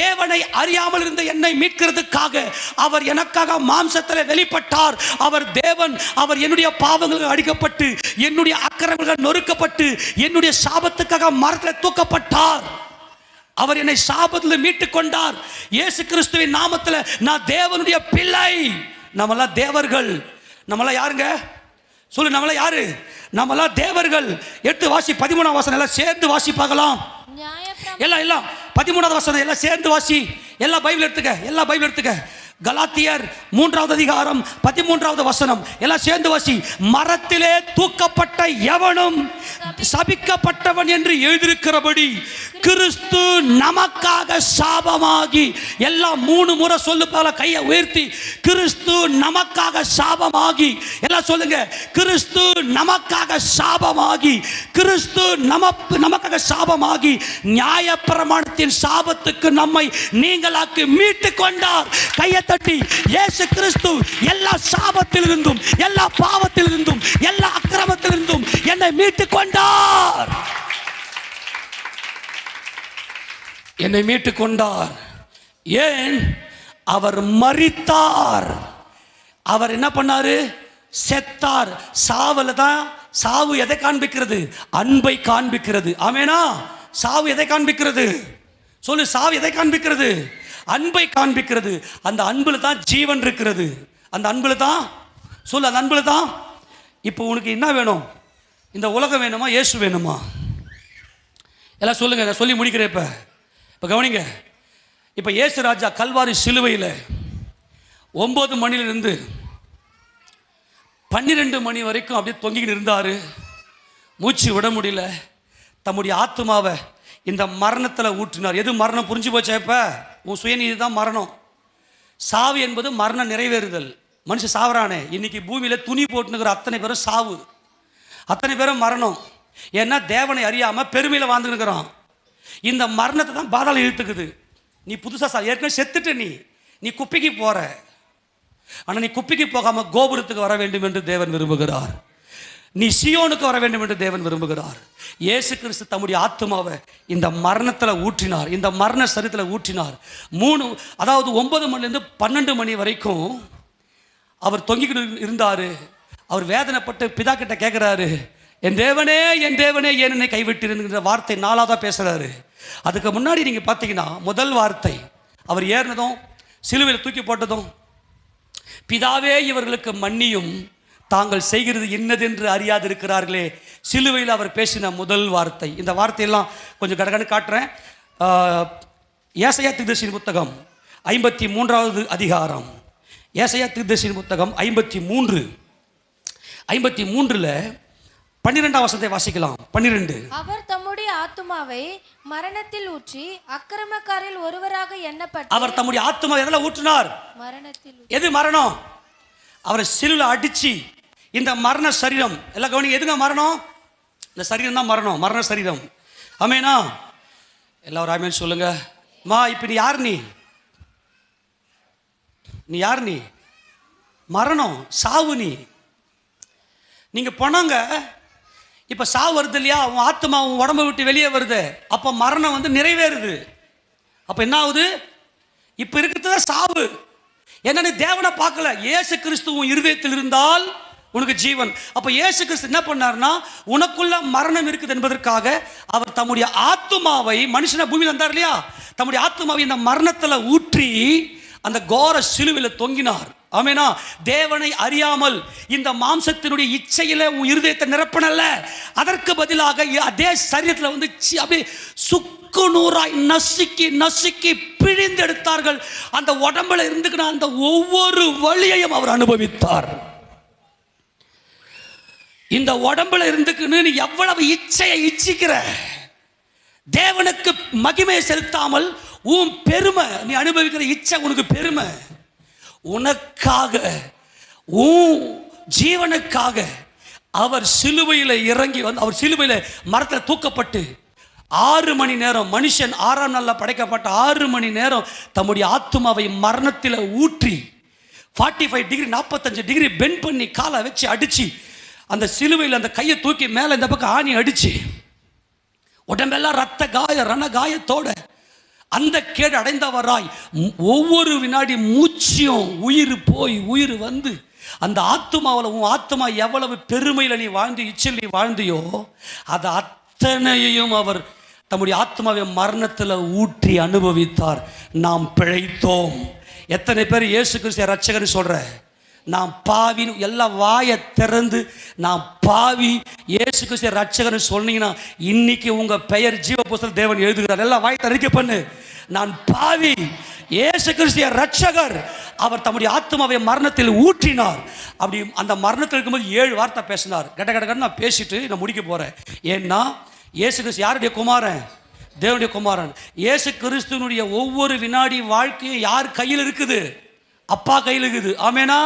தேவனை அறியாமல் இருந்த என்னை மீட்கிறதுக்காக அவர் எனக்காக மாம்சத்தில் வெளிப்பட்டார். அவர் தேவன். அவர் என்னுடைய பாவங்களுக்கு அடிக்கப்பட்டு, என்னுடைய அக்கிரமங்கள் நொறுக்கப்பட்டு, என்னுடைய சாபத்துக்காக மரத்தில் தூக்கப்பட்டார். அவர் என்னை சாபத்தில் மீட்டுக் கொண்டார். இயேசு கிறிஸ்துவின் நாமத்தில் நான் தேவனுடைய பிள்ளை. நம்மளாம் தேவர்கள். நம்மளாம் யாருங்க? சொல்லு, நம்மளாம் யாரு? நம்மளாம் தேவர்கள். எடுத்து வாசி 13ஆம் வசனம் எல்லாம் சேர்ந்து வாசி பார்க்கலாம். எல்லாம் 13ஆவது வசனம் எல்லாம் சேர்ந்து வாசி. எல்லா பைபிள் எடுத்துக்க. கலாத்தியர் 3வது அதிகாரம் 13வது வசனம் எல்லாம் சேர்ந்து வாசி. மரத்திலே தூக்கப்பட்ட எவனும் சபிக்கப்பட்டவன் என்று எழுதியிருக்கிறபடி கிறிஸ்து நமக்காக சாபமாகி, எல்லாம் 3 முறை சொல்லு போல கையை உயர்த்தி. கிறிஸ்து நமக்காக சாபமாகி. எல்லாம் சொல்லுங்க. கிறிஸ்து நமக்காக சாபமாகி. கிறிஸ்து நமக்காக சாபமாகி நியாயப்பிரமாணத்தின் சாபத்துக்கு நம்மை நீங்களாக்கி மீட்டு கொண்டார். கையை தட்டி இயேசு கிறிஸ்து எல்லா சாபத்திலிருந்தும், எல்லா பாவத்திலிருந்தும், எல்லா அக்கிரமத்திலிருந்தும் என்னை மீட்டு கொண்டார். என்னை மீட்டு கொண்டார். ஏன்? அவர் மரித்தார். அவர் என்ன பண்ணாரு? செத்தார். சாவுல தான். சாவு எதை காண்பிக்கிறது? அன்பை காண்பிக்கிறது. ஆமெனா? சாவு எதை காண்பிக்கிறது? சொல்லு, சாவு எதை காண்பிக்கிறது? அன்பை காண்பிக்கிறது. அந்த அன்புல தான் ஜீவன் இருக்கிறது. அந்த அன்புல தான். சொல்லு, அந்த அன்புல தான். இப்போ உனக்கு என்ன வேணும்? இந்த உலகம் வேணுமா, இயேசு வேணுமா? எல்லாம் சொல்லுங்க. நான் சொல்லி முடிக்கிறேன். இப்போ கவனிங்க. இப்போ இயேசு ராஜா கல்வாரி சிலுவையில் 9 மணிலிருந்து 12 மணி வரைக்கும் அப்படியே தொங்கிக்கிட்டு இருந்தார். மூச்சு விட முடியல. தம்முடைய ஆத்மாவை இந்த மரணத்தில் ஊற்றினார். எது மரணம்? புரிஞ்சு போச்சா? இப்போ உன் சுயநீதி தான் மரணம். சாவு என்பது மரணம் நிறைவேறுதல். மனுஷன் சாவறானே, இன்னைக்கு பூமியில் துணி போட்டுனுக்கிற அத்தனை பேரும் சாவு, அத்தனை பேரும் மரணம். ஏன்னா தேவனை அறியாமல் பெருமையில் வாழ்ந்துருக்கிறான். இந்த மரணத்தை தான் பாதாளம் இழுத்துக்குது. நீ புதுசாக ஏற்கனவே செத்துட்டு நீ குப்பைக்கு போற. ஆனால் நீ குப்பைக்கு போகாமல் கோபுரத்துக்கு வர வேண்டும் என்று தேவன் விரும்புகிறார். நீ சியோனுக்கு வர வேண்டும் என்று தேவன் விரும்புகிறார். இயேசு கிறிஸ்து தம்முடைய ஆத்மாவை இந்த மரணத்தில் ஊற்றினார். இந்த மரண சரீரத்தில் ஊற்றினார். 9 மணிலேருந்து 12 மணி வரைக்கும் அவர் தொங்கிக்கிட்டு இருந்தார். அவர் வேதனைப்பட்டு பிதா கிட்ட கேட்குறாரு, என் தேவனே ஏன் என்னை கைவிட்டிருந்துங்கிற வார்த்தை 4ஆவதா பேசுகிறாரு. அதுக்கு முன்னாடி நீங்கள் பார்த்தீங்கன்னா முதல் வார்த்தை அவர் ஏறினதும் சிலுவையில் தூக்கி போட்டதும், பிதாவே இவர்களுக்கு மன்னியும், தாங்கள் செய்கிறது இன்னதென்று அறியாதிருக்கிறார்களே. சிலுவையில் அவர் பேசின முதல் வார்த்தை. இந்த வார்த்தையெல்லாம் கொஞ்சம் கடகடன்னு காட்டுறேன். ஏசாயா தீர்க்கதரிசியின் புத்தகம் 53வது அதிகாரம். ஏசாயா தீர்க்கதரிசியின் புத்தகம் 53ல் 12ஆம் வசனத்தை வாசிக்கலாம். 12. அவர் தம்முடைய ஆத்துமாவை மரணத்தில் ஊற்றி அக்கிரமக்காரில் ஒருவராக எண்ணப்பட்டு. அவர் தம்முடைய ஆத்துமாவை எதில் ஊற்றினார்? மரணத்தில். எது மரணம்? அவரை சிலுவையில் அடிச்சு இந்த மரண சரீரம் எல்லாம் கவனிங்க. எதுங்க மரணம்? இந்த சரீரம் தான் மரணம், மரண சரீரம். ஆமேனா? எல்லாரும் ஆமேன் சொல்லுங்க. மா இப்போ நீ யார்? நீ யார்? நீ மரணம், சாவு. நீங்க போனாங்க. இப்ப சாவு வருது இல்லையா? உன் ஆத்மா உன் உடம்பை விட்டு வெளியே வருது. அப்ப மரணம் வந்து நிறைவேறுது. அப்ப என்ன ஆகுது? இப்ப இருக்கிறது சாவு. என்னன்னு தேவனை பார்க்கல. இயேசு கிறிஸ்து உன் இருதயத்தில் இருந்தால் உனக்கு ஜீவன். அப்ப இயேசு கிறிஸ்து என்ன பண்ணார்னா, உனக்குள்ள மரணம் இருக்குது என்பதற்காக அவர் தம்முடைய ஆத்துமாவை, மனுஷனை பூமியில் வந்தார் இல்லையா, தம்முடைய ஆத்துமாவை இந்த மரணத்துல ஊற்றி அந்த கோர சிலுவையில் தொங்கினார். ஆமேனா? தேவனை அறியாமல் இந்த மாம்சத்தினுடைய இச்சையில உன் இருதயத்தை நிரப்பனல்ல, அதற்கு பதிலாக அதே சரீரத்தில் வந்து அப்படியே சுக்குநூறாய் நசுக்கி பிழிந்தெடுத்தார்கள். அந்த உடம்புல இருந்துக்கின அந்த ஒவ்வொரு வலியையும் அவர் அனுபவித்தார். இந்த உடம்புல இருந்துக்குன்னு நீ எவ்வளவு இச்சையை இச்சிக்கிற, தேவனுக்கு மகிமையை செலுத்தாமல் உன் பெருமை, நீ அனுபவிக்கிற இச்சை உனக்கு பெருமை. உனக்காக, உன் ஜீவனுக்காக அவர் சிலுவையில் இறங்கி வந்து, அவர் சிலுவையில் மரத்தில் தூக்கப்பட்டு 6 மணி நேரம், மனுஷன் 6ஆம் நாளில் படைக்கப்பட்ட 6 மணி நேரம் தம்முடைய ஆத்துமாவை மரணத்தில் ஊற்றி 45 டிகிரி 45 டிகிரி பெண்ட் பண்ணி காலை வச்சு அடிச்சு அந்த சிலுவையில் அந்த கையை தூக்கி மேலே இந்த பக்கம் ஆணி அடிச்சு உடம்பெல்லாம் ரத்த காய ரண காயத்தோட அந்த கேடு அடைந்தவராய் ஒவ்வொரு வினாடி மூச்சியும் உயிர் போய் உயிர் வந்து அந்த ஆத்துமாவில், உன் ஆத்துமா எவ்வளவு பெருமையில் நீ வாழ்ந்து இச்சல் நீ வாழ்ந்தியோ அது அத்தனையையும் அவர் தம்முடைய ஆத்மாவை மரணத்தில் ஊற்றி அனுபவித்தார். நாம் பிழைத்தோம். எத்தனை பேர் இயேசு கிறிஸ்து ரட்சகர் சொல்ற? நாம் பாவி, எல்லாம் வாயை திறந்து நான் பாவி இயேசு கிறிஸ்து ரட்சகர்னு சொன்னீங்கன்னா இன்னைக்கு உங்க பெயர் ஜீவ புஸ்தகத்தில் தேவன் எழுதுகிறார். எல்லாம் வாயை அறிக்கை பண்ணு, நான் பாவி, இயேசு கிறிஸ்து ரட்சகர், அவர் தம்முடைய ஆத்மாவை மரணத்தில் ஊற்றினார். அப்படி அந்த மரணத்தில் இருக்கும்போது 7 வார்த்தை பேசினார். கடகடன்னு நான் பேசிட்டு நான் முடிக்க போறேன். ஏன்னா இயேசு கிறிஸ்து யாருடைய குமாரன்? தேவனுடைய குமாரன். இயேசு கிறிஸ்துனுடைய ஒவ்வொரு வினாடி வாழ்க்கையும் யார் கையில் இருக்குது? அப்பா கையில் இருக்குது. ஆமேனா?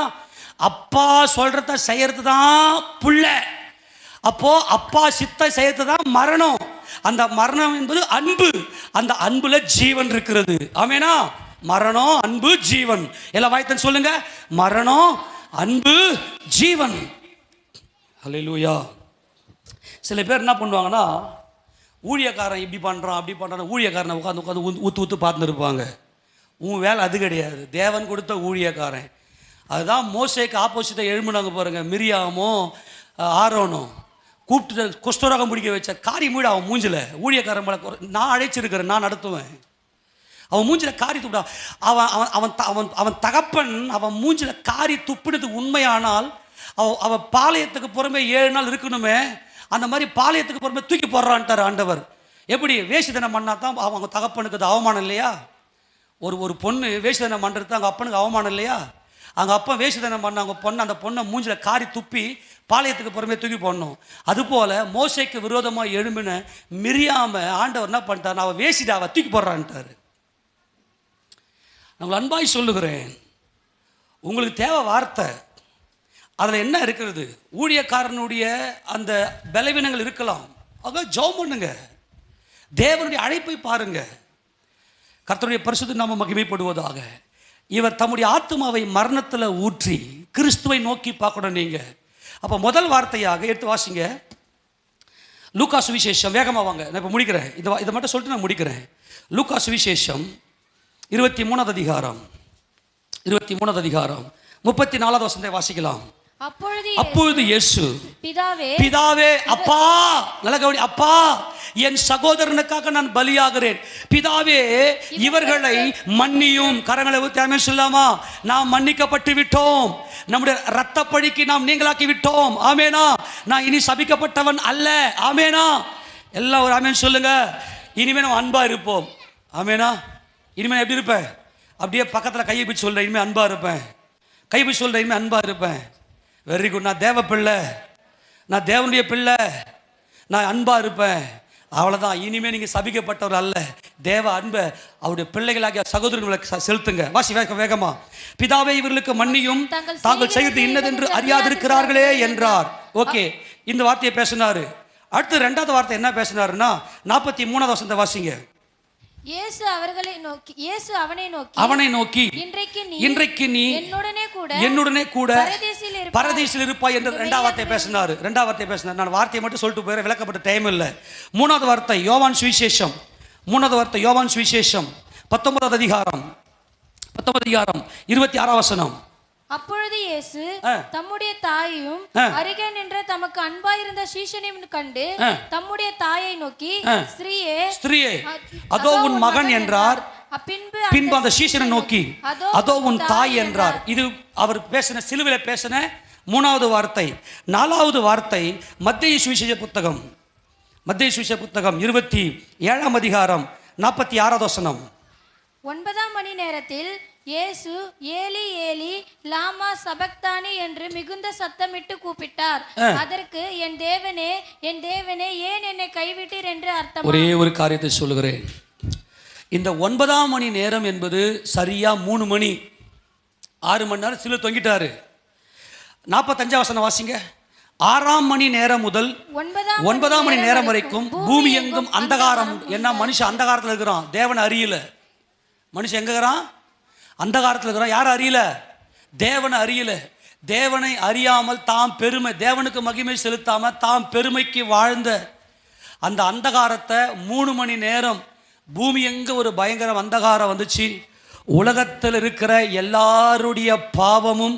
அப்பா சொல்றத செய்யறது தான் புள்ள. அப்போ அப்பா சித்த செய்யறது தான் மரணம். அந்த மரணம் என்பது அன்பு. அந்த அன்புல ஜீவன் இருக்கிறது. ஆமேனா? மரணம், அன்பு, ஜீவன். எல்லாம் வாய்த்தன் சொல்லுங்க. மரணம், அன்பு, ஜீவன். ஹல்லேலூயா. சில பேர் என்ன பண்ணுவாங்கன்னா, ஊழியக்காரன் இப்படி பண்ணுறான் அப்படி பண்ணுறான், ஊழியக்காரனை உட்காந்து ஊத்து பார்த்துன்னு இருப்பாங்க. உன் வேலை அது கிடையாது. தேவன் கொடுத்த ஊழியக்காரன். அதுதான் மோசேக்கு ஆப்போசிட்டாக எழும்புனாங்க பாருங்க. மிரியாமோ ஆரோனும் கூப்பிட்டு குஷ்டரோகம் பிடிக்க வச்ச காரி மூட அவன் மூஞ்சில் ஊழியக்காரன் மேலே நான் அழைச்சிருக்கிறேன், நான் நடத்துவேன். அவன் மூஞ்சில் காரி துப்பிடா. அவன் அவன் அவன் அவன் தகப்பன் அவன் மூஞ்சில் காரி துப்பினது உண்மையானால் அவன் பாளையத்துக்கு புறமே 7 நாள் இருக்கணுமே. அந்த மாதிரி பாளையத்துக்கு புறமே தூக்கி போடுறான்ட்டார் ஆண்டவர். எப்படி? வேசித்தனம் பண்ணா தான் அவங்க தகப்பனுக்கு அது அவமானம் இல்லையா? ஒரு பொண்ணு வேசித்தனம் பண்ணுறது அவங்க அப்பனுக்கு அவமானம் இல்லையா? அவங்க அப்பா வேசித்தனம் பண்ண அவங்க பொண்ணு, அந்த பொண்ணை மூஞ்சில் காரி துப்பி பாளையத்துக்கு புறமே தூக்கி போடணும். அதுபோல் மோசேக்கு விரோதமாக எழும்பின மிரியாம ஆண்டவர் என்ன பண்ணிட்டார்? அவன் வேசிட்டு அவள் தூக்கி போடுறான்ட்டார். நான் அன்பாய் சொல்லுகிறேன், உங்களுக்கு தேவை வார்த்தை. அதில் என்ன இருக்கிறது? ஊழியக்காரனுடைய அந்த பலவீனங்கள் இருக்கலாம். ஆக ஜெபம் பண்ணுங்க, தேவனுடைய அழைப்பை பாருங்க. கர்த்தருடைய பரிசுத்த நாமம் மகிமைப்படுவதாக. இவர் தம்முடைய ஆத்துமாவை மரணத்தில் ஊற்றி கிறிஸ்துவை நோக்கி பார்க்கணும். நீங்கள் அப்போ முதல் வார்த்தையாக எடுத்து வாசிங்க. லூக்கா சுவிசேஷம். வேகமாக வாங்க, நான் இப்போ முடிக்கிறேன். இதை மட்டும் சொல்லிட்டு நான் முடிக்கிறேன். லூக்கா சுவிசேஷம் 23வது அதிகாரம் 34வது வசனத்தை வாசிக்கலாம். அப்பொழுது இயேசு பிதாவே, அப்பா, நல்ல கவனி, அப்பா, என் சகோதரனுக்காக நான் பலியாகிறேன். பிதாவே, இவர்களை மன்னியும். கரங்களை ஊத்தி சொல்லாமா? நாம் மன்னிக்கப்பட்டு விட்டோம். நம்முடைய இரத்த பழிக்கு நாம் நீங்களாக்கி விட்டோம். ஆமேனா? நான் இனி சபிக்கப்பட்டவன் அல்ல. ஆமேனா? எல்லாம் ஒரு ஆமேன் சொல்லுங்க. இனிமே நம்ம அன்பா இருப்போம். ஆமேனா? இனிமே எப்படி இருப்பேன்? அப்படியே பக்கத்தில் கையை பிடிச்சி சொல்றேன், இனிமே அன்பா இருப்பேன். கை பிடிச்சி சொல்றேன், இனிமே அன்பா இருப்பேன். Very good. நான் தேவ பிள்ளை, நான் தேவனுடைய பிள்ளை, நான் அன்பா இருப்பேன். அவ்வளவுதான். இனிமே நீங்க சபிக்கப்பட்டவர் அல்ல. தேவ அன்பை அவருடைய பிள்ளைகளாகிய சகோதரர்களுக்கு செலுத்துங்க. வாசி வேகமா. பிதாவே, இவர்களுக்கு மன்னியும், தாங்கள் செய்வது இன்னதென்று அறியாதிருக்கிறார்களே என்றார். ஓகே, இந்த வார்த்தையை பேசினாரு. அடுத்து ரெண்டாவது வார்த்தை என்ன பேசினாருன்னா 43வது வசனத்தை வாசிங்க. இயேசு அவனை நோக்கி இன்றைக்கு நீ என்னுடனே கூட பரதீசில் இருப்பாய் என்று ரெண்டாவது வார்த்தை பேசினார். நான் வார்த்தையை மட்டும் சொல்லிட்டு போயிட, விளக்கப்பட்ட டைம் இல்லை. மூணாவது வார்த்தை யோவான் சுவிசேஷம் 19வது அதிகாரம் 26ஆம் வசனம். அப்பொழுது இயேசு தம்முடைய தாயையும் அருகே நின்ற தமக்கு அன்பாயிருந்த சீஷனையும் கண்டு தம்முடைய தாயை நோக்கி, ஸ்திரீயே, அதோ உன் மகன் என்றார். பின்பு அந்த சீஷனை நோக்கி, அதோ உன் தாய் என்றார். இது அவர் பேசின, சிலுவையில் பேசின மூணாவது வார்த்தை. நாலாவது வார்த்தை மத்தேயு சுவிசேஷ புத்தகம் 27ஆம் அதிகாரம் 46வது வசனம். 9ஆம் மணி நேரத்தில் இயேசு ஏலி ஏலி லாமா சபக்தானி என்று மிகுந்த சத்தமிட்டு கூப்பிட்டார். அதற்கு என் தேவனே ஏன் என்னை கைவிட்டீர் என்று அர்த்தம். ஒரே ஒரு காரியத்தை சொல்லுகிறேன். இந்த 9ஆம் மணி நேரம் என்பது சரியா 3 மணி. 6 மணி நேரம் சிலுவை தொங்கிட்டாரு. 45ஆம் வசனம் வாசிங்க. 6ஆம் மணி நேரம் முதல் 9ஆம் மணி நேரம் வரைக்கும் பூமி எங்கும் அந்தகாரம். என்ன, மனுஷன் அந்தகாரத்தில் இருக்கிறான், தேவன் அறியல. மனுஷன் எங்க இருக்கிறான்? அந்தகாரத்தில் இருக்கிறான். யார் அறியல? தேவனை அறியல. தேவனை அறியாமல் தாம் பெருமை, தேவனுக்கு மகிமை செலுத்தாம தாம் பெருமைக்கு வாழ்ந்த அந்த அந்தகாரத்தை 3 மணி நேரம் பூமி எங்க ஒரு பயங்கர அந்தகாரம் வந்துச்சு. உலகத்தில் இருக்கிற எல்லாருடைய பாவமும்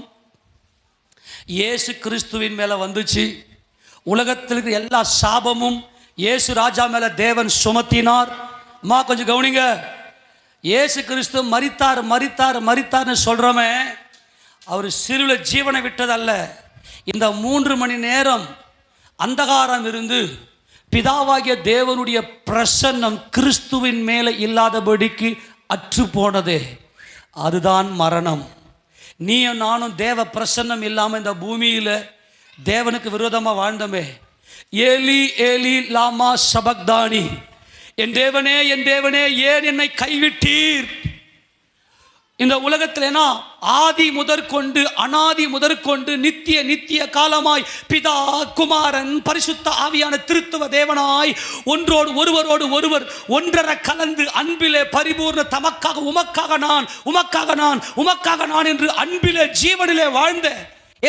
இயேசு கிறிஸ்துவின் மேல வந்துச்சு. உலகத்தில் இருக்கிற எல்லா சாபமும் இயேசு ராஜா மேல தேவன் சுமத்தினார். அம்மா கொஞ்சம் கவனிங்க. இயேசு கிறிஸ்து மரித்தார்னு சொல்றோமே, அவர் சிலுவையில் ஜீவனை விட்டதல்ல. இந்த 3 மணி நேரம் அந்தகாரம் இருந்து பிதாவாகிய தேவனுடைய பிரசன்னம் கிறிஸ்துவின் மேலே இல்லாதபடிக்கு அற்று போனதே, அதுதான் மரணம். நீயும் நானும் தேவ பிரசன்னம் இல்லாமல் இந்த பூமியில் தேவனுக்கு விரோதமாக வாழ்ந்தோமே. ஏலி ஏலி லாமா சபக்தானி, என் தேவனே ஏன் என்னை கைவிட்டீர். இந்த உலகத்தில் ஆதி முதற்கொண்டு அனாதி முதற்கொண்டு நித்திய காலமாய் பிதா குமாரன் பரிசுத்த ஆவியான திருத்துவ தேவனாய் ஒருவரோடு ஒருவர் ஒன்றரை கலந்து அன்பிலே பரிபூர்ண தமக்காக உமக்காக நான் என்று அன்பிலே ஜீவனிலே வாழ்ந்த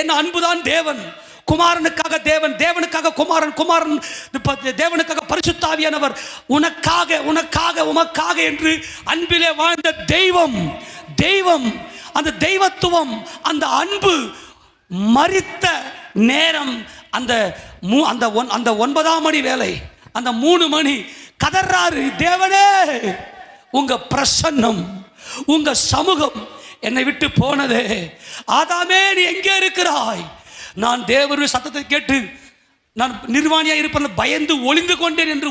என்ன அன்புதான் தேவன். குமாரனுக்காக தேவன், தேவனுக்காக குமாரன், குமாரன் தேவனுக்காக பரிசுத்த ஆவியானவர், உமக்காக என்று அன்பிலே வாழ்ந்த தெய்வம் அந்த தெய்வத்துவம், அந்த அன்பு மரித்த நேரம், அந்த 9ஆம் மணி வேலை, அந்த 3 மணி கதறாரு, தேவனே உங்க பிரசன்னம், உங்க சமூகம் என்னை விட்டு போனதே. ஆதாமே நீ எங்கே இருக்கிறாய்? நான் தேவனுடைய சத்தத்தை கேட்டு நான் நிர்வாணியா இருப்பேன் பயந்து ஒளிந்து கொண்டேன் என்று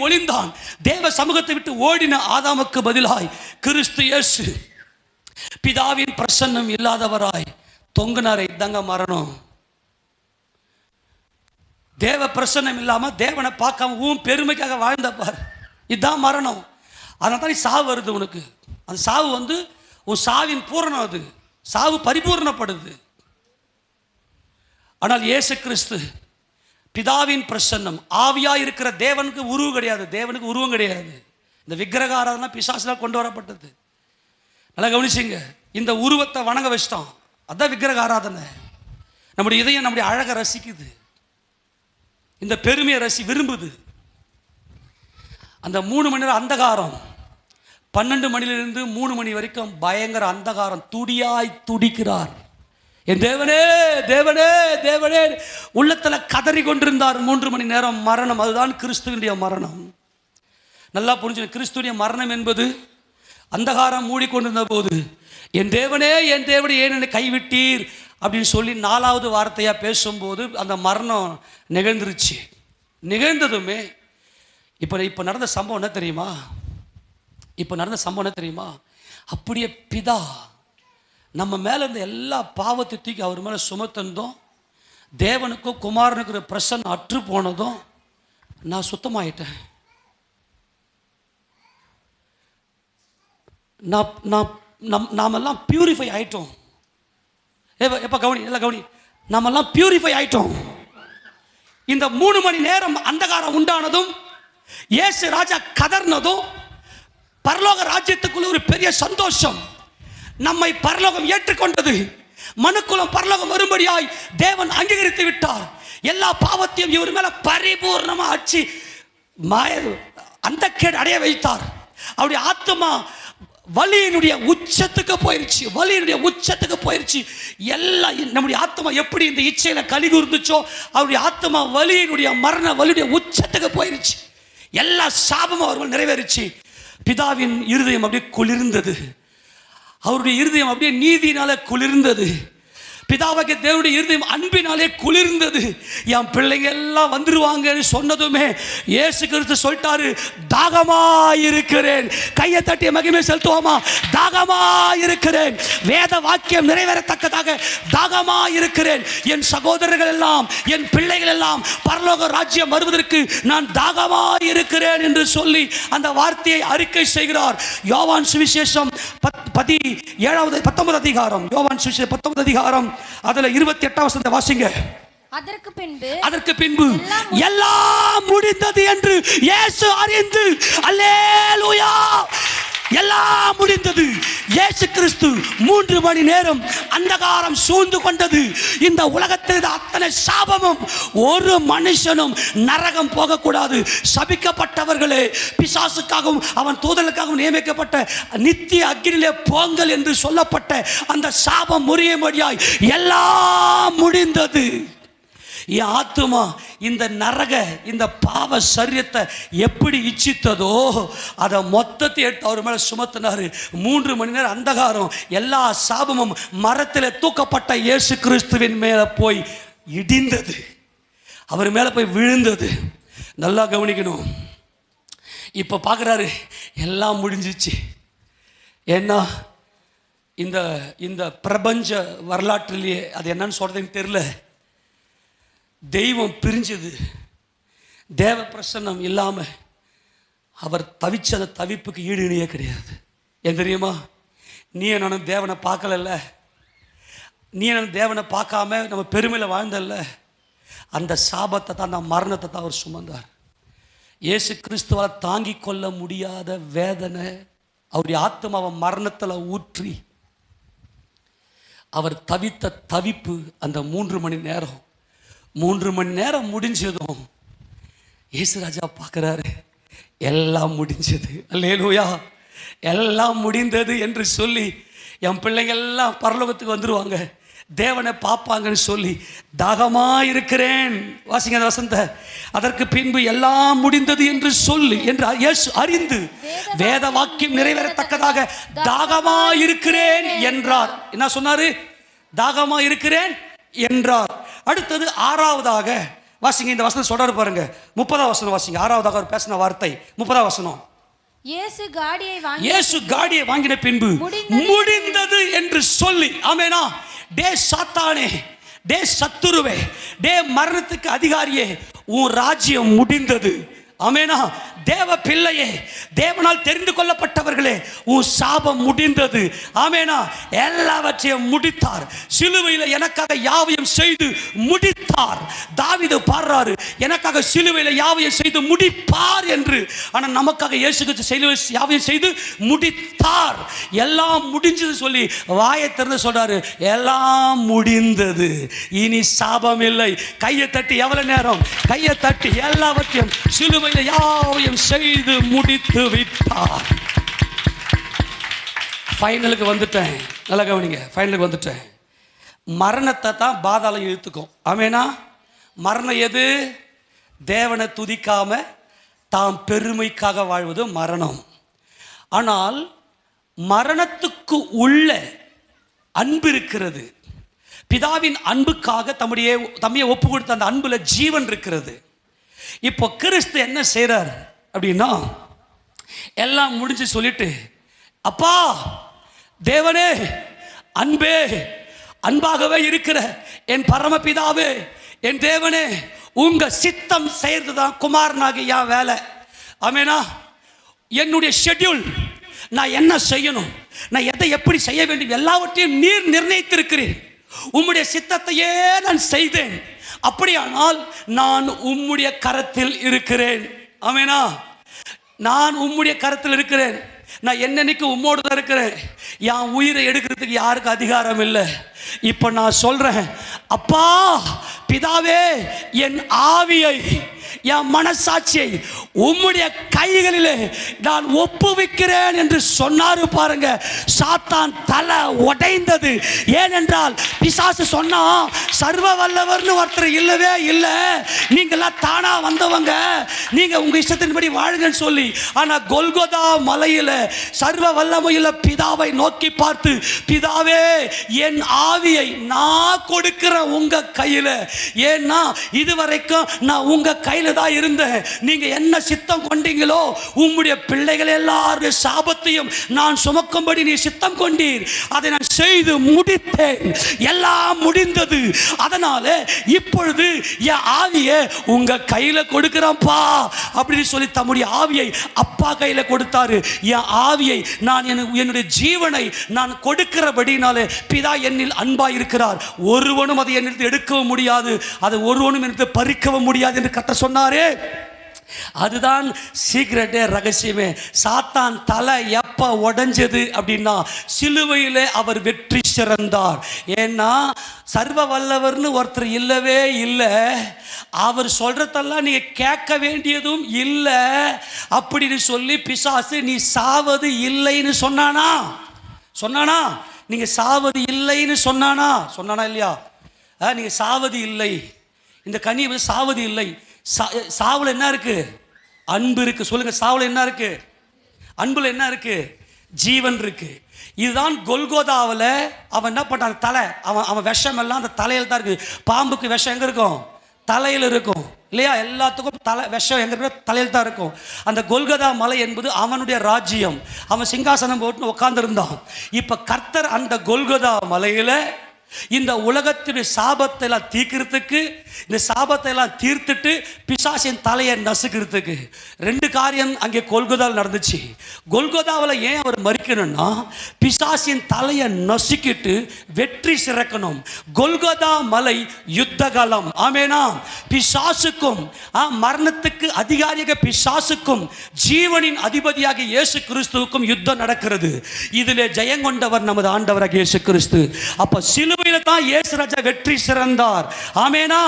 ஒளிந்தான். தேவ சமூகத்தை விட்டு ஓடின ஆதாமுக்கு பதிலாய் கிறிஸ்து இயேசு பிதாவின் பிரசன்னம் இல்லாதவராய் தொங்குனாரை. இதாங்க மரணம். தேவ பிரசன்னம் இல்லாம தேவனை பார்க்காம உன் பெருமைக்காக வாழ்ந்த பார், இதுதான் மரணம். அதனால தான் சாவு வருது உனக்கு. அந்த சாவு உன் சாவின் பூரணம், அது சாவு பரிபூர்ணப்படுது. ஆனால் இயேசு கிறிஸ்து பிதாவின் பிரசன்னம், ஆவியா இருக்கிற தேவனுக்கு உருவம் கிடையாது. தேவனுக்கு உருவம் கிடையாது. இந்த விக்கிரக ஆராதனை பிசாசினால் கொண்டு வரப்பட்டது. நல்லா கவனிச்சிங்க. இந்த உருவத்தை வணங்க வச்சிட்டான், அதான் விக்கிரக ஆராதனை. நம்முடைய இதயம் நம்முடைய அழகை ரசிக்குது, இந்த பெருமையை விரும்புது. அந்த 3 மணி நேரம் அந்தகாரம், 12 மணிலிருந்து 3 மணி வரைக்கும் பயங்கர அந்தகாரம், துடியாய் துடிக்கிறார். என் தேவனே தேவனே தேவனே உள்ளத்துல கதறி கொண்டிருந்தார். 3 மணி நேரம் மரணம். அதுதான் கிறிஸ்துவினுடைய மரணம். நல்லா புரிஞ்சு, கிறிஸ்துவினுடைய மரணம் என்பது அந்தகாரம் மூடிக்கொண்டிருந்த போது என் தேவனே ஏன் என்னை கைவிட்டீர் அப்படின்னு சொல்லி 4வது வார்த்தையாக பேசும்போது அந்த மரணம் நிகழ்ந்துருச்சு. நிகழ்ந்ததுமே இப்போ நடந்த சம்பவம் என்ன தெரியுமா? அப்படியே பிதா நம்ம மேலே இருந்த எல்லா பாவத்தை தூக்கி அவர் மேலே சுமத்தந்தோம். தேவனுக்கும் குமாரனுக்கு பிரசன்னம் அற்று போனதும் நான் சுத்தமாயிட்டேன். நாமெல்லாம் பியூரிஃபை ஆயிட்டோம். எப்போ கவனி, எல்லாம் கவனி, நாமெல்லாம் பியூரிஃபை ஆயிட்டோம். இந்த 3 மணி நேரம் அந்தகாரம் உண்டானதும் இயேசு ராஜா கதர்னதும் பரலோக ராஜ்யத்துக்குள்ள ஒரு பெரிய சந்தோஷம். நம்மை பரலோகம் ஏற்றுக்கொண்டது. மனுக்குலம் பரலோகம் வரும்படியாய் தேவன் அங்கீகரித்து விட்டார். எல்லா பாவத்தையும் இவர் மேல பரிபூர்ணமா அடிச்சு அந்த கேடு அடைய வைத்தார். அவருடைய ஆத்மா வலியினுடைய உச்சத்துக்கு போயிருச்சு. எல்லாம் நம்முடைய ஆத்மா எப்படி இந்த இச்சையில கலிகு இருந்துச்சோ அவருடைய ஆத்மா வலியினுடைய மரண வலியுடைய உச்சத்துக்கு போயிருச்சு. எல்லா சாபமும் அவர்கள் நிறைவேறிச்சு. பிதாவின் இருதயம் அப்படியே குளிர்ந்தது. அவருடைய இருதயம் அப்படியே நீதினால குளிர்ந்தது. பிதாவாகிய தேவனுடைய இருதயம் அன்பினாலே குளிர்ந்தது. என் பிள்ளைங்க எல்லாம் வந்துருவாங்கன்னு சொன்னதுமே இயேசு கிறிஸ்து சொல்லிட்டாரு, தாகமாயிருக்கிறேன். கையை தட்டி மகிமை செலுத்துவோமா? தாகமாயிருக்கிறேன். வேத வாக்கியம் நிறைவேறத்தக்கதாக தாகமாயிருக்கிறேன். என் சகோதரர்கள் எல்லாம் என் பிள்ளைகள் எல்லாம் பரலோக ராஜ்யம் வருவதற்கு நான் தாகமாயிருக்கிறேன் என்று சொல்லி அந்த வார்த்தையை அறிக்கை செய்கிறார். யோவான் சுவிசேஷம் 19 அதிகாரம், யோவான் சுவிசேஷம் 19 அதிகாரம் அதுல 28 வசனத்தை வாசிங்க. அதற்கு பின்பு எல்லாம் முடிந்தது என்று இயேசு அறிந்து, அல்லேலூயா, எல்லாம் முடிந்தது. இயேசு கிறிஸ்து 3 மணி நேரம் அந்தகாரம் சூழ்ந்து கொண்டது. இந்த உலகத்தில் அத்தனை சாபமும், ஒரு மனுஷனும் நரகம் போகக்கூடாது. சபிக்கப்பட்டவர்களே, பிசாசுக்காகவும் அவன் தூதலுக்காகவும் நியமிக்கப்பட்ட நித்திய அக்கினிலே போங்கள் என்று சொல்லப்பட்ட அந்த சாபம் முறியும்படியாய் எல்லாம் முடிந்தது. என் ஆத்துமா இந்த நரக இந்த பாவ சரியத்தை எப்படி இச்சித்ததோ அதை மொத்தத்தை எடுத்து அவர் மேலே சுமத்தினாரு. 3 மணி நேரம் அந்தகாரம், எல்லா சாபமும் மரத்தில் தூக்கப்பட்ட இயேசு கிறிஸ்துவின் மேலே போய் இடிந்தது. அவர் மேலே போய் விழுந்தது. நல்லா கவனிக்கணும். இப்போ பார்க்குறாரு, எல்லாம் முடிஞ்சிச்சு. ஏன்னா இந்த பிரபஞ்ச வரலாற்றிலேயே அது என்னன்னு சொல்கிறதுன்னு தெரியல, தெய்வம் பிரிஞ்சது. தேவ பிரசன்னம் இல்லாமல் அவர் தவிச்ச அந்த தவிப்புக்கு ஈடு இணையே கிடையாது. ஏன் தெரியுமா? நீ நானும் தேவனை பார்க்கலல்ல, நீ நானும் தேவனை பார்க்காம நம்ம பெருமையில் வாழ்ந்தல்ல, அந்த சாபத்தை தான், அந்த மரணத்தை தான் அவர் சுமந்தார். இயேசு கிறிஸ்துவால் தாங்கி கொள்ள முடியாத வேதனை அவருடைய ஆத்மாவை மரணத்தில் ஊற்றி அவர் தவித்த தவிப்பு அந்த 3 மணி நேரம். 3 மணி நேரம் முடிஞ்சதும் இயேசு ராஜா பார்க்குறாரு, எல்லாம் முடிஞ்சது, அல்லேலூயா, எல்லாம் முடிந்தது என்று சொல்லி என் பிள்ளைங்கள்லாம் பரலோகத்துக்கு வந்துடுவாங்க, தேவனை பார்ப்பாங்கன்னு சொல்லி தாகமாயிருக்கிறேன். வாசிங்க அந்த வசனத்தை. அதற்கு பின்பு எல்லாம் முடிந்தது என்று சொல்லி என்று இயேசு அறிந்து வேத வாக்கியம் நிறைவேறத்தக்கதாக தாகமாயிருக்கிறேன் என்றார். என்ன சொன்னாரு? தாகமாயிருக்கிறேன் என்றார். அடுத்தது 6வதாக வாசிங்க. இந்த வசனம் சொல்றாரு பாருங்க, 30ஆம் வசனம் வாசிங்க. 6வதாக அவர் பேசின வார்த்தை 30ஆம் வசனம். இயேசு காடியை வாங்கின பின்பு முடிந்தது என்று சொல்லி, ஆமெனா, டே சாத்தானே, டே சத்துருவே, டே மரணத்துக்கு அதிகாரியே, உன் ராஜ்யம் முடிந்தது. ஆமெனா. தேவ பிள்ளையே, தேவனால் தெரிந்து கொள்ளப்பட்டவர்களே, உன் சாபம் முடிந்தது. ஆமெனா. எல்லாவற்றையும் முடித்தார். சிலுவையில் எனக்காக யாவையும் செய்து முடித்தார். தாவீது பாடுறாரு, எனக்காக சிலுவையில் யாவையும் செய்து முடிப்பார் என்று. ஆனால் நமக்காக இயேசு கிறிஸ்து யாவையும் செய்து முடித்தார். எல்லாம் முடிஞ்சது சொல்லி வாயை திறந்து சொல்றாரு, எல்லாம் முடிந்தது, இனி சாபம் இல்லை. கையை தட்டி, எவ்வளவு நேரம் கையை தட்டி, எல்லாவற்றையும் சிலுவையில் யாவையும் செய்து முடித்து விட்டார். ஃபைனலுக்கு வந்துட்டேன். நல்லா கவனிங்க, ஃபைனலுக்கு வந்துட்டேன். மரணத்தை தான் பாதாளம் இழுத்துக்கும். ஆமேனா? மரணம் எது? தேவனை துதிக்காம தாம் பெருமைக்காக வாழ்வது மரணம். ஆனால் மரணத்துக்கு உள்ள அன்பு இருக்கிறது. பிதாவின் அன்புக்காக தம்மையை ஒப்பு கொடுத்த அந்த அன்புல ஜீவன் இருக்கிறது. இப்போ கிறிஸ்து என்ன செய்றார் அப்படின்னா, எல்லாம் முடிஞ்சு சொல்லிட்டு, அப்பா தேவனே, அன்பே, அன்பாகவே இருக்கிற என் பரமபிதாவே, என் தேவனே, உங்க சித்தம் செய்யறதுதான் குமாரனாகிய என் வேலை. ஆமேனா? என்னுடைய ஷெட்யூல், நான் என்ன செய்யணும், நான் எதை எப்படி செய்ய வேண்டும், எல்லாவற்றையும் நீர் நிர்ணயித்திருக்கிறேன். உம்முடைய சித்தத்தையே நான் செய்தேன். அப்படியானால் நான் உம்முடைய கரத்தில் இருக்கிறேன். ஆமேனா? நான் உம்முடைய கரத்தில் இருக்கிறேன். நான் என்னன்னைக்கு உம்மோடு தான் இருக்கிறேன். என் உயிரை எடுக்கிறதுக்கு யாருக்கு அதிகாரம் இல்லை. இப்போ நான் சொல்றேன், அப்பா பிதாவே, என் ஆவியை, என் மனசாட்சியை உம்முடைய கைகளிலே நான் ஒப்புவிக்கிறேன் என்று சொன்னாரு பாருங்க. சாத்தான் தலை உடைந்தது. ஏனென்றால் பிசாசு சொன்னா, சர்வ வல்லவர்னு ஒருத்தர் இல்லவே இல்லை, நீங்களாம் தானா வந்தவங்க, நீங்க உங்க இஷ்டத்தின்படி வாழுங்கன்னு சொல்லி. ஆனா கொல்கொதா மலையில சர்வ வல்லமையுள்ள பிதாவை நோக்கி பார்த்து, பிதாவே என் ஆவியை நான் கொடுக்கிறேன் உங்க கையில. ஏன்னா இதுவரைக்கும் நான் உங்க கையில தான் இருந்தேன். நீங்க என்ன சித்தம் கொண்டீங்களோ, உம்முடைய பிள்ளைகள் எல்லாருடைய சாபத்தையும் நான் சுமக்கும்படி நீ சித்தம் கொண்டீர். அதை நான் செய்து முடித்தேன். எல்லாம் முடிந்தது. அதனால இப்பொழுது என் ஆவியை உங்க கையில கொடுக்கிறேன்ப்பா அப்படின்னு சொல்லி தம்முடைய ஆவியை அப்பா கையில கொடுத்தாரு. என் ஆவியை நான் என்னுடைய ஜீவனை நான் கொடுக்கிறபடினாலே பிதா என்னில் அன்பா இருக்கிறார். ஒருவனும் அதை என்னிடத்தில் எடுக்கவும் முடியாது, அதை ஒருவனும் என்னிடத்தில் பறிக்கவும் முடியாது என்று கர்த்தர் சொன்னாரே. அதுதான் சீக்ரெட்டே, ரகசியமே. சாத்தான் தலை எப்ப உடைஞ்சது அப்படின்னா, சிலுவையிலே அவர் வெற்றி சிறந்தார். ஏன்னா சர்வ வல்லவர்னு ஒருத்தர் இல்லவே இல்லை. அவர் சொல்றதெல்லாம் நீங்க கேட்க வேண்டியதும் இல்லை அப்படின்னு சொல்லி பிசாசு நீ சாவது இல்லைன்னு சொன்னானா? நீங்க சாவது இல்லைன்னு சொன்னானா இல்லையா? நீங்க சாவது இல்லை, இந்த கனி சாவது இல்லை. சாவுல என்ன இருக்கு? அன்பு இருக்கு. சொல்லுங்க, சாவுல என்ன இருக்கு? அன்புல என்ன இருக்கு? ஜீவன் இருக்கு. இதுதான் கொல்கோதாவில் அவன் என்ன பண்ணான்? தலை, அவன் விஷம் எல்லாம் அந்த தலையில் தான் இருக்கு. பாம்புக்கு விஷம் எங்க இருக்கும்? தலையில் இருக்கும் இல்லையா? எல்லாத்துக்கும் தலை விஷம் எங்க இருக்க? தலையில் தான் இருக்கும். அந்த கொல்கதா மலை என்பது அவனுடைய ராஜ்யம். அவன் சிங்காசனம் போட்டு உட்கார்ந்துருந்தான். இப்ப கர்த்தர் அந்த கொல்கதா மலையில இந்த உலகத்தினுடைய சாபத்தை எல்லாம் தீர்க்கிறதுக்கு, இந்த சாபத்தை எல்லாம் தீர்த்துட்டு பிசாசின் தலையை நசுக்கிறதுக்கு ரெண்டு காரியம் அங்கே கொல்கொதாவில் நடந்துச்சு. கொல்கொதாவில் ஏன் அவர் மறிக்கணும்னா, பிசாசின் தலையை நசுக்கிட்டு வெற்றி சிறக்கணும். கொல்கொதா மலை யுத்த காலம். ஆமேனா? பிசாசுக்கும் மரணத்துக்கு அதிகாரியாக பிசாசுக்கும் ஜீவனின் அதிபதியாக இயேசு கிறிஸ்துவுக்கும் யுத்தம் நடக்கிறது. இதிலே ஜெயங்கொண்டவர் நமது ஆண்டவராக இயேசு கிறிஸ்து. அப்ப சிலுவையில தான் இயேசு ராஜா வெற்றி சிறந்தார். ஆமேனா?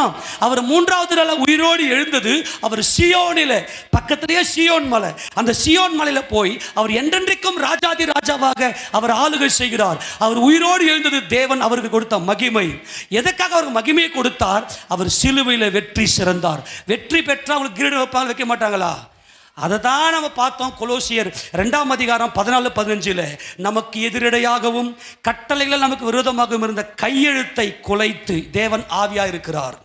அவர் மூன்றாவது நாள் உயிரோடு எழுந்தது. அவர் சியோனிலே, பக்கத்திலேயே சியோன் மலை, அந்த சியோன் மலையில போய் அவர் என்றென்றைக்கும் ராஜாதி ராஜாவாக அவர் ஆளுகை செய்கிறார். அவர் உயிரோடு எழுந்தது தேவன் அவருக்கு கொடுத்த மகிமை. எதற்காக அவருக்கு மகிமையை கொடுத்தார்? அவர் சிலுவையில் வெற்றி சிறந்தார். வெற்றி பெற்ற அவங்களுக்கு கிரீடம் வைப்பாங்க, வைக்க மாட்டாங்களா? அதை தான் நம்ம பார்த்தோம். கொலோசியர் 2ஆம் அதிகாரம் 14-15 நமக்கு எதிரடையாகவும் கட்டளைகள் நமக்கு விரோதமாகவும் இருந்த கையெழுத்தை குலைத்து தேவன் ஆவியா இருக்கிறார்.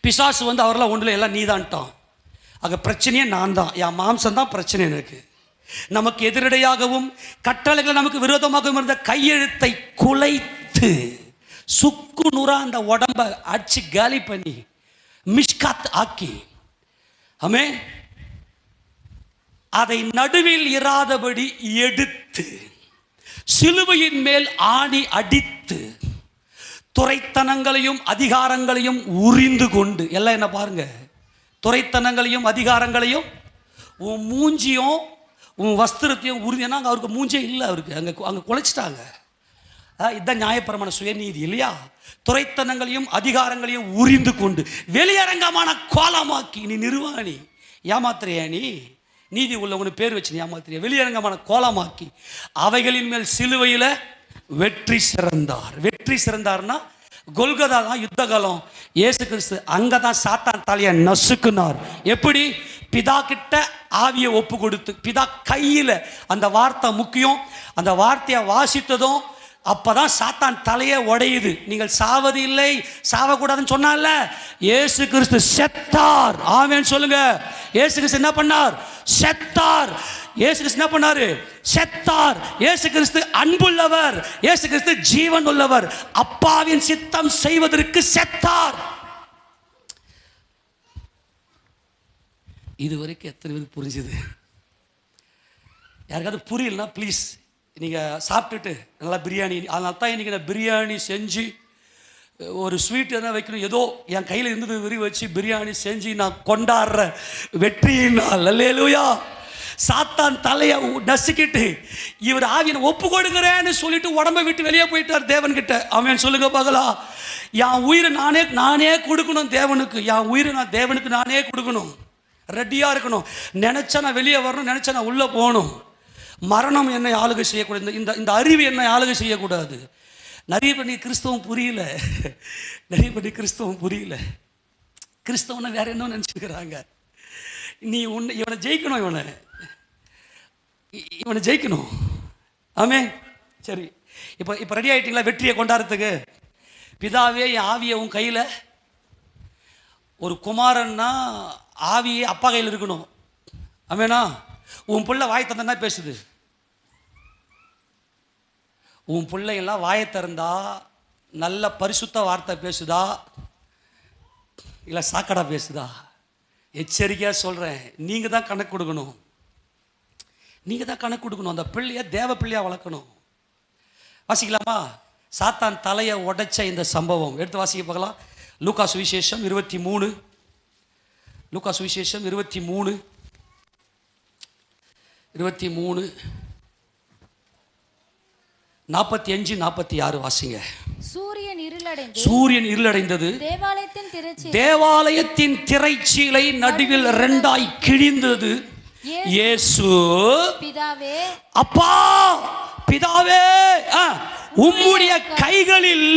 பிசாசு அவரெல்லாம் ஒன்றில் எல்லாம் நீதான்ட்டான். அங்கே பிரச்சனையே நான் தான், என் மாம்சம் தான் பிரச்சனை எனக்கு. நமக்கு எதிரடையாகவும் கட்டளைகள் நமக்கு விரோதமாகவும் இருந்த கையெழுத்தை குலைத்து சுக்கு நூறா அந்த உடம்பை அடிச்சு காலி பண்ணி மிஷ்காத் ஆக்கி, ஆமென், அதை நடுவில் இராதபடி எடுத்து சிலுவையின் மேல் ஆணி அடித்து துரைத்தனங்களையும் அதிகாரங்களையும் உரிந்து கொண்டு, எல்லாம் என்ன பாருங்க, துரைத்தனங்களையும் அதிகாரங்களையும், உன் மூஞ்சியும் உன் வஸ்திரத்தையும் உரிஞ்சுனா, அவருக்கு மூஞ்சே இல்லை, அவருக்கு அங்கே குலைச்சிட்டாங்க. இதுதான் நியாயப்பிரமாண சுயநீதி இல்லையா? துரைத்தனங்களையும் அதிகாரங்களையும் உரிந்து கொண்டு வெளியரங்கமான கோலமாக்கி, நீ நிர்வாணி, ஏமாத்திரையா, நீதி உள்ளவனு பேர் வச்சு நீ ஏமாத்திரியா, வெளியரங்கமான கோலமாக்கி அவைகளின் மேல் சிலுவையில் வெற்றி சிறந்தார். வெற்றி வெற்றி சிறந்தார்னா கொல்கதா தான் யுத்த காலம். இயேசு கிறிஸ்து அங்கே தான் சாத்தான் தலையை நசுக்குனார். எப்படி? பிதா கிட்ட ஆவியை ஒப்பு கொடுத்து, பிதா கையில். அந்த வார்த்தை முக்கியம். அந்த வார்த்தையை வாசித்ததும் அப்பதான் சாத்தான் தலையே உடையுது. நீங்கள் சாவது இல்லை, சாவக்கூடாதுன்னு சொன்னால இயேசு கிறிஸ்து செத்தார். ஆமென் சொல்லுங்க. இயேசு கிறிஸ்து என்ன பண்ணார்? செத்தார். இயேசு கிறிஸ்து என்ன பண்ணாரு? செத்தார். இயேசு கிறிஸ்து அன்புள்ளவர், இயேசு கிறிஸ்து ஜீவன் உள்ளவர். அப்பாவின் சித்தம் செய்வதற்கு செத்தார். இதுவரைக்கும் எத்தனை பேருக்கு புரிஞ்சுது? யாருக்காவது புரியலன்னா ப்ளீஸ் நீங்கள் சாப்பிட்டுட்டு நல்லா பிரியாணி, அதனால தான் இன்றைக்கி நான் பிரியாணி செஞ்சு ஒரு ஸ்வீட் எதனா வைக்கணும், ஏதோ என் கையில் இருந்தது விரி வச்சு பிரியாணி செஞ்சு நான் கொண்டாடுற வெற்றியினால். அல்லேலூயா. சாத்தான் தலையை நசுக்கிட்டு இவர் ஆவியை ஒப்பு கொடுக்குறேன்னு சொல்லிட்டு உடம்பை விட்டு வெளியே போயிட்டார் தேவன்கிட்ட. அவன் சொல்லுங்க பார்க்கலாம். என் உயிரை நானே கொடுக்கணும் தேவனுக்கு. என் உயிரை நான் தேவனுக்கு நானே கொடுக்கணும். ரெடியாக இருக்கணும். நினச்சா நான் வெளியே வரணும், நினச்சா நான் உள்ளே போகணும். மரணம் என்னை ஆளுகை செய்யக்கூடாது. இந்த அறிவு என்னை ஆளுகை செய்யக்கூடாது. நிறைய பண்ணி கிறிஸ்தவம் புரியல. நிறைய பண்ணி கிறிஸ்தவம் புரியல. கிறிஸ்தவனை வேற என்ன நினச்சிருக்கிறாங்க. நீ இவனை ஜெயிக்கணும், இவனை ஜெயிக்கணும். ஆமே. சரி, இப்போ ரெடி ஆகிட்டீங்களா வெற்றியை கொண்டாடுறதுக்கு? பிதாவே என் ஆவியை உன் கையில். ஒரு குமாரன்னா ஆவியே அப்பா கையில் இருக்கணும். ஆமேனா? உன் பிள்ளை வாய் தந்தா பேசுது. உன் பிள்ளைங்கெல்லாம் வாயை திறந்தா நல்ல பரிசுத்த வார்த்தை பேசுதா இல்லை சாக்கடா பேசுதா? எச்சரிக்கையாக சொல்கிறேன், நீங்கள் தான் கணக்கு கொடுக்கணும். நீங்கள் தான் கணக்கு கொடுக்கணும். அந்த பிள்ளைய தேவ பிள்ளையாக வளர்க்கணும். வாசிக்கலாமா? சாத்தான் தலையை உடைச்ச இந்த சம்பவம் எடுத்து வாசிக்க பார்க்கலாம். லூக்கா சுவிசேஷம் 23. லூக்கா சுவிசேஷம் 23 45 46 வாசிங்க. சூரியன் இருளடைந்தது. தேவாலயத்தின் திரைச்சீலை நடுவில் இரண்டாய் கிழிந்தது. இயேசு அப்பா பிதாவே உம்முடைய கைகளில்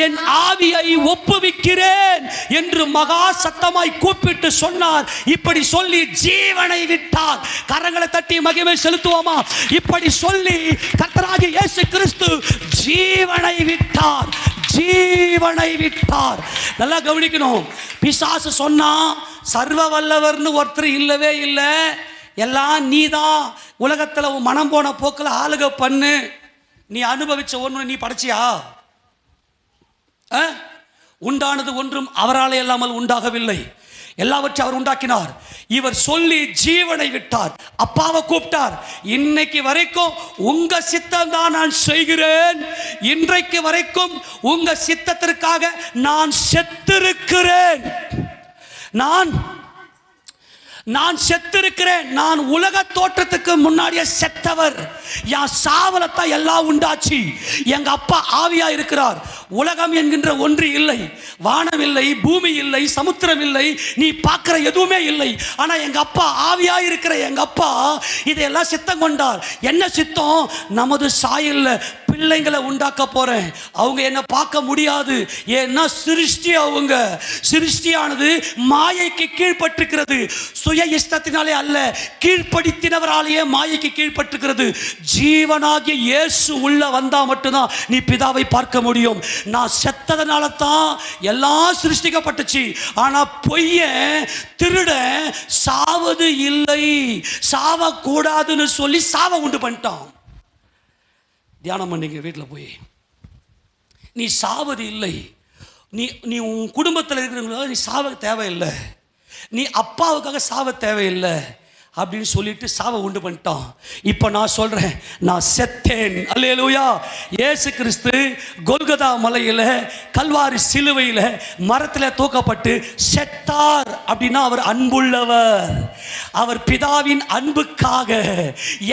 என் ஆவியை ஒப்புவிக்கிறேன் என்று மகா சத்தமாய் கூப்பிட்டு சொன்னார். இப்படி சொல்லி ஜீவனை விட்டார். கரங்களை தட்டி மகிமை செலுத்துவோமா? இப்படி சொல்லி கர்த்தராகிய இயேசு கிறிஸ்து ஜீவனை விட்டார். ஜீவனை விட்டார். நல்லா கவனிக்கணும். பிசாசு சொன்னா சர்வ வல்லவர்னு ஒருத்தர் இல்லவே இல்லை, எல்லாம் நீதான் உலகத்தில் உன் மனம் போன போக்கில் ஆளுக பண்ணு, நீ அனுபவிச்ச ஒன்று நீ படைச்சியா? உண்டானது ஒன்றும் அவராலே இல்லாமல் உண்டாகவில்லை, எல்லாவற்றையும் அவர் உண்டாக்கினார். இவர் சொல்லி ஜீவனை விட்டார். அப்பாவை கூப்பிட்டார். இன்னைக்கு வரைக்கும் உங்க சித்தம் தான் நான் செய்கிறேன். இன்றைக்கு வரைக்கும் உங்க சித்தத்திற்காக நான் செத்திருக்கிறேன். நான் செத்திருக்கிறேன். நான் உலக தோற்றத்துக்கு முன்னாடியே செத்தவர். என் சாவலத்தான் எல்லாம் உண்டாச்சு. எங்க அப்பா ஆவியா இருக்கிறார். உலகம் என்கின்ற ஒன்று இல்லை, வானம் இல்லை, பூமி இல்லை, சமுத்திரம் இல்லை, நீ பார்க்கிற எதுவுமே இல்லை. ஆனா எங்க அப்பா ஆவியா இருக்கிற எங்க அப்பா இதையெல்லாம் சித்தம் கொண்டார். என்ன சித்தம்? நமது சாயல்ல பிள்ளைங்களை உண்டாக்க போறேன். அவங்க என்ன பார்க்க முடியாது, ஏன்னா சிருஷ்டி. அவங்க சிருஷ்டியானது மாயைக்கு கீழ்ப்பட்டிருக்கிறது. சுய இஷ்டத்தினாலே அல்ல, கீழ்ப்படுத்தினவராலேயே மாயைக்கு கீழ்ப்பட்டிருக்கிறது. ஜீவனாகிய இயேசு உள்ள வந்தா மட்டும்தான் நீ பிதாவை பார்க்க முடியும். நான் செத்ததனால தான் எல்லாம் சிருஷ்டிக்கப்பட்டுச்சு. ஆனா பொய்யன் திருடன் சாவது இல்லை, சாவக்கூடாதுன்னு சொல்லி சாவ உண்டு பண்ணிட்டான். தியானம் பண்ணிங்க வீட்டில் போய். நீ சாவது இல்லை. நீ உன் குடும்பத்தில் இருக்கிறவங்களுக்காக நீ சாவ தேவையில்லை, நீ அப்பாவுக்காக சாவ தேவையில்லை அப்படின்னு சொல்லிட்டு சாவை உண்டு பண்ணிட்டான். இப்போ நான் சொல்றேன், நான் செத்தேன். அல்லேலூயா. இயேசு கிறிஸ்து கொல்கதா மலையில் கல்வாரி சிலுவையில் மரத்தில் தூக்கப்பட்டு செத்தார். அப்படின்னா அவர் அன்புள்ளவர். அவர் பிதாவின் அன்புக்காக,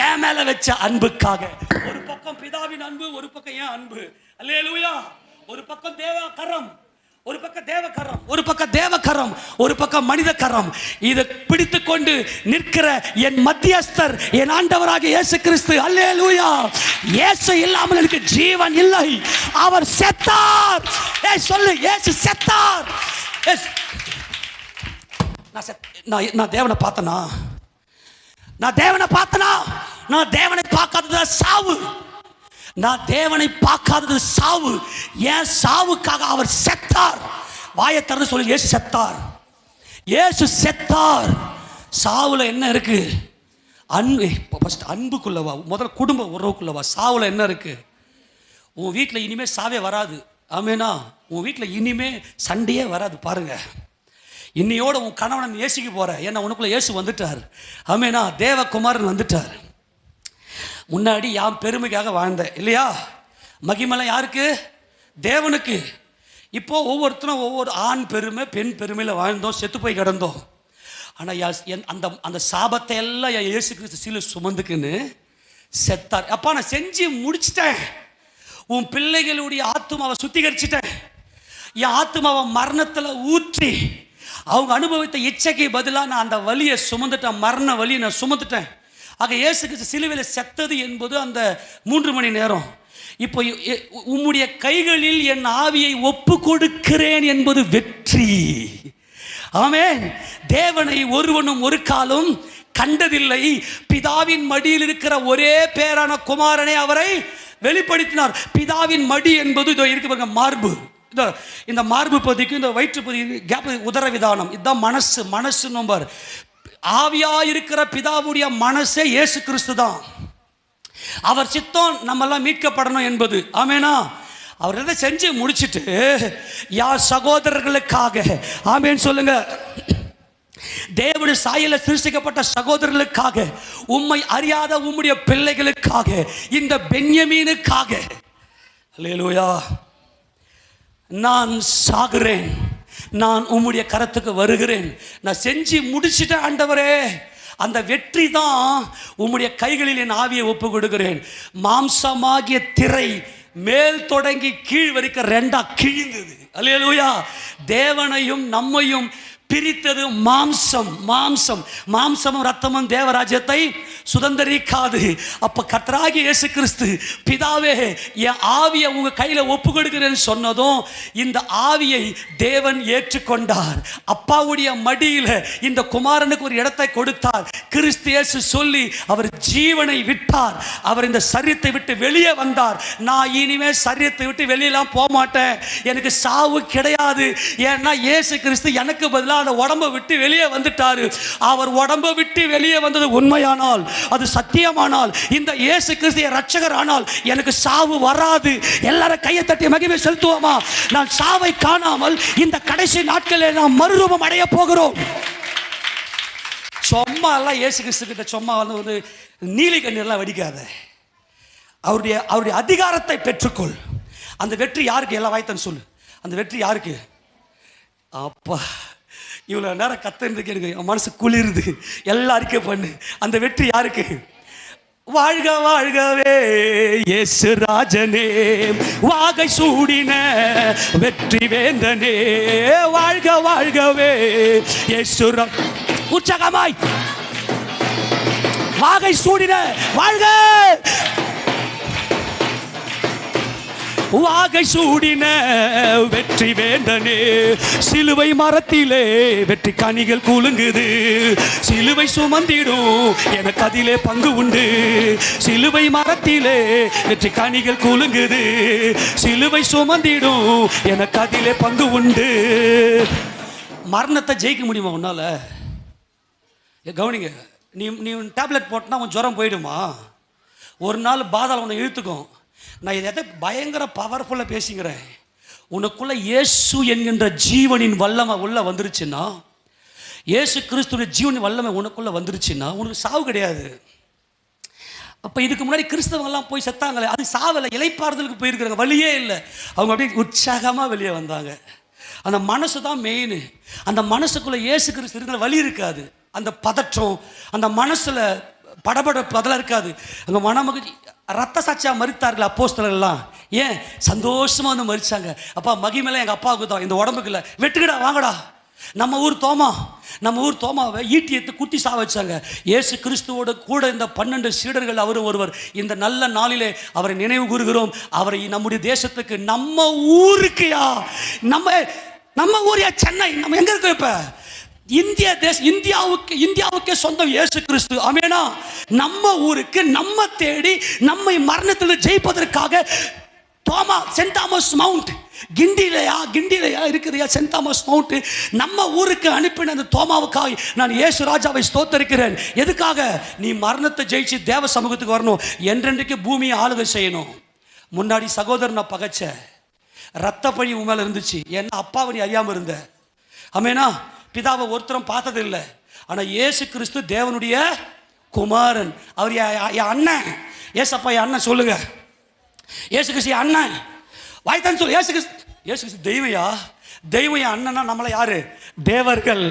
என் மேல வச்ச அன்புக்காக. ஒரு பக்கம் பிதாவின் அன்பு, ஒரு பக்கம் ஏன் அன்பு. அல்லேலூயா. ஒரு பக்கம் தேவ கரம், ஒரு பக்கம் தேவக்கரம், ஒரு பக்கம் தேவக்கரம், ஒரு பக்கம் மனித கரம். இதை பிடித்து கொண்டு நிற்கிற என் மத்தியஸ்தர், என் ஆண்டவராகிய இயேசு கிறிஸ்து. அல்லேலூயா. இயேசு இல்லாமல் எனக்கு ஜீவன் இல்லை. அவர் செத்தார். சொல்லு, இயேசு செத்தார். நான் தேவனை பார்த்தனா? நான் தேவனை பார்த்தனா? நான் தேவனை பார்க்காதது சாவு. நான் தேவனை பார்க்காதது சாவு. ஏன் சாவுக்காக அவர் செத்தார். வாயை திறந்து சொல்லி, இயேசு செத்தார். இயேசு செத்தார். சாவுல என்ன இருக்கு? அன்பு. ஃபர்ஸ்ட் அன்புக்குள்ளவா, முதல்ல குடும்ப உறவுக்குள்ளவா. சாவுல என்ன இருக்கு? உன் வீட்டில் இனிமே சாவே வராது. ஆமேனா? உன் வீட்டில் இனிமே சண்டையே வராது. பாருங்க, இன்னையோட உன் கணவனை ஏசிக்க போற. ஏன்னா உனக்குள்ள இயேசு வந்துட்டார். ஆமேனா? தேவகுமாரன் வந்துட்டார். முன்னாடி யாம் பெருமைக்காக வாழ்ந்தேன் இல்லையா? மகிமலை யாருக்கு? தேவனுக்கு. இப்போ ஒவ்வொருத்தரும் ஒவ்வொரு ஆண் பெருமை பெண் பெருமையில் வாழ்ந்தோம், செத்து போய் கிடந்தோம். ஆனால் அந்த சாபத்தை எல்லாம் இயேசு கிறிஸ்து சிலுவை சுமந்துக்குன்னு செத்தார். அப்பா நான் செஞ்சு முடிச்சிட்டேன். உன் பிள்ளைகளுடைய ஆத்துமாவை சுத்திகரிச்சிட்டேன். என் ஆத்துமாவை மரணத்தில் ஊற்றி அவங்க அனுபவித்த இச்சைக்கு பதிலாக நான் அந்த வலியை சுமந்துட்டேன். மரண வலியை நான் சுமந்துட்டேன். ஆக இயேசு கிறிஸ்து சிலுவையில் செத்தது என்பது அந்த 3 மணி நேரம். இப்போ உம்முடைய கைகளில் என் ஆவியை ஒப்பு கொடுக்கிறேன் என்பது வெற்றி. ஆமென். தேவனை ஒருவனும் ஒரு காலம் கண்டதில்லை. பிதாவின் மடியில் இருக்கிற ஒரே பேரான குமாரனை அவரை வெளிப்படுத்தினார். பிதாவின் மடி என்பது இதோ இருக்கு பாருங்க, மார்பு. இந்த மார்பு பகுதிக்கு இந்த வயிற்று பகுதி கேப் உதரவிதானம், இதுதான் மனசு. மனசு நம்பர் ஆவியாயிருக்கிற பிதாவுடைய மனசே இயேசு கிறிஸ்து தான். அவர் சித்தம் நம்மெல்லாம் மீட்கப்படணும் என்பது. ஆமேனா? அவர் எதை செஞ்சு முடிச்சுட்டு யார் சகோதரர்களுக்காக, ஆமேன் சொல்லுங்க, தேவனுடைய சாயல சிருஷ்டிக்கப்பட்ட சகோதரர்களுக்காக, உம்மை அறியாத உம்முடைய பிள்ளைகளுக்காக, இந்த பென்யமீனுக்காக, அல்லேலூயா, நான் சாகுறேன், நான் உம்முடைய கரத்துக்கு வருகிறேன், நான் செஞ்சு முடிச்சிட்டேன் ஆண்டவரே. அந்த வெற்றி தான் உம்முடைய கைகளில் என் ஆவியை ஒப்பு கொடுக்கிறேன். மாம்சமாகிய திரை மேல் தொடங்கி கீழ் வரைக்கும் 2 கிழிந்தது. அல்லேலூயா. தேவனையும் நம்மையும் பிரித்தது மாம்சம். மாம்சம் மாம்சமும் ரத்தமும் தேவராஜ்யத்தை சுதந்திரிக்காது. அப்ப கர்த்தராகிய இயேசு கிறிஸ்து, பிதாவே என் ஆவியை உங்க கையில ஒப்பு கொடுக்கிறேன்னு சொன்னதும் இந்த ஆவியை தேவன் ஏற்றுக்கொண்டார். அப்பாவுடைய மடியில இந்த குமாரனுக்கு ஒரு இடத்தை கொடுத்தார். கிறிஸ்து இயேசு சொல்லி அவர் ஜீவனை விட்டார். அவர் இந்த சரீரத்தை விட்டு வெளியே வந்தார். நான் இனிமே சரீரத்தை விட்டு வெளியெல்லாம் போக மாட்டேன், எனக்கு சாவு கிடையாது. ஏன்னா இயேசு கிறிஸ்து எனக்கு பதிலாக அந்த உடம்பை விட்டு வெளியே வந்துட்டாரு. அவர் உடம்பை விட்டு வெளியே வந்தது உண்மையானால், அது சத்தியமானால், இந்த இயேசு கிறிஸ்து ரட்சகர் ஆனால் எனக்கு சாவு வராது. எல்லாரும் கையை தட்டி மகிமை செலுத்துவோமா? நான் சாவை காணாமல் இந்த கடைசி நாட்களில் நாம் மறுரூபம் அடைய போகிறோம். சும்மா எல்லாம் இயேசு கிறிஸ்து கிட்ட சும்மா வந்து நீலி கண்ணீர்லாம் வடிக்காத. அவருடைய அதிகாரத்தை பெற்றுக்கொள். அந்த வெற்றி யாருக்கு? எல்லாம் வாய்த்தன்னு சொல்லு. அந்த வெற்றி யாருக்கு? அப்பா, இவ்வளோ நேரம் கத்துறதுக்கு எனக்கு மனசு குளிருது. எல்லாருக்கும் பண்ணு. அந்த வெற்றி யாருக்கு? வாழ்க வாழ்கவே இயேசு ராஜனே, வாகை சூடின வெற்றி வேந்தனே, வாழ்க வாழ்கவே இயேசு. உற்சாகமாய் வாகை சூடின வாழ்க, வாகை சூடின வெற்றி வேந்தனே, சிலுவை மரத்திலே வெற்றி கனிகள் குலுங்குது. சிலுவை சுமந்திடும் எனக்கு அதிலே பங்கு உண்டு. சிலுவை மரத்திலே வெற்றி கனிகள் குலுங்குது. சிலுவை சுமந்திடும் எனக்கு அதிலே பங்கு உண்டு. மரணத்தை ஜெயிக்க முடியுமா உன்னால? கவனிங்க, நீ டேப்லெட் போட்டனா உன் ஜுரம் போயிடுமா? ஒரு நாள் பாதாளம் உன்னை இழுத்துக்கும். நான் இதை பயங்கர பவர்ஃபுல்லாக பேசிக்கிறேன். உனக்குள்ள இயேசு என்கின்ற ஜீவனின் வல்லமை உள்ள வந்துருச்சுன்னா, இயேசு கிறிஸ்துவின் ஜீவனின் வல்லமை உனக்குள்ள வந்துருச்சுன்னா உனக்கு சாவு கிடையாது. அப்போ இதுக்கு முன்னாடி கிறிஸ்தவங்கெல்லாம் போய் செத்தாங்களே, அது சாவலை, இலைப்பாறுதலுக்கு போயிருக்கிறாங்க, வழியே இல்லை. அவங்க அப்படியே உற்சாகமாக வெளியே வந்தாங்க. அந்த மனசு தான் மெயின். அந்த மனசுக்குள்ளே இயேசு கிறிஸ்து இருக்கிற வழி இருக்காது. அந்த பதற்றம் அந்த மனசில் படபடப்பு அதெல்லாம் இருக்காது. அங்கே மனமகிழ்ச்சி. ரத்த சாட்சியாக மறித்தார்கள் அப்போஸ்தலர்கள்லாம். ஏன் சந்தோஷமாக வந்து மறிச்சாங்க. அப்பா மகிமையில எங்கள் அப்பாவுக்கு தான், இந்த உடம்புக்கு இல்லை. வெட்டுக்கடா வாங்கடா. நம்ம ஊர் தோமாவை ஈட்டி எடுத்து குத்தி சா வச்சாங்க. இயேசு கிறிஸ்துவோட கூட இந்த 12 சீடர்கள் அவர் ஒருவர். இந்த நல்ல நாளிலே அவரை நினைவு கூறுகிறோம். அவரை நம்முடைய தேசத்துக்கு, நம்ம ஊருக்குயா, நம்ம ஊரியா சென்னை, நம்ம எங்க இருக்கோம் இப்ப? இந்தியாவுக்கே சொந்தம் இயேசு கிறிஸ்து. ஆமெனா. நம்ம ஊருக்கு நம்ம தேடி நம்மை மரணத்தில் ஜெயிப்பதற்காக தோமா, சென்ட் தாமஸ் மவுண்ட், கிண்டிலையா இருக்குதுயா சென்ட் தாமஸ் மவுண்ட், நம்ம ஊருக்கு அனுப்பின அந்த தோமாவுக்காய் நான் இயேசு ராஜாவை ஸ்தோத்தரிக்கிறேன். எதுக்காக? நீ மரணத்தை ஜெயிச்சு தேவ சமூகத்துக்கு வரணும், என்றென்றைக்கு பூமியை ஆளுகை செய்யணும். முன்னாடி சகோதரனை பகைச்ச, ரத்த பழி உன் மேல இருந்துச்சு. ஏன்னா அப்பாவை நீ அறியாம இருந்த. ஆமெனா. பிதாவை ஒருத்தரும் பார்த்தது இல்லை. ஆனா இயேசு கிறிஸ்து தேவனுடைய குமாரன். அவர் என் அண்ணன். ஏசப்பா என் அண்ணன் சொல்லுங்க. இயேசு கிறிஸ்து அண்ணன் வாய்த்தான் சொல்லு. இயேசு கிறிஸ்து தெய்வம் என் அண்ணனா நம்மள யாரு? தேவர்கள்.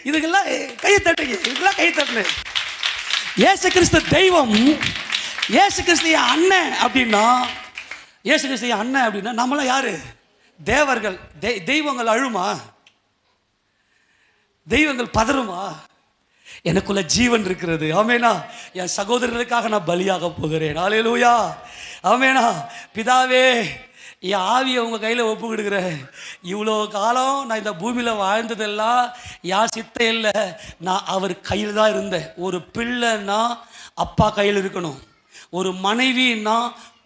இதுக்கெல்லாம் கையை தட்டுங்க, இதுக்கெல்லாம் கையை தட்டுங்க. இயேசு கிறிஸ்து தெய்வம், இயேசு கிறிஸ்து என் அண்ணன் அப்படின்னா, இயேசு கிறிஸ்து என் அண்ணன் அப்படின்னா நம்மள யாரு? தேவர்கள். தெய்வங்கள் அழுமா? தெய்வங்கள் பதறுமா? எனக்குள்ள ஜீவன் இருக்கிறது. ஆமெனா. என் சகோதரர்களுக்காக நான் பலியாக போகிறேன். ஹல்லேலூயா. ஆமெனா. பிதாவே, என் ஆவியை உங்கள் கையில் ஒப்பு கொடுக்குறேன். இவ்வளோ காலம் நான் இந்த பூமியில் வாழ்ந்ததெல்லாம் யார் சித்தம் இல்லை, நான் அவர் கையில் தான் இருந்தேன். ஒரு பிள்ளைன்னா அப்பா கையில் இருக்கணும், ஒரு மனைவின்னா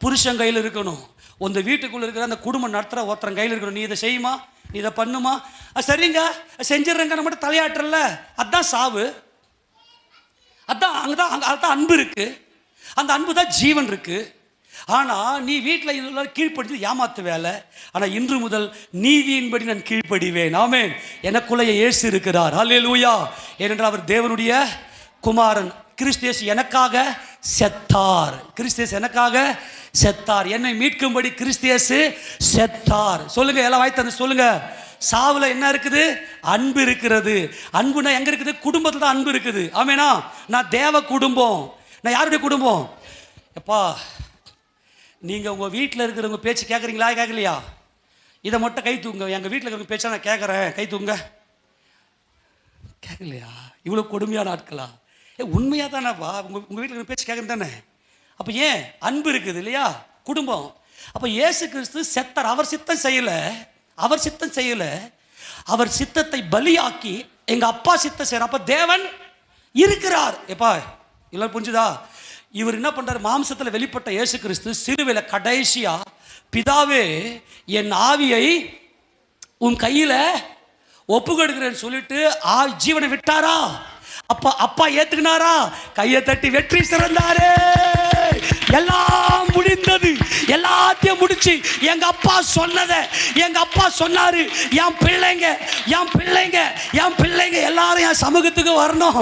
புருஷன் கையில் இருக்கணும், அந்த வீட்டுக்குள்ளே இருக்கிற அந்த குடும்பம் நடத்துகிற ஒருத்தன் கையில் இருக்கணும். நீ இதை செய்யுமா, நீ இதை பண்ணுமா, சரிங்க செஞ்சிடறேங்க, நம்ம மட்டும் தலையாட்டுறல, அதுதான் சாவு. அதுதான் அன்பு இருக்கு. அந்த அன்பு தான் ஜீவன் இருக்கு. ஆனால் நீ வீட்டில் கீழ்ப்படுத்தி ஏமாத்து வேலை. ஆனால் இன்று முதல் நீதியின்படி நான் கீழ்ப்படிவேன். ஆமென். எனக்குள்ளே இயேசு இருக்கிறார். ஹல்லேலூயா. ஏனென்றால் அவர் தேவனுடைய குமாரன். கிறிஸ்து இயேசு எனக்காக செத்தார். கிறிஸ்து இயேசு எனக்காக செத்தார். என்னை மீட்கும்படி கிறிஸ்து இயேசு செத்தார். சொல்லுங்க, எல்லாம் வாய்த்து சொல்லுங்க. சாவுல என்ன இருக்குது? அன்பு இருக்கிறது. அன்புனா எங்க இருக்குது? குடும்பத்தில் தான் அன்பு இருக்குது. ஆமெனா. நான் தேவ குடும்பம். நான் யாருடைய குடும்பம்? எப்பா, நீங்க உங்க வீட்டில் இருக்கிறவங்க பேச்சு கேட்குறீங்களா, கேட்கலையா? இதை மட்டும் கை தூங்க. எங்க வீட்டில் இருக்கிறவங்க பேச்சா நான் கேட்குறேன், கை தூங்க. கேட்கலையா? இவ்வளோ கொடுமையான ஆட்களா? உண்மையாக தானேப்பா. உங்கள் வீட்டில் இருக்கிற பேச்சு கேட்குறது தானே. அப்போ ஏன்? அன்பு இருக்குது இல்லையா? குடும்பம். அப்போ இயேசு கிறிஸ்து செத்தார். அவர் சித்தம் செய்யலை, அவர் சித்தத்தை பலியாக்கி எங்க அப்பா சித்தம் செய்யறார். அப்ப தேவன் இருக்கிறார். எப்பா எல்லாம் புரிஞ்சுதா? இவர் என்ன பண்றாரு? மாம்சத்தில் வெளிப்பட்ட இயேசு கிறிஸ்து சிலுவையில கடைசியா, பிதாவே என் ஆவியை உன் கையில ஒப்பு கொடுக்கிறேன்னு சொல்லிட்டு ஜீவனை விட்டாரா? அப்பா ஏத்துக்கினாரா? கையை தட்டி வெற்றி சிறந்தாரே. எல்லாம் முடிந்தது. எல்லாத்தையும் முடிச்சு எங்க அப்பா சொன்னதை, எங்க அப்பா சொன்னாரு, என் பிள்ளைங்க எல்லாரும் என் சமூகத்துக்கு வரணும்,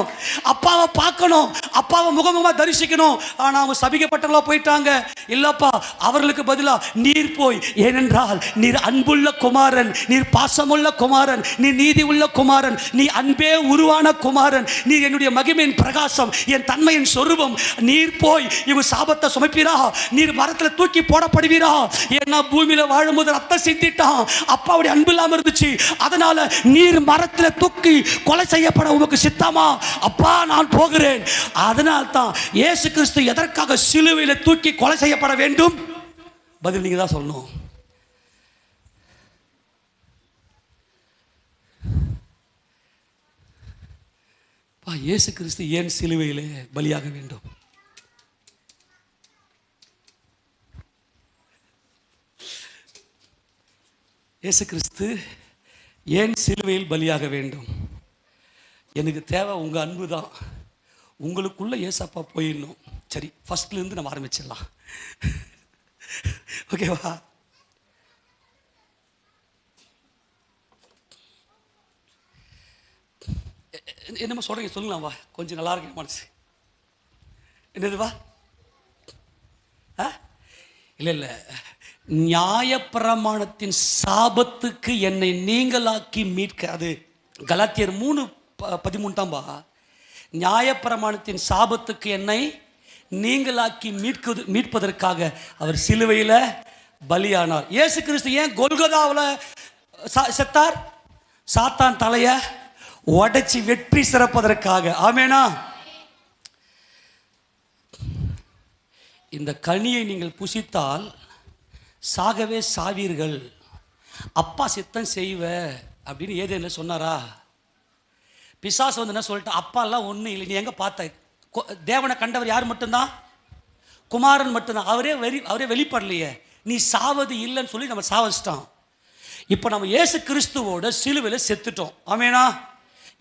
அப்பாவை பார்க்கணும், அப்பாவை முகமுகமா தரிசிக்கணும். ஆனா அவங்க சபிக்கப்பட்டவங்களா போயிட்டாங்க. இல்லப்பா, அவர்களுக்கு பதிலா நீர் போய், ஏனென்றால் நீர் அன்புள்ள குமாரன், நீர் பாசமுள்ள குமாரன், நீ நீதி உள்ள குமாரன், நீ அன்பே உருவான குமாரன், நீ என்னுடைய மகிமையின் பிரகாசம், என் தன்மையின் சொரூபம். நீர் போய் இவங்க சாபத்தை சுமப்பீரா, நீர் மரத்தில் தூக்கி போடப்படுவீரா. ஏன்னா பூமியில வாழும்போது ரத்தம் சிந்திட்டான், அப்பாவுடைய அன்பு இல்லாம இருந்துச்சு. அதனால நீர் மரத்தில் தூக்கி கொலை செய்யப்பட உமக்கு சித்தமா? அப்பா நான் போகிறேன். அதனால தான் இயேசு கிறிஸ்து எதற்காக சிலுவையில தூக்கி கொலை செய்யப்பட வேண்டும்? பதில் நீங்க தான் சொல்லணும். இயேசு கிறிஸ்து ஏன் சிலுவையிலே பலியாக வேண்டும்? இயேசு கிறிஸ்து ஏன் சிலுவையில் பலியாக வேண்டும்? எனக்கு தேவை உங்க அன்பு தான். உங்களுக்குள்ள ஏசப்பா போயிடணும். சரி, ஃபர்ஸ்ட்ல இருந்து நம்ம ஆரம்பிச்சிடலாம். ஓகேவா? என்னமா சொல்றீங்க? சொல்லுங்களா? வா, கொஞ்சம் நல்லா இருக்கு மனசு. என்னதுவா? இல்ல நியாயப்பிரமாணத்தின் சாபத்துக்கு என்னை நீங்களாக்கி மீட்க. அது கலாத்தியர் 3:13 தான்பா. நியாயப்பிரமாணத்தின் சாபத்துக்கு என்னை நீங்களாக்கி மீட்பதற்காக அவர் சிலுவையில் பலியானார். இயேசு கிறிஸ்து ஏன் கொல்கொதாவில் செத்தார்? சாத்தான் தலையை உடைச்சி வெற்றி சிறப்பதற்காக. ஆமேனா? இந்த கனியை நீங்கள் புசித்தால் சாகவே சாவீர்கள், அப்பா சித்தம் செய்வ அப்படின்னு ஏதேன்னு சொன்னாரா? பிசாசு வந்து என்ன சொல்லிட்டு, அப்பாலாம் ஒன்றும் இல்லை, நீ எங்கே பார்த்த? தேவனை கண்டவர் யார் மட்டும்தான்? குமாரன் மட்டும்தான். அவரே வெளிப்படலையே, நீ சாவது இல்லைன்னு சொல்லி நம்ம சாவச்சிட்டான். இப்போ நம்ம இயேசு கிறிஸ்துவோட சிலுவையில் செத்துட்டோம். ஆமேனா?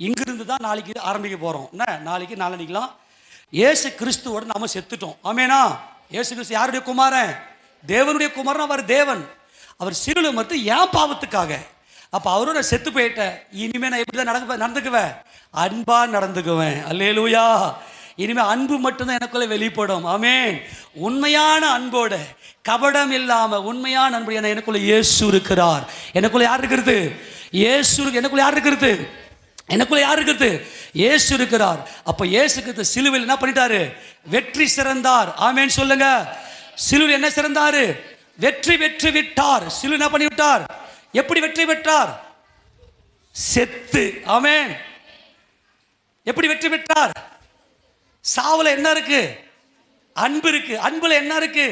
இங்கிருந்து தான் நாளைக்கு ஆரம்பிக்க போகிறோம். என்ன, நாளைக்கு நாளன்னைக்கெலாம் இயேசு கிறிஸ்துவோட நம்ம செத்துட்டோம். ஆமேனா? இயேசு கிறிஸ்து யாருடைய குமாரன்? தேவனுடைய குமாரன். அவர் தேவன். அவர் சிலுவை மறுத்து ஏன் பாவத்துக்காக. அப்போ அவரோட செத்து போயிட்டேன். இனிமேல் நான் எப்படி தான் நடந்துக்குவேன்? அன்பா நடந்துக்குவேன். அல்லேலூயா. இனிமேல் அன்பு மட்டும்தான் எனக்குள்ள வெளிப்படும். ஆமென். உண்மையான அன்போட, கபடம் இல்லாமல் உண்மையான அன்பு எனக்குள்ள இயேசு இருக்கிறார். எனக்குள்ள யார் இருக்கிறது? இயேசு. எனக்குள்ள யார் இருக்கிறது? எனக்குள்ள யார் இருக்கிறது? இயேசு இருக்கிறார். அப்போ இயேசு கிறிஸ்து சிலுவையில் என்ன பண்ணிட்டாரு? வெற்றி சிறந்தார். ஆமென் சொல்லுங்க. சிலுவையில் என்ன சிறந்தாரு? வெற்றி பெற்று விட்டார். சிலுவை என்ன பண்ணி விட்டார்? எப்படி வெற்றி பெற்றார்? செத்து. ஆமென். எப்படி வெற்றி பெற்றார்? சாவுல என்ன இருக்கு? அன்பு இருக்கு. அன்புல என்ன இருக்கு?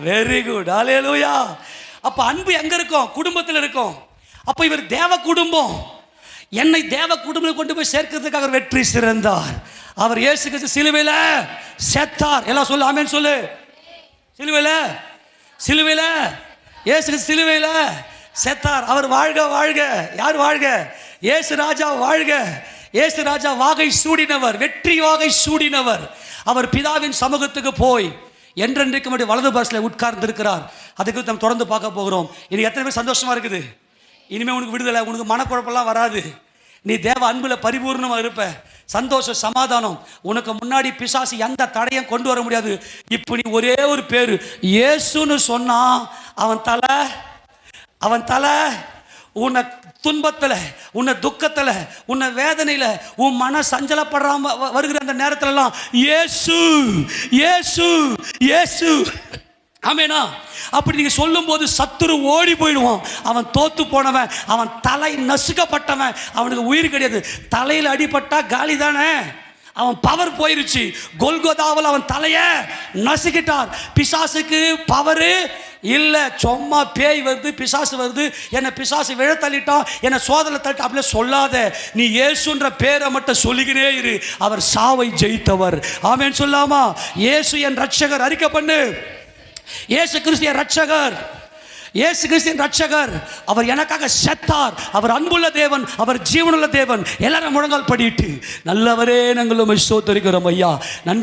Very good. ஹல்லேலூயா. அப்ப அன்பு எங்க இருக்கும்? குடும்பத்தில் இருக்கும். அப்ப இவர் தேவ குடும்பம். என்னை தேவ குடும்பத்தில் கொண்டு போய் சேர்க்கிறதுக்காக அவர் வெற்றி சிறந்தார். அவர் இயேசு கிறிஸ்து சிலுவையில் செத்தார். எல்லாம் சொல்லு, ஆமென் சொல்லு. சிலுவையில் இயேசு கிறிஸ்து சிலுவையில் செத்தார். அவர் வாழ்க வாழ்க. யார் வாழ்க? இயேசு ராஜா வாழ்க. இயேசு ராஜா வாகை சூடினவர், வெற்றி வாகை சூடினவர். அவர் பிதாவின் சமூகத்துக்கு போய் என்றென்றைக்கு மட்டும் வலது பாரசில் உட்கார்ந்து இருக்கிறார். அதுக்கு நம்ம தொடர்ந்து பார்க்க போகிறோம். இனி எத்தனை பேர் சந்தோஷமா இருக்குது? இனிமேல் உனக்கு விடுதலை, உனக்கு மனக்குழப்பெல்லாம் வராது. நீ தேவ அன்புல பரிபூர்ணமாக இருப்ப. சந்தோஷம், சமாதானம். உனக்கு முன்னாடி பிசாசு எந்த தடையும் கொண்டு வர முடியாது. இப்போ நீ ஒரே ஒரு பேரு இயேசுன்னு சொன்னா அவன் தலை உன்னை துன்பத்தில், உன்னை துக்கத்தில், உன்னை வேதனையில், உன் மன சஞ்சலப்படுறாம வருகிற அந்த நேரத்திலலாம் இயேசு இயேசு இயேசு. ஆமேனா? அப்படி நீங்க சொல்லும் போது சத்துரு ஓடி போயிடுவான். அவன் தோத்து போனவன், அவன் தலை நசுக்கப்பட்டவன், அவனுக்கு உயிர் கிடையாது. தலையில் அடிபட்டா காலி தானே. அவன் பவர் போயிருச்சு. கொல்கொதாவில் அவன் தலையை நசுக்கிட்டார். பிசாசுக்கு பவரு இல்லை. சும்மா பேய் வருது, பிசாசு வருது, என்னை பிசாசு விழ தள்ளிட்டான், என்னை சோதனை தள்ளிட்டு அப்படியே சொல்லாத. நீ இயேசுன்ற பேரை மட்டும் சொல்லிக்கினே இரு. அவர் சாவை ஜெயித்தவர். ஆமென் சொல்லாமா? இயேசு என் ரட்சகர். அறிக்கை பண்ணு. இயேசு கிறிஸ்து என் ரட்சகர். இயேசு கிறிஸ்து ரட்சகர். அவர் எனக்காக செத்தார். அவர் அன்புள்ள தேவன், அவர் ஜீவனுள்ள தேவன். எல்லாரும் முழங்கால் படிட்டு, நல்லவரே நாங்கள் உம்மை ஸ்தோத்திரிக்கிறோம் ஐயா. நன்றி.